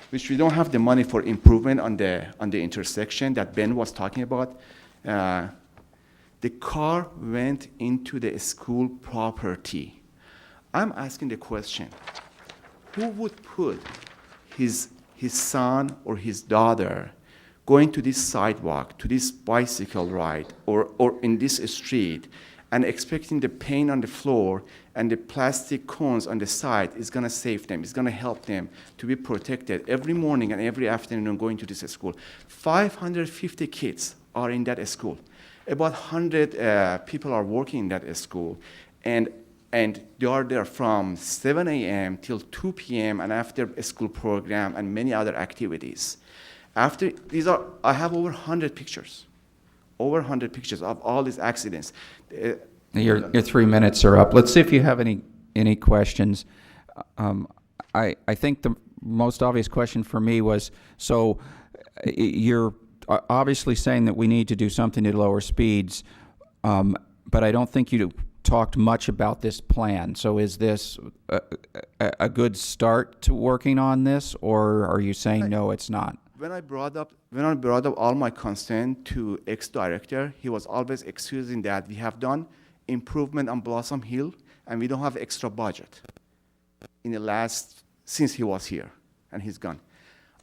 which we don't have the money for improvement on the intersection that Ben was talking about. The car went into the school property. I'm asking the question, who would put his son or his daughter going to this sidewalk, to this bicycle ride, or in this street, and expecting the paint on the floor and the plastic cones on the side is gonna save them, is gonna help them to be protected every morning and every afternoon going to this school. 550 kids are in that school. About 100 people are working in that school. And they are there from 7 a.m. till 2 p.m. and after a school program and many other activities. I have over 100 pictures. Over 100 pictures of all these accidents. Your 3 minutes are up. Let's see if you have any questions. I think the most obvious question for me was, so you're obviously saying that we need to do something to lower speeds, but I don't think you talked much about this plan. So is this a good start to working on this, or are you saying no, it's not? when I brought up all my concern to ex-director, he was always excusing that we have done improvement on Blossom Hill and we don't have extra budget since he was here and he's gone.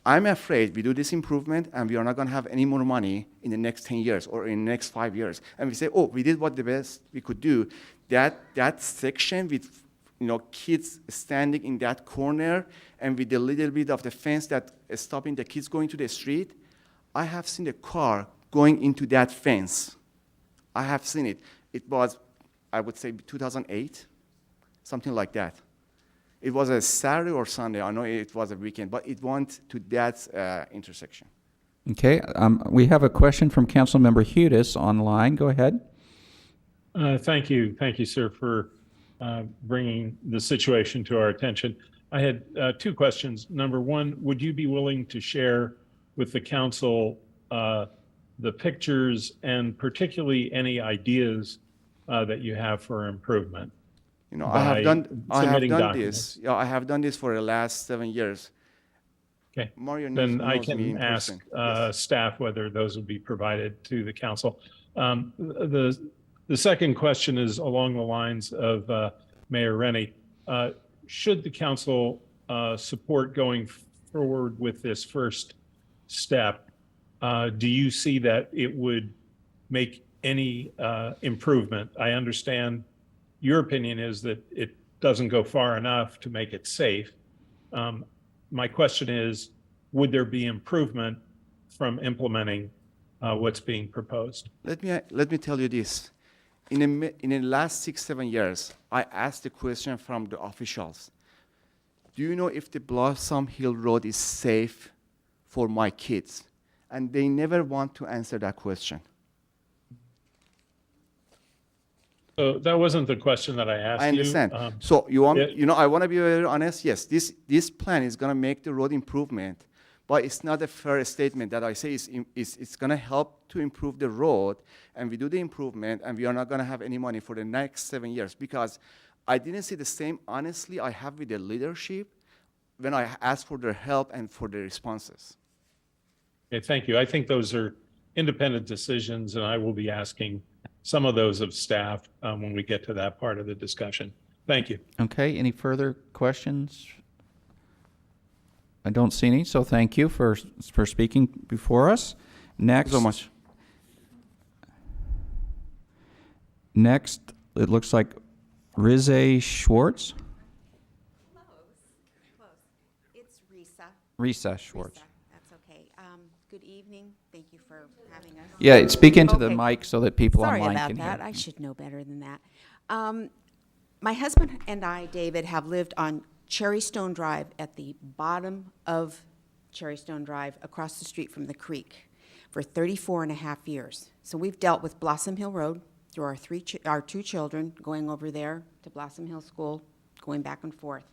I'm afraid we do this improvement and we are not going to have any more money in the next 10 years or in the next 5 years. And we say, oh, we did what the best we could do. That section with kids standing in that corner and with a little bit of the fence that is stopping the kids going to the street, I have seen a car going into that fence. I have seen it. It was, I would say, 2008, something like that. It was a Saturday or Sunday. I know it was a weekend, but it went to that intersection. Okay, we have a question from Councilmember Hudis online. Go ahead. Thank you, sir, for bringing the situation to our attention. I had two questions. Number one, would you be willing to share with the council the pictures and particularly any ideas that you have for improvement? I have done this. Yeah, I have done this for the last 7 years. Okay. Mario then knows I me can in ask person. staff whether those would be provided to the council. The second question is along the lines of Mayor Rennie. Should the council support going forward with this first step, do you see that it would make any improvement? I understand your opinion is that it doesn't go far enough to make it safe. My question is, would there be improvement from implementing what's being proposed? Let me tell you this. In the last 6-7 years, I asked the question from the officials. Do you know if the Blossom Hill Road is safe for my kids? And they never want to answer that question. So that wasn't the question that I asked you. I understand. So I want to be very honest. Yes, this plan is going to make the road improvement, but it's not a fair statement that I say it's going to help to improve the road, and we do the improvement, and we are not going to have any money for the next 7 years, because I didn't see the same honesty I have with the leadership when I asked for their help and for their responses. Okay, thank you. I think those are independent decisions, and I will be asking some of those of staff when we get to that part of the discussion. Thank you. Okay, any further questions? I don't see any, so thank you for speaking before us. Next. Thank you so much. Next, it looks like Rize Schwartz. Close. It's Risa. Risa Schwartz. Risa. That's okay. Good evening. Thank you for having us. Yeah, speak into the Okay. mic so that people Sorry online about can that. hear. I should know better than that. My husband and I, David, have lived on Cherrystone Drive at the bottom of Cherrystone Drive across the street from the creek for 34 and a half years. So we've dealt with Blossom Hill Road through our two children going over there to Blossom Hill School, going back and forth.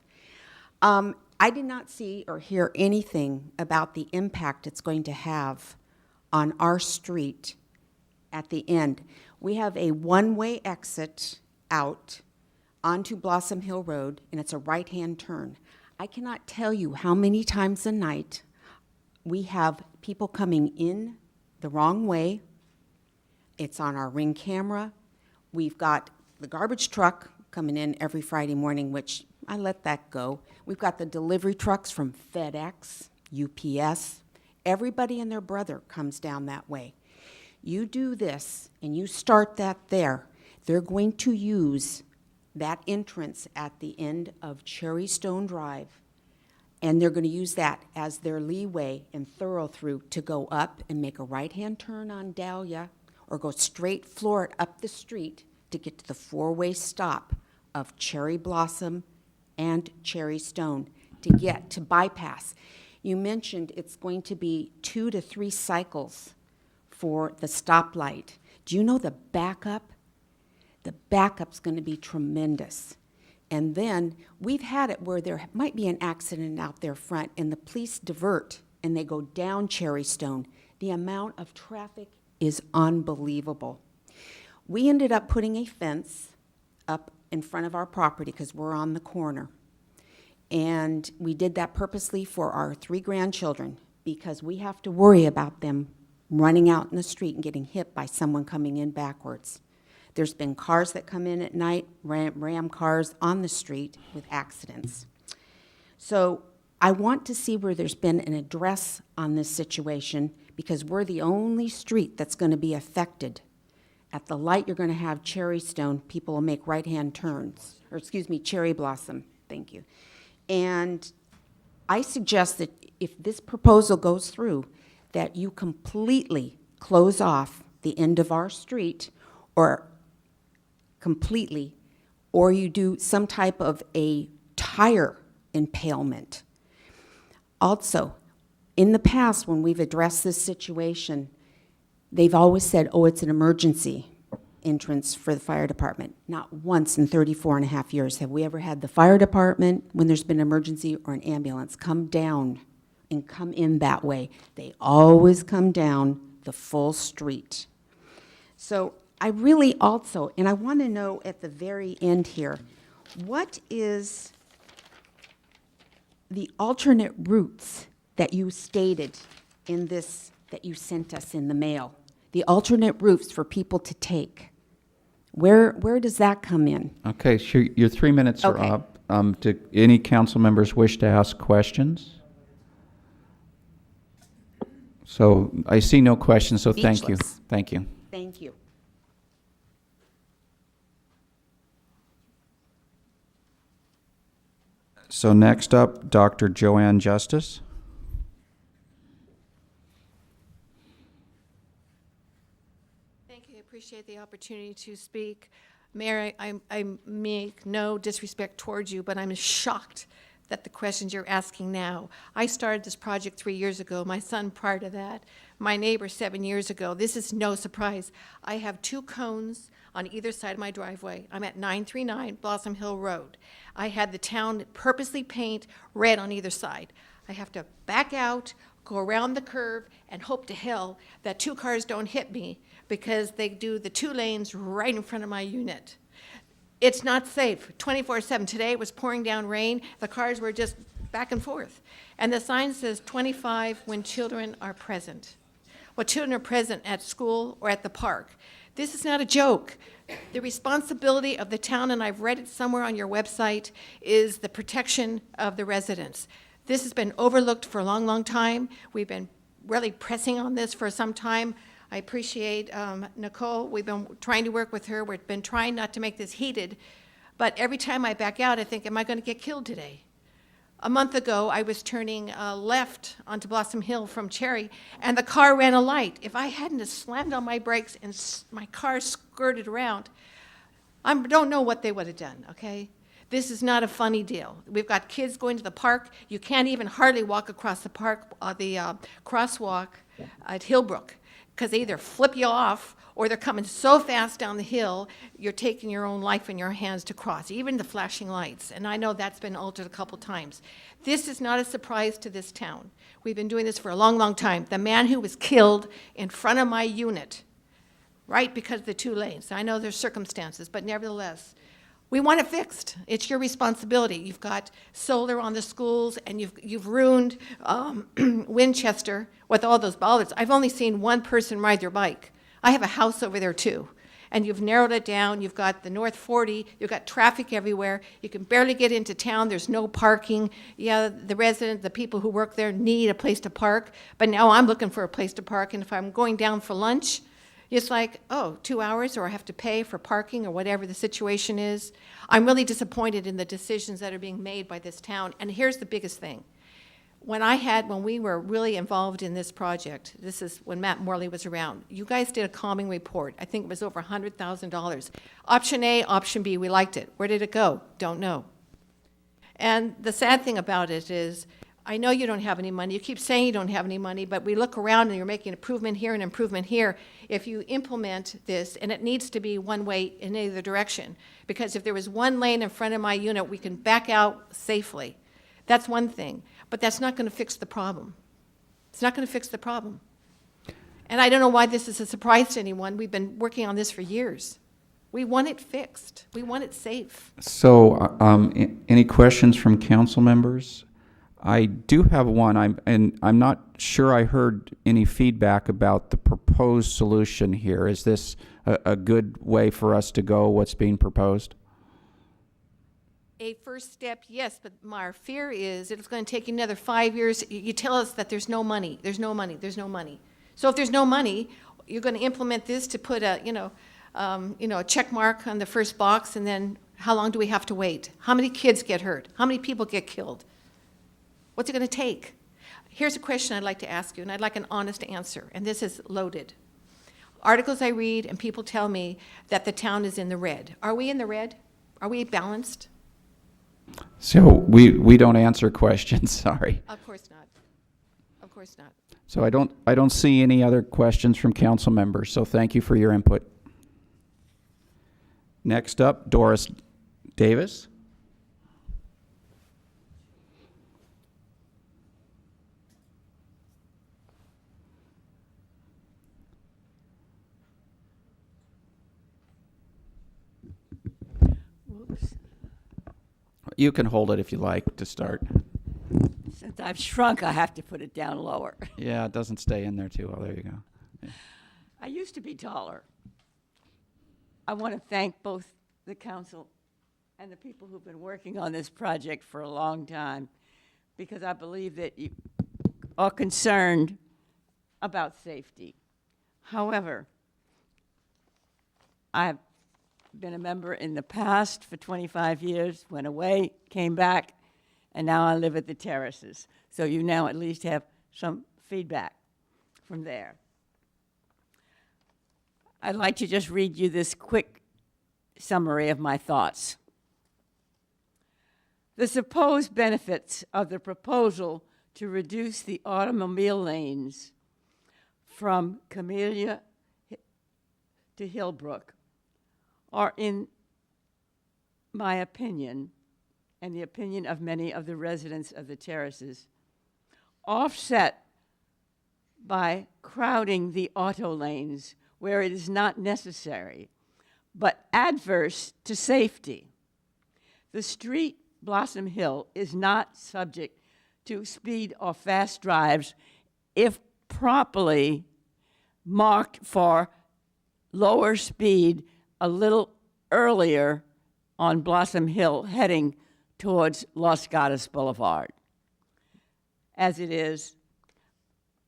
I did not see or hear anything about the impact it's going to have on our street at the end. We have a one-way exit out onto Blossom Hill Road, and it's a right-hand turn. I cannot tell you how many times a night we have people coming in the wrong way. It's on our Ring camera. We've got the garbage truck coming in every Friday morning, which I let that go. We've got the delivery trucks from FedEx, UPS. Everybody and their brother comes down that way. You do this and you start that there, they're going to use that entrance at the end of Cherrystone Drive, and they're going to use that as their leeway and thorough-through to go up and make a right-hand turn on Dahlia or go straight floor it up the street to get to the four-way stop of Cherry Blossom and Cherrystone to bypass. You mentioned it's going to be 2 to 3 cycles for the stoplight. Do you know the backup? The backup's going to be tremendous. And then we've had it where there might be an accident out there front and the police divert and they go down Cherrystone. The amount of traffic is unbelievable. We ended up putting a fence up in front of our property because we're on the corner. And we did that purposely for our 3 grandchildren. because we have to worry about them running out in the street and getting hit by someone coming in backwards. There's been cars that come in at night, ram cars on the street with accidents. So I want to see where there's been an address on this situation, because we're the only street that's going to be affected. At the light, you're going to have Cherry Stone. People will make right-hand turns, or excuse me, Cherry Blossom. Thank you. And I suggest that if this proposal goes through, that you completely close off the end of our street, or completely, or you do some type of a tire impalement. Also, in the past, when we've addressed this situation, they've always said, oh, it's an emergency entrance for the fire department. Not once in 34 and a half years have we ever had the fire department, when there's been an emergency or an ambulance, come down and come in that way. They always come down the full street. So I really also, and I want to know at the very end here, what is the alternate routes that you stated in this, that you sent us in the mail? The alternate routes for people to take. Where does that come in? Okay, so your 3 minutes are up. Do any council members wish to ask questions? So I see no questions, so thank you. Speechless. Thank you. Thank you. So next up, Dr. Joanne Justice. Thank you. I appreciate the opportunity to speak. Mayor, I make no disrespect towards you, but I'm shocked that the questions you're asking now. I started this project 3 years ago, my son prior to that, my neighbor 7 years ago. This is no surprise. I have 2 cones on either side of my driveway. I'm at 939 Blossom Hill Road. I had the town purposely paint red on either side. I have to back out, go around the curve, and hope to hell that 2 cars don't hit me, because they do the 2 lanes right in front of my unit. It's not safe, 24/7. Today it was pouring down rain. The cars were just back and forth. And the sign says 25 when children are present. Well, children are present at school or at the park. This is not a joke. The responsibility of the town, and I've read it somewhere on your website, is the protection of the residents. This has been overlooked for a long, long time. We've been really pressing on this for some time. I appreciate Nicole. We've been trying to work with her. We've been trying not to make this heated. But every time I back out, I think, am I going to get killed today? A month ago, I was turning left onto Blossom Hill from Cherry, and the car ran a light. If I hadn't have slammed on my brakes and my car skirted around, I don't know what they would have done, okay? This is not a funny deal. We've got kids going to the park. You can't even hardly walk across the park, the crosswalk at Hillbrook, because they either flip you off or they're coming so fast down the hill, you're taking your own life in your hands to cross, even the flashing lights. And I know that's been altered a couple times. This is not a surprise to this town. We've been doing this for a long, long time. The man who was killed in front of my unit, right, because of the 2 lanes. I know there's circumstances, but nevertheless, we want it fixed. It's your responsibility. You've got solar on the schools, and you've ruined Winchester with all those bollards. I've only seen 1 person ride their bike. I have a house over there too. And you've narrowed it down. You've got the North 40. You've got traffic everywhere. You can barely get into town. There's no parking. Yeah, the people who work there need a place to park. But now I'm looking for a place to park. And if I'm going down for lunch, it's like, oh, 2 hours, or I have to pay for parking, or whatever the situation is. I'm really disappointed in the decisions that are being made by this town. And here's the biggest thing. When we were really involved in this project, this is when Matt Morley was around, you guys did a calming report. I think it was over $100,000. Option A, option B, we liked it. Where did it go? Don't know. And the sad thing about it is, I know you don't have any money. You keep saying you don't have any money, but we look around and you're making improvement here and improvement here. If you implement this, and it needs to be one way in either direction, because if there was 1 lane in front of my unit, we can back out safely. That's one thing, but that's not going to fix the problem. It's not going to fix the problem. And I don't know why this is a surprise to anyone. We've been working on this for years. We want it fixed. We want it safe. So any questions from council members? I do have one, I'm not sure I heard any feedback about the proposed solution here. Is this a good way for us to go, what's being proposed? A first step, yes, but our fear is that it's going to take another 5 years. You tell us that there's no money, there's no money, there's no money. So if there's no money, you're going to implement this to put a, a check mark on the first box, and then how long do we have to wait? How many kids get hurt? How many people get killed? What's it going to take? Here's a question I'd like to ask you, and I'd like an honest answer, and this is loaded. Articles I read and people tell me that the town is in the red. Are we in the red? Are we balanced? So we don't answer questions, sorry. Of course not. Of course not. So I don't see any other questions from council members, so thank you for your input. Next up, Doris Davis. You can hold it if you like to start. Since I've shrunk, I have to put it down lower. Yeah, it doesn't stay in there too well. There you go. Yeah. I used to be taller. I want to thank both the council and the people who've been working on this project for a long time, because I believe that you are concerned about safety. However, I've been a member in the past for 25 years, went away, came back, and now I live at the terraces. So you now at least have some feedback from there. I'd like to just read you this quick summary of my thoughts. The supposed benefits of the proposal to reduce the automobile lanes from Camellia to Hillbrook are, in my opinion, and the opinion of many of the residents of the terraces, offset by crowding the auto lanes where it is not necessary, but adverse to safety. The street, Blossom Hill, is not subject to speed or fast drives if properly marked for lower speed a little earlier on Blossom Hill heading towards Los Gatos Boulevard. As it is,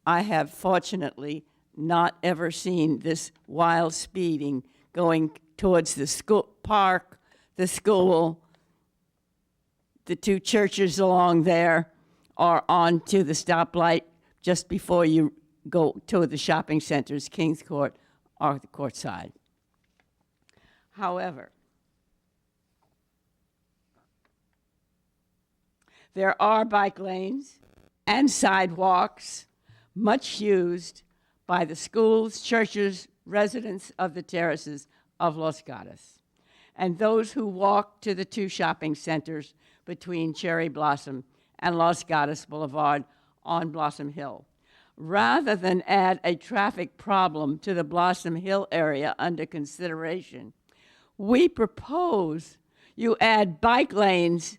I have fortunately not ever seen this wild speeding going towards the school park, the school, the two churches along there, or onto the stoplight just before you go to the shopping centers, Kings Court or the court side. However, there are bike lanes and sidewalks much used by the schools, churches, residents of the terraces of Los Gatos, and those who walk to the two shopping centers between Cherry Blossom and Los Gatos Boulevard on Blossom Hill. Rather than add a traffic problem to the Blossom Hill area under consideration, we propose you add bike lanes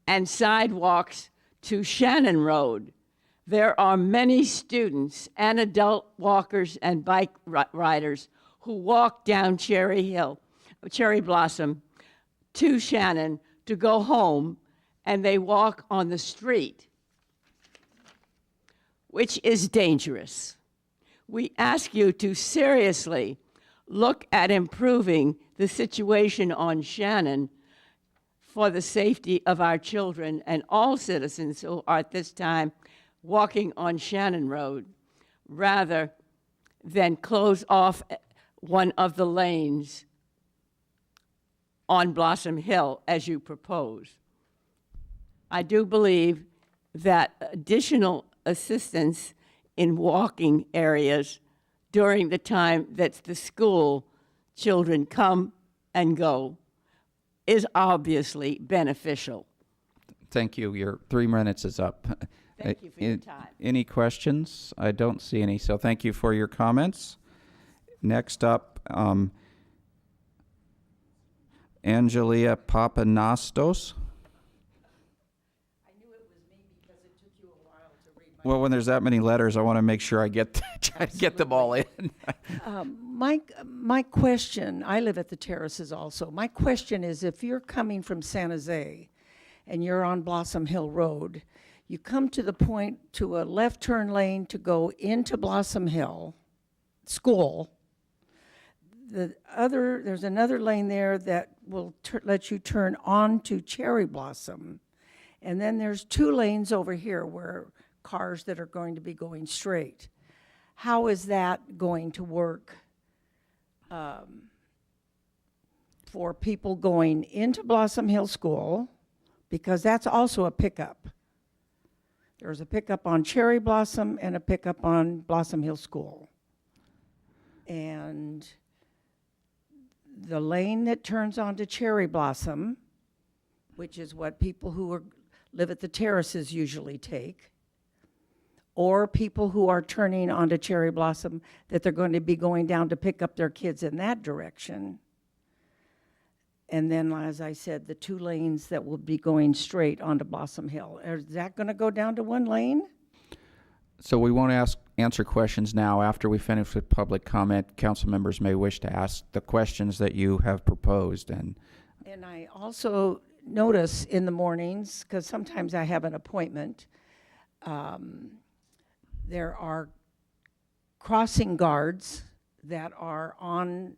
and sidewalks to Shannon Road. There are many students and adult walkers and bike riders who walk down Cherry Blossom to Shannon to go home, and they walk on the street, which is dangerous. We ask you to seriously look at improving the situation on Shannon for the safety of our children and all citizens who are at this time walking on Shannon Road, rather than close off one of the lanes on Blossom Hill as you propose. I do believe that additional assistance in walking areas during the time that the school children come and go is obviously beneficial. Thank you. Your 3 minutes is up. Thank you for your time. Any questions? I don't see any, so thank you for your comments. Next up, Angelia Papanastos. I knew it was me because it took Well, when there's that many letters, I want to make sure I try to get them all in. My question, I live at the terraces also. My question is, if you're coming from San Jose and you're on Blossom Hill Road, you come to the point to a left turn lane to go into Blossom Hill School. There's another lane there that will let you turn on to Cherry Blossom. And then there's 2 lanes over here where cars that are going to be going straight. How is that going to work for people going into Blossom Hill School? Because that's also a pickup. There's a pickup on Cherry Blossom and a pickup on Blossom Hill School. And the lane that turns onto Cherry Blossom, which is what people who live at the terraces usually take, or people who are turning onto Cherry Blossom that they're going to be going down to pick up their kids in that direction. And then, as I said, the 2 lanes that will be going straight onto Blossom Hill. Is that going to go down to 1 lane? So we won't answer questions now. After we finish with public comment, council members may wish to ask the questions that you have proposed. And I also notice in the mornings, because sometimes I have an appointment, there are crossing guards that are on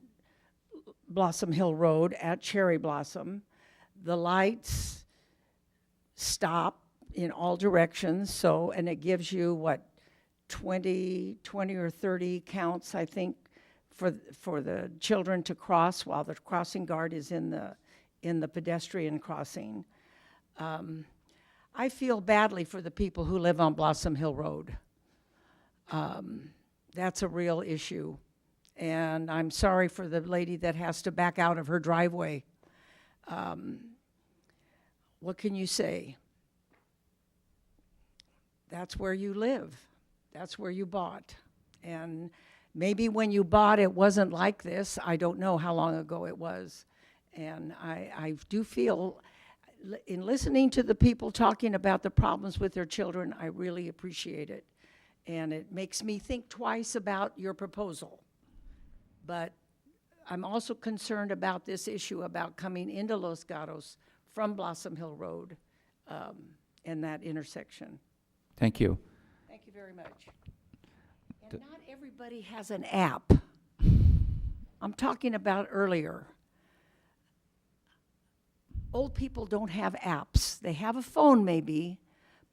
Blossom Hill Road at Cherry Blossom. The lights stop in all directions, and it gives you 20 or 30 counts, I think, for the children to cross while the crossing guard is in the pedestrian crossing. I feel badly for the people who live on Blossom Hill Road. That's a real issue. And I'm sorry for the lady that has to back out of her driveway. What can you say? That's where you live. That's where you bought. And maybe when you bought, it wasn't like this. I don't know how long ago it was. And I do feel, in listening to the people talking about the problems with their children, I really appreciate it. And it makes me think twice about your proposal. But I'm also concerned about this issue about coming into Los Gatos from Blossom Hill Road and that intersection. thank you. Thank you very much. And not everybody has an app. I'm talking about earlier. Old people don't have apps. They have a phone maybe,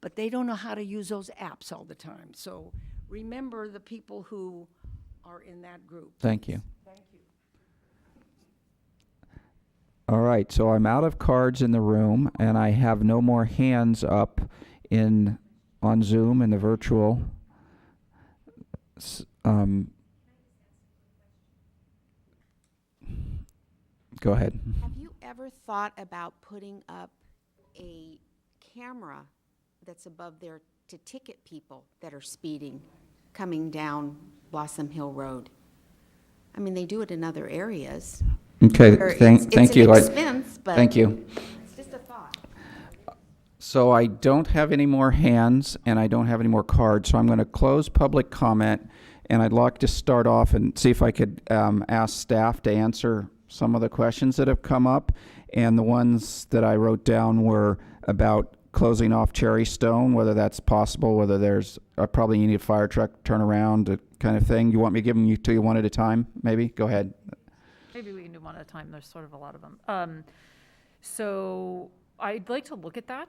but they don't know how to use those apps all the time. So remember the people who are in that group. Thank you. Thank you. All right, so I'm out of cards in the room, and I have no more hands up on Zoom in the virtual. Go ahead. Have you ever thought about putting up a camera that's above there to ticket people that are speeding coming down Blossom Hill Road? I mean, they do it in other areas. Okay, thank you. It's an expense, but thank you. it's just a thought. So I don't have any more hands, and I don't have any more cards, so I'm going to close public comment, and I'd like to start off and see if I could ask staff to answer some of the questions that have come up, and the ones that I wrote down were about closing off Cherry Stone, whether that's possible, whether there's probably you need a fire truck turnaround kind of thing. You want me to give them to you one at a time, maybe? Go ahead. Maybe we can do one at a time. There's sort of a lot of them. So I'd like to look at that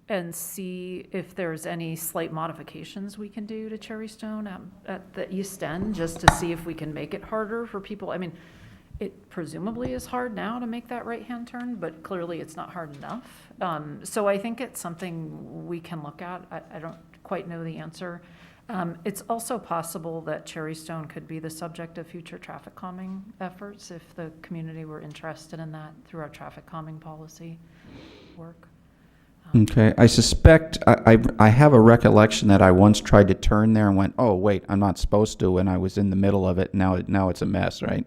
and see if there's any slight modifications we can do to Cherry Stone at the east end, just to see if we can make it harder for people. I mean, it presumably is hard now to make that right-hand turn, but clearly it's not hard enough. So I think it's something we can look at. I don't quite know the answer. It's also possible that Cherry Stone could be the subject of future traffic calming efforts if the community were interested in that through our traffic calming policy work. Okay, I suspect, I have a recollection that I once tried to turn there and went, oh, wait, I'm not supposed to, and I was in the middle of it, now it's a mess, right?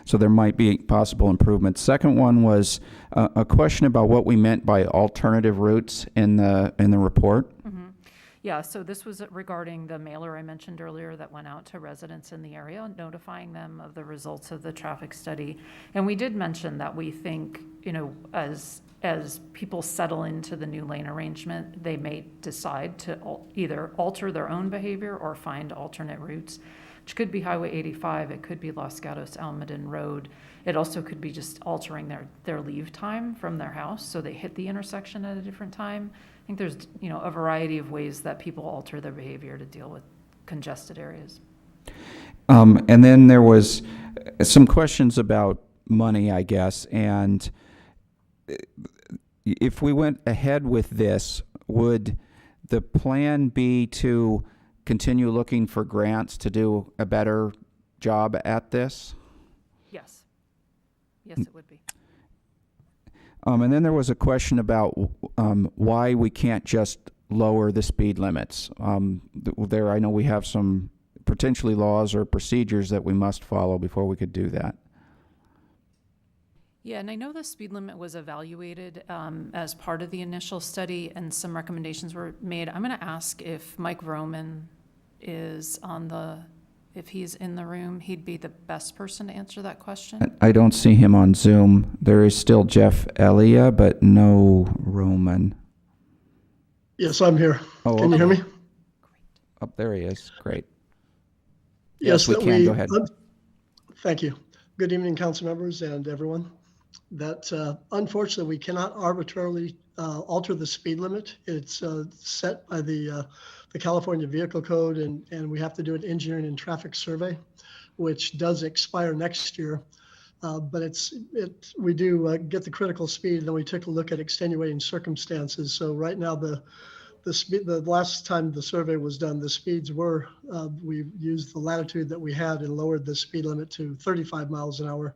So there might be possible improvements. Second one was a question about what we meant by alternative routes in the report. Mm-hmm. Yeah, so this was regarding the mailer I mentioned earlier that went out to residents in the area, notifying them of the results of the traffic study. And we did mention that we think, as people settle into the new lane arrangement, they may decide to either alter their own behavior or find alternate routes, which could be Highway 85, it could be Los Gatos Almaden Road. It also could be just altering their leave time from their house, so they hit the intersection at a different time. I think there's, a variety of ways that people alter their behavior to deal with congested areas. And then there was some questions about money, I guess, and if we went ahead with this, would the plan be to continue looking for grants to do a better job at this? Yes. Yes, it would be. And then there was a question about why we can't just lower the speed limits. There, I know we have some potentially laws or procedures that we must follow before we could do that. Yeah, and I know the speed limit was evaluated as part of the initial study, and some recommendations were made. I'm going to ask if Mike Roman is if he's in the room, he'd be the best person to answer that question. I don't see him on Zoom. There is still Jeff Elia, but no Roman. Yes, I'm here. Oh, Can you hear me? Oh, there he is. Great. Yes, we can. Go ahead. Thank you. Good evening, council members and everyone. That unfortunately, we cannot arbitrarily alter the speed limit. It's set by the California Vehicle Code, and we have to do an engineering and traffic survey, which does expire next year. But we do get the critical speed, and then we take a look at extenuating circumstances. So right now, the last time the survey was done, the speeds were, we used the latitude that we had and lowered the speed limit to 35 miles an hour.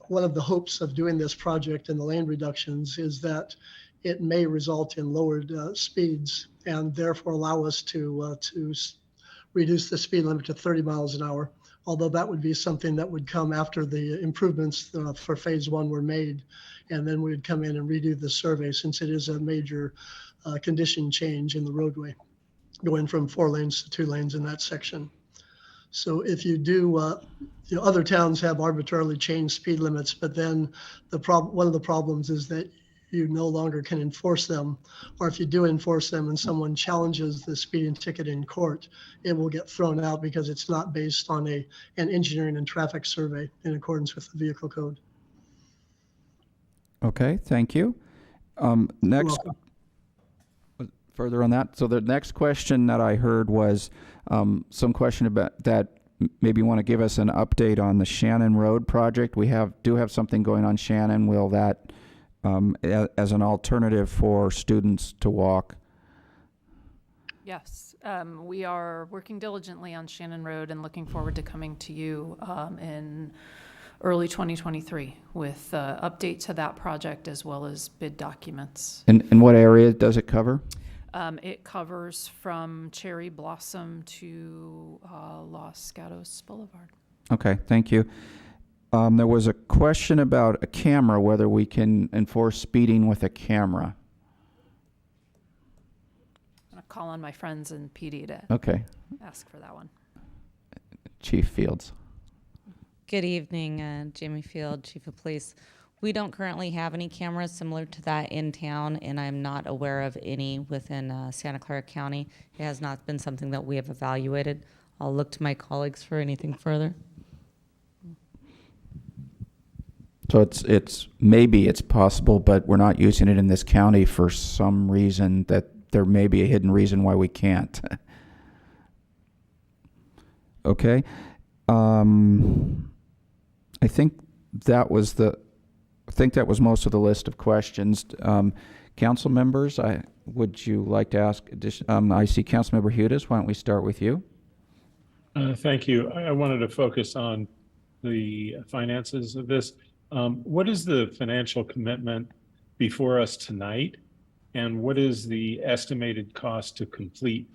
One of the hopes of doing this project and the lane reductions is that it may result in lowered speeds and therefore allow us to reduce the speed limit to 30 miles an hour. Although that would be something that would come after the improvements for phase one were made. And then we would come in and redo the survey, since it is a major condition change in the roadway, going from 4 lanes to 2 lanes in that section. So if you do, other towns have arbitrarily changed speed limits, but then one of the problems is that you no longer can enforce them, or if you do enforce them and someone challenges the speeding ticket in court, it will get thrown out because it's not based on an engineering and traffic survey in accordance with the vehicle code. Okay, thank you. Next, further on that. So the next question that I heard was some question about that. Maybe you want to give us an update on the Shannon Road project. We do have something going on Shannon. Will that, as an alternative for students to walk? Yes, we are working diligently on Shannon Road and looking forward to coming to you in early 2023 with update to that project as well as bid documents. And what area does it cover? It covers from Cherry Blossom to Los Gatos Boulevard. Okay, thank you. There was a question about a camera, whether we can enforce speeding with a camera. I'm going to call on my friends in PD to ask for that one. Chief Fields. Good evening, Jamie Field, Chief of Police. We don't currently have any cameras similar to that in town, and I'm not aware of any within Santa Clara County. It has not been something that we have evaluated. I'll look to my colleagues for anything further. So maybe it's possible, but we're not using it in this county for some reason, that there may be a hidden reason why we can't. Okay. I think that was most of the list of questions. Council members, would you like to ask? I see Councilmember Hudas. Why don't we start with you? Thank you. I wanted to focus on the finances of this. What is the financial commitment before us tonight? And what is the estimated cost to complete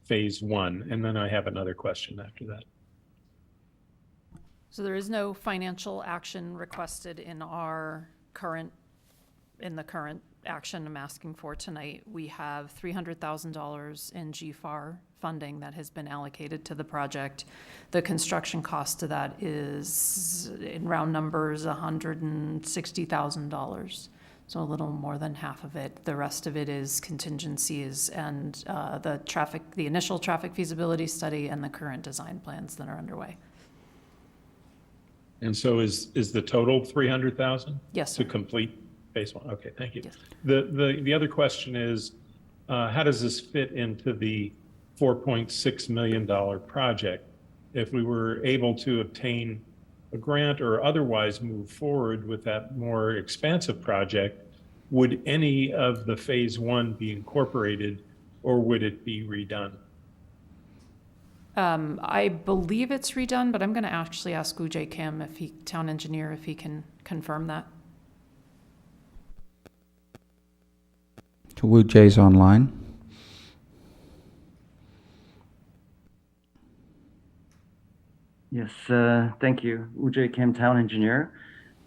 phase one? And then I have another question after that. So there is no financial action requested in the current action I'm asking for tonight. We have $300,000 in GFAR funding that has been allocated to the project. The construction cost to that is, in round numbers, $160,000. So a little more than half of it. The rest of it is contingencies and the initial traffic feasibility study and the current design plans that are underway. And so is the total 300,000? Yes, to sir. complete phase one? Okay, thank you. Yes. The other question is, how does this fit into the $4.6 million project? If we were able to obtain a grant or otherwise move forward with that more expansive project, would any of the phase one be incorporated or would it be redone? I believe it's redone, but I'm going to actually ask Ujay Kim, town engineer, if he can confirm that. Ujay's online. Yes, thank you. Ujay Kim, town engineer.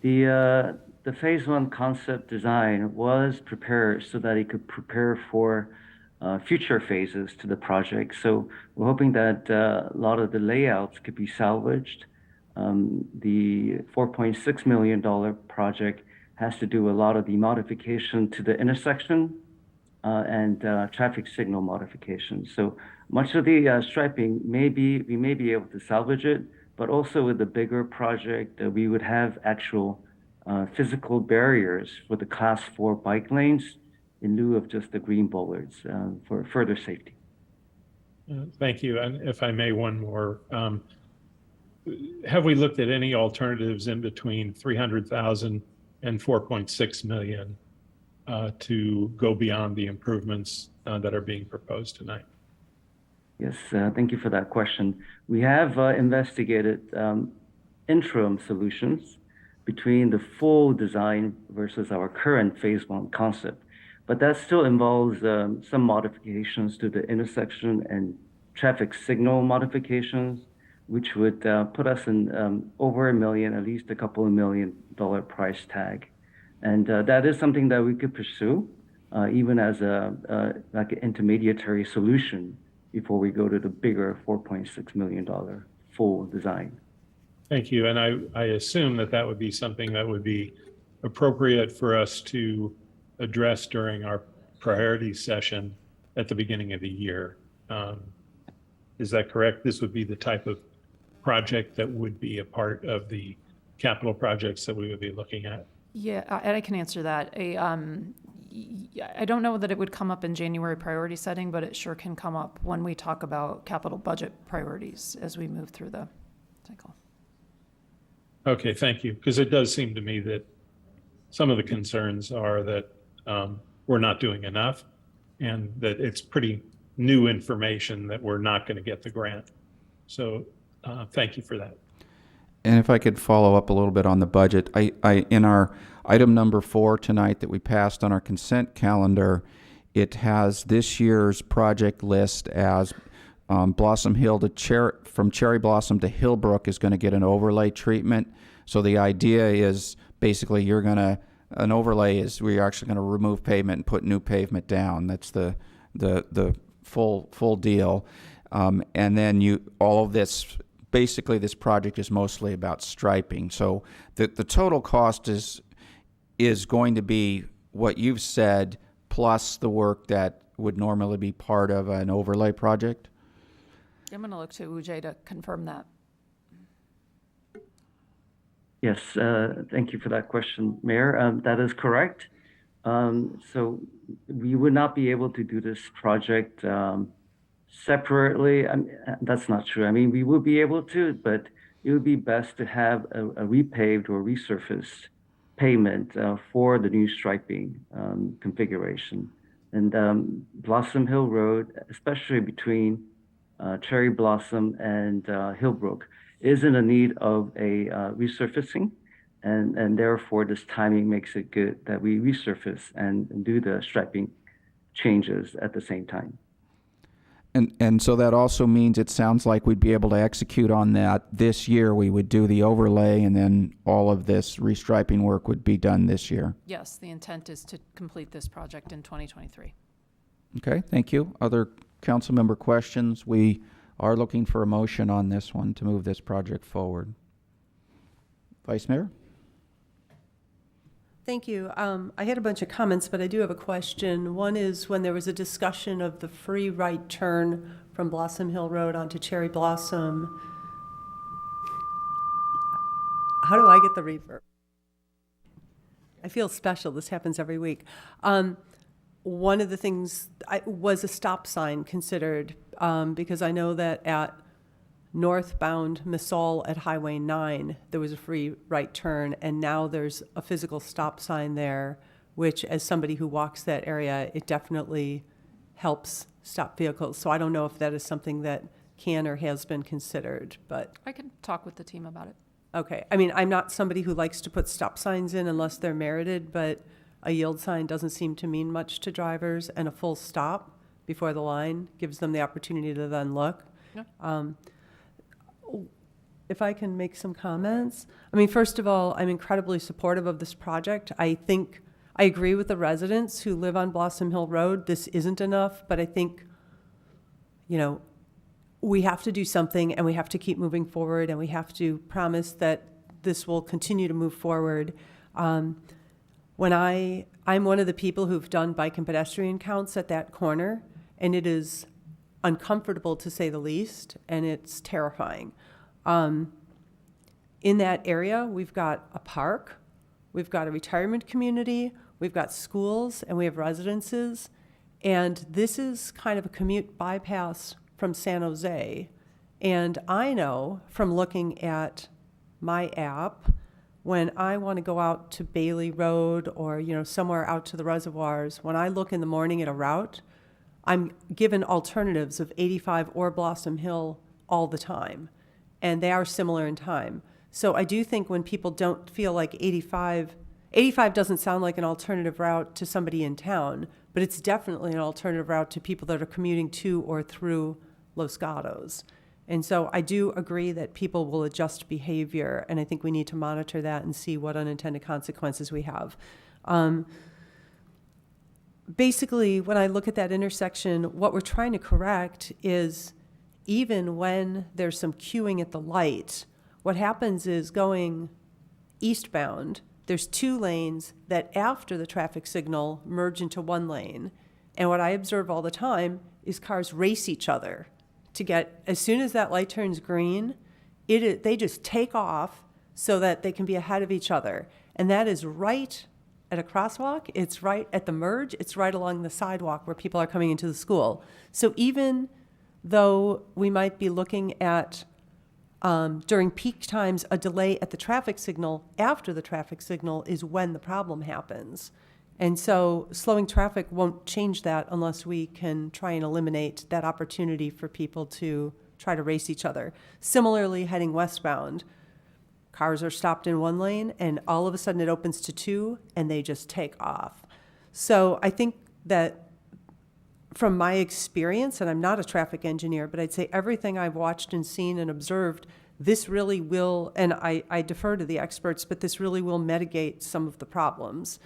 The phase one concept design was prepared so that it could prepare for future phases to the project. So we're hoping that a lot of the layouts could be salvaged. The $4.6 million project has to do a lot of the modification to the intersection and traffic signal modifications. So much of the striping we may be able to salvage it, but also with the bigger project, we would have actual physical barriers for the class 4 bike lanes in lieu of just the green bollards for further safety. Thank you. And if I may, one more. Have we looked at any alternatives in between 300,000 and 4.6 million to go beyond the improvements that are being proposed tonight? Yes, thank you for that question. We have investigated interim solutions between the full design versus our current phase one concept, but that still involves some modifications to the intersection and traffic signal modifications, which would put us in over $1 million, at least a couple of $1 million price tag. And that is something that we could pursue even as like an intermediary solution before we go to the bigger $4.6 million full design. Thank you. And I assume that would be something that would be appropriate for us to address during our priority session at the beginning of the year. Is that correct? This would be the type of project that would be a part of the capital projects that we would be looking at? Yeah, and I can answer that. I don't know that it would come up in January priority setting, but it sure can come up when we talk about capital budget priorities as we move through the cycle. Okay, thank you. Because it does seem to me that some of the concerns are that we're not doing enough and that it's pretty new information that we're not going to get the grant. So thank you for that. And if I could follow up a little bit on the budget, in our item number 4 tonight that we passed on our consent calendar, it has this year's project list as Blossom Hill from Cherry Blossom to Hillbrook is going to get an overlay treatment. So the idea is basically an overlay is we're actually going to remove pavement and put new pavement down. That's the full deal. And then all of this. Basically, this project is mostly about striping. So the total cost is going to be what you've said plus the work that would normally be part of an overlay project? I'm going to look to Ujay to confirm that. Yes, thank you for that question, Mayor. That is correct. So we would not be able to do this project separately. That's not true. I mean, we would be able to, but it would be best to have a repaved or resurfaced pavement for the new striping configuration. And Blossom Hill Road, especially between Cherry Blossom and Hillbrook, is in a need of a resurfacing. And therefore, this timing makes it good that we resurface and do the striping changes at the same time. And so that also means it sounds like we'd be able to execute on that this year. We would do the overlay, and then all of this restriping work would be done this year. Yes, the intent is to complete this project in 2023. Okay, thank you. Other council member questions? We are looking for a motion on this one to move this project forward. Vice Mayor? Thank you. I had a bunch of comments, but I do have a question. One is when there was a discussion of the free right turn from Blossom Hill Road onto Cherry Blossom. How do I get the reverb? I feel special. This happens every week. One of the things was a stop sign considered, because I know that at northbound Misol at Highway 9, there was a free right turn, and now there's a physical stop sign there, which as somebody who walks that area, it definitely helps stop vehicles. So I don't know if that is something that can or has been considered, but. I can talk with the team about it. Okay. I mean, I'm not somebody who likes to put stop signs in unless they're merited, but a yield sign doesn't seem to mean much to drivers, and a full stop before the line gives them the opportunity to then look. Yeah. If I can make some comments. I mean, first of all, I'm incredibly supportive of this project. I think I agree with the residents who live on Blossom Hill Road. This isn't enough, but I think, we have to do something, and we have to keep moving forward, and we have to promise that this will continue to move forward. I'm one of the people who've done bike and pedestrian counts at that corner, and it is uncomfortable to say the least, and it's terrifying. In that area, we've got a park, we've got a retirement community, we've got schools, and we have residences. And this is kind of a commute bypass from San Jose. And I know from looking at my app, when I want to go out to Bailey Road or, somewhere out to the reservoirs, when I look in the morning at a route, I'm given alternatives of 85 or Blossom Hill all the time. And they are similar in time. So I do think when people don't feel like 85 doesn't sound like an alternative route to somebody in town, but it's definitely an alternative route to people that are commuting to or through Los Gatos. And so I do agree that people will adjust behavior, and I think we need to monitor that and see what unintended consequences we have. Basically, when I look at that intersection, what we're trying to correct is even when there's some queuing at the light, what happens is going eastbound, there's 2 lanes that after the traffic signal merge into 1 lane. And what I observe all the time is cars race each other to get, as soon as that light turns green, they just take off so that they can be ahead of each other. And that is right at a crosswalk, it's right at the merge, it's right along the sidewalk where people are coming into the school. So even though we might be looking at, during peak times, a delay at the traffic signal, after the traffic signal is when the problem happens. And so slowing traffic won't change that unless we can try and eliminate that opportunity for people to try to race each other. Similarly, heading westbound, cars are stopped in 1 lane, and all of a sudden it opens to 2, and they just take off. So I think that from my experience, and I'm not a traffic engineer, but I'd say everything I've watched and seen and observed, this really will, and I defer to the experts, but this really will mitigate some of the problems.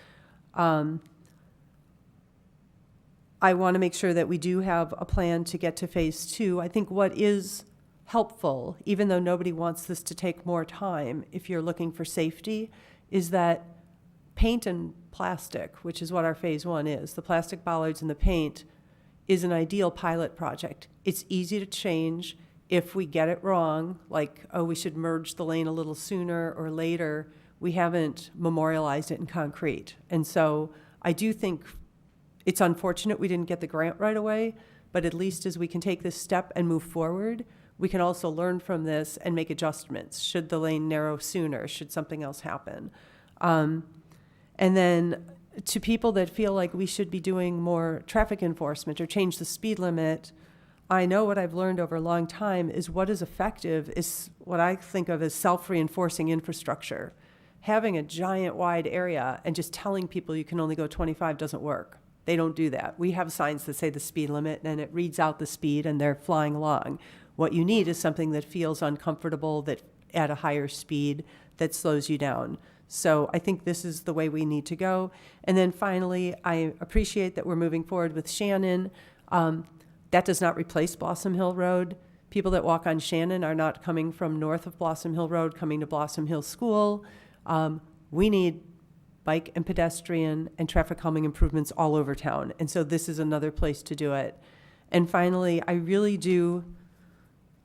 I want to make sure that we do have a plan to get to phase 2. I think what is helpful, even though nobody wants this to take more time, if you're looking for safety, is that paint and plastic, which is what our phase 1 is, the plastic bollards and the paint, is an ideal pilot project. It's easy to change. If we get it wrong, like, we should merge the lane a little sooner or later, we haven't memorialized it in concrete. And so I do think it's unfortunate we didn't get the grant right away, but at least as we can take this step and move forward, we can also learn from this and make adjustments. Should the lane narrow sooner? Should something else happen? And then to people that feel like we should be doing more traffic enforcement or change the speed limit, I know what I've learned over a long time is what is effective is what I think of as self-reinforcing infrastructure. Having a giant wide area and just telling people you can only go 25 doesn't work. They don't do that. We have signs that say the speed limit, and it reads out the speed, and they're flying along. What you need is something that feels uncomfortable, that at a higher speed, that slows you down. So I think this is the way we need to go. And then finally, I appreciate that we're moving forward with Shannon. That does not replace Blossom Hill Road. People that walk on Shannon are not coming from north of Blossom Hill Road, coming to Blossom Hill School. We need bike and pedestrian and traffic calming improvements all over town. And so this is another place to do it. And finally, I really do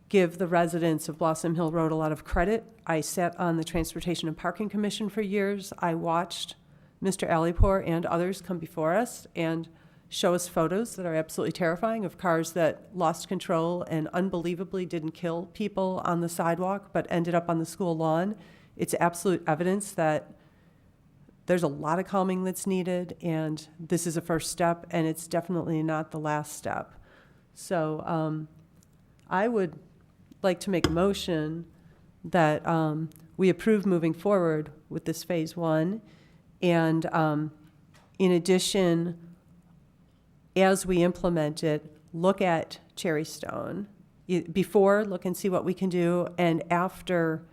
give the residents of Blossom Hill Road a lot of credit. I sat on the Transportation and Parking Commission for years. I watched Mr. Alipour and others come before us and show us photos that are absolutely terrifying of cars that lost control and unbelievably didn't kill people on the sidewalk but ended up on the school lawn. It's absolute evidence that there's a lot of calming that's needed, and this is a first step, and it's definitely not the last step. So I would like to make a motion that we approve moving forward with this phase 1. And in addition, as we implement it, look at Cherry Stone. Before, look and see what we can do, and after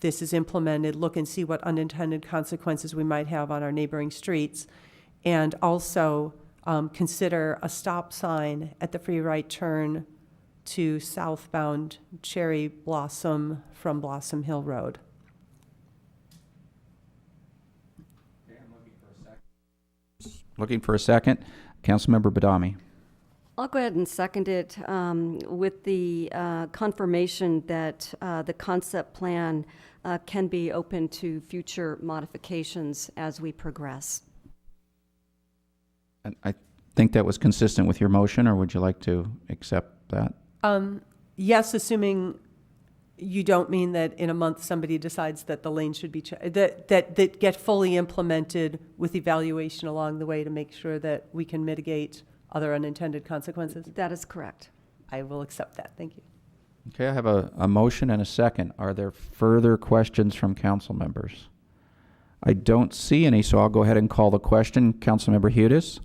this is implemented, look and see what unintended consequences we might have on our neighboring streets, and also consider a stop sign at the free right turn to southbound Cherry Blossom from Blossom Hill Road. Looking for a second. Councilmember Badami. I'll go ahead and second it with the confirmation that the concept plan can be open to future modifications as we progress. And I think that was consistent with your motion, or would you like to accept that? Yes, assuming you don't mean that in a month somebody decides that the lane should be, that get fully implemented with evaluation along the way to make sure that we can mitigate other unintended consequences? That is correct. I will accept that. Thank you. Okay, I have a motion and a second. Are there further questions from council members? I don't see any, so I'll go ahead and call the question. Councilmember Hudis?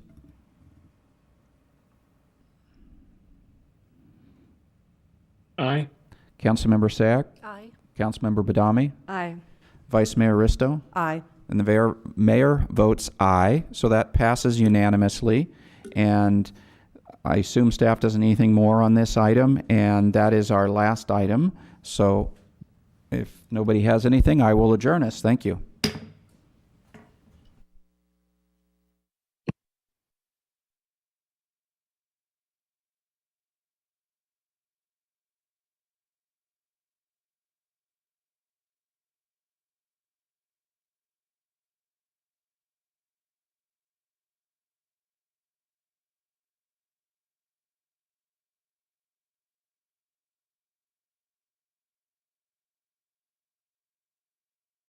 Aye. Councilmember Sack? Aye. Councilmember Badami? Aye. Vice Mayor Risto? Aye. And the mayor votes aye, so that passes unanimously. And I assume staff doesn't need anything more on this item, and that is our last item. So if nobody has anything, I will adjourn us. Thank you.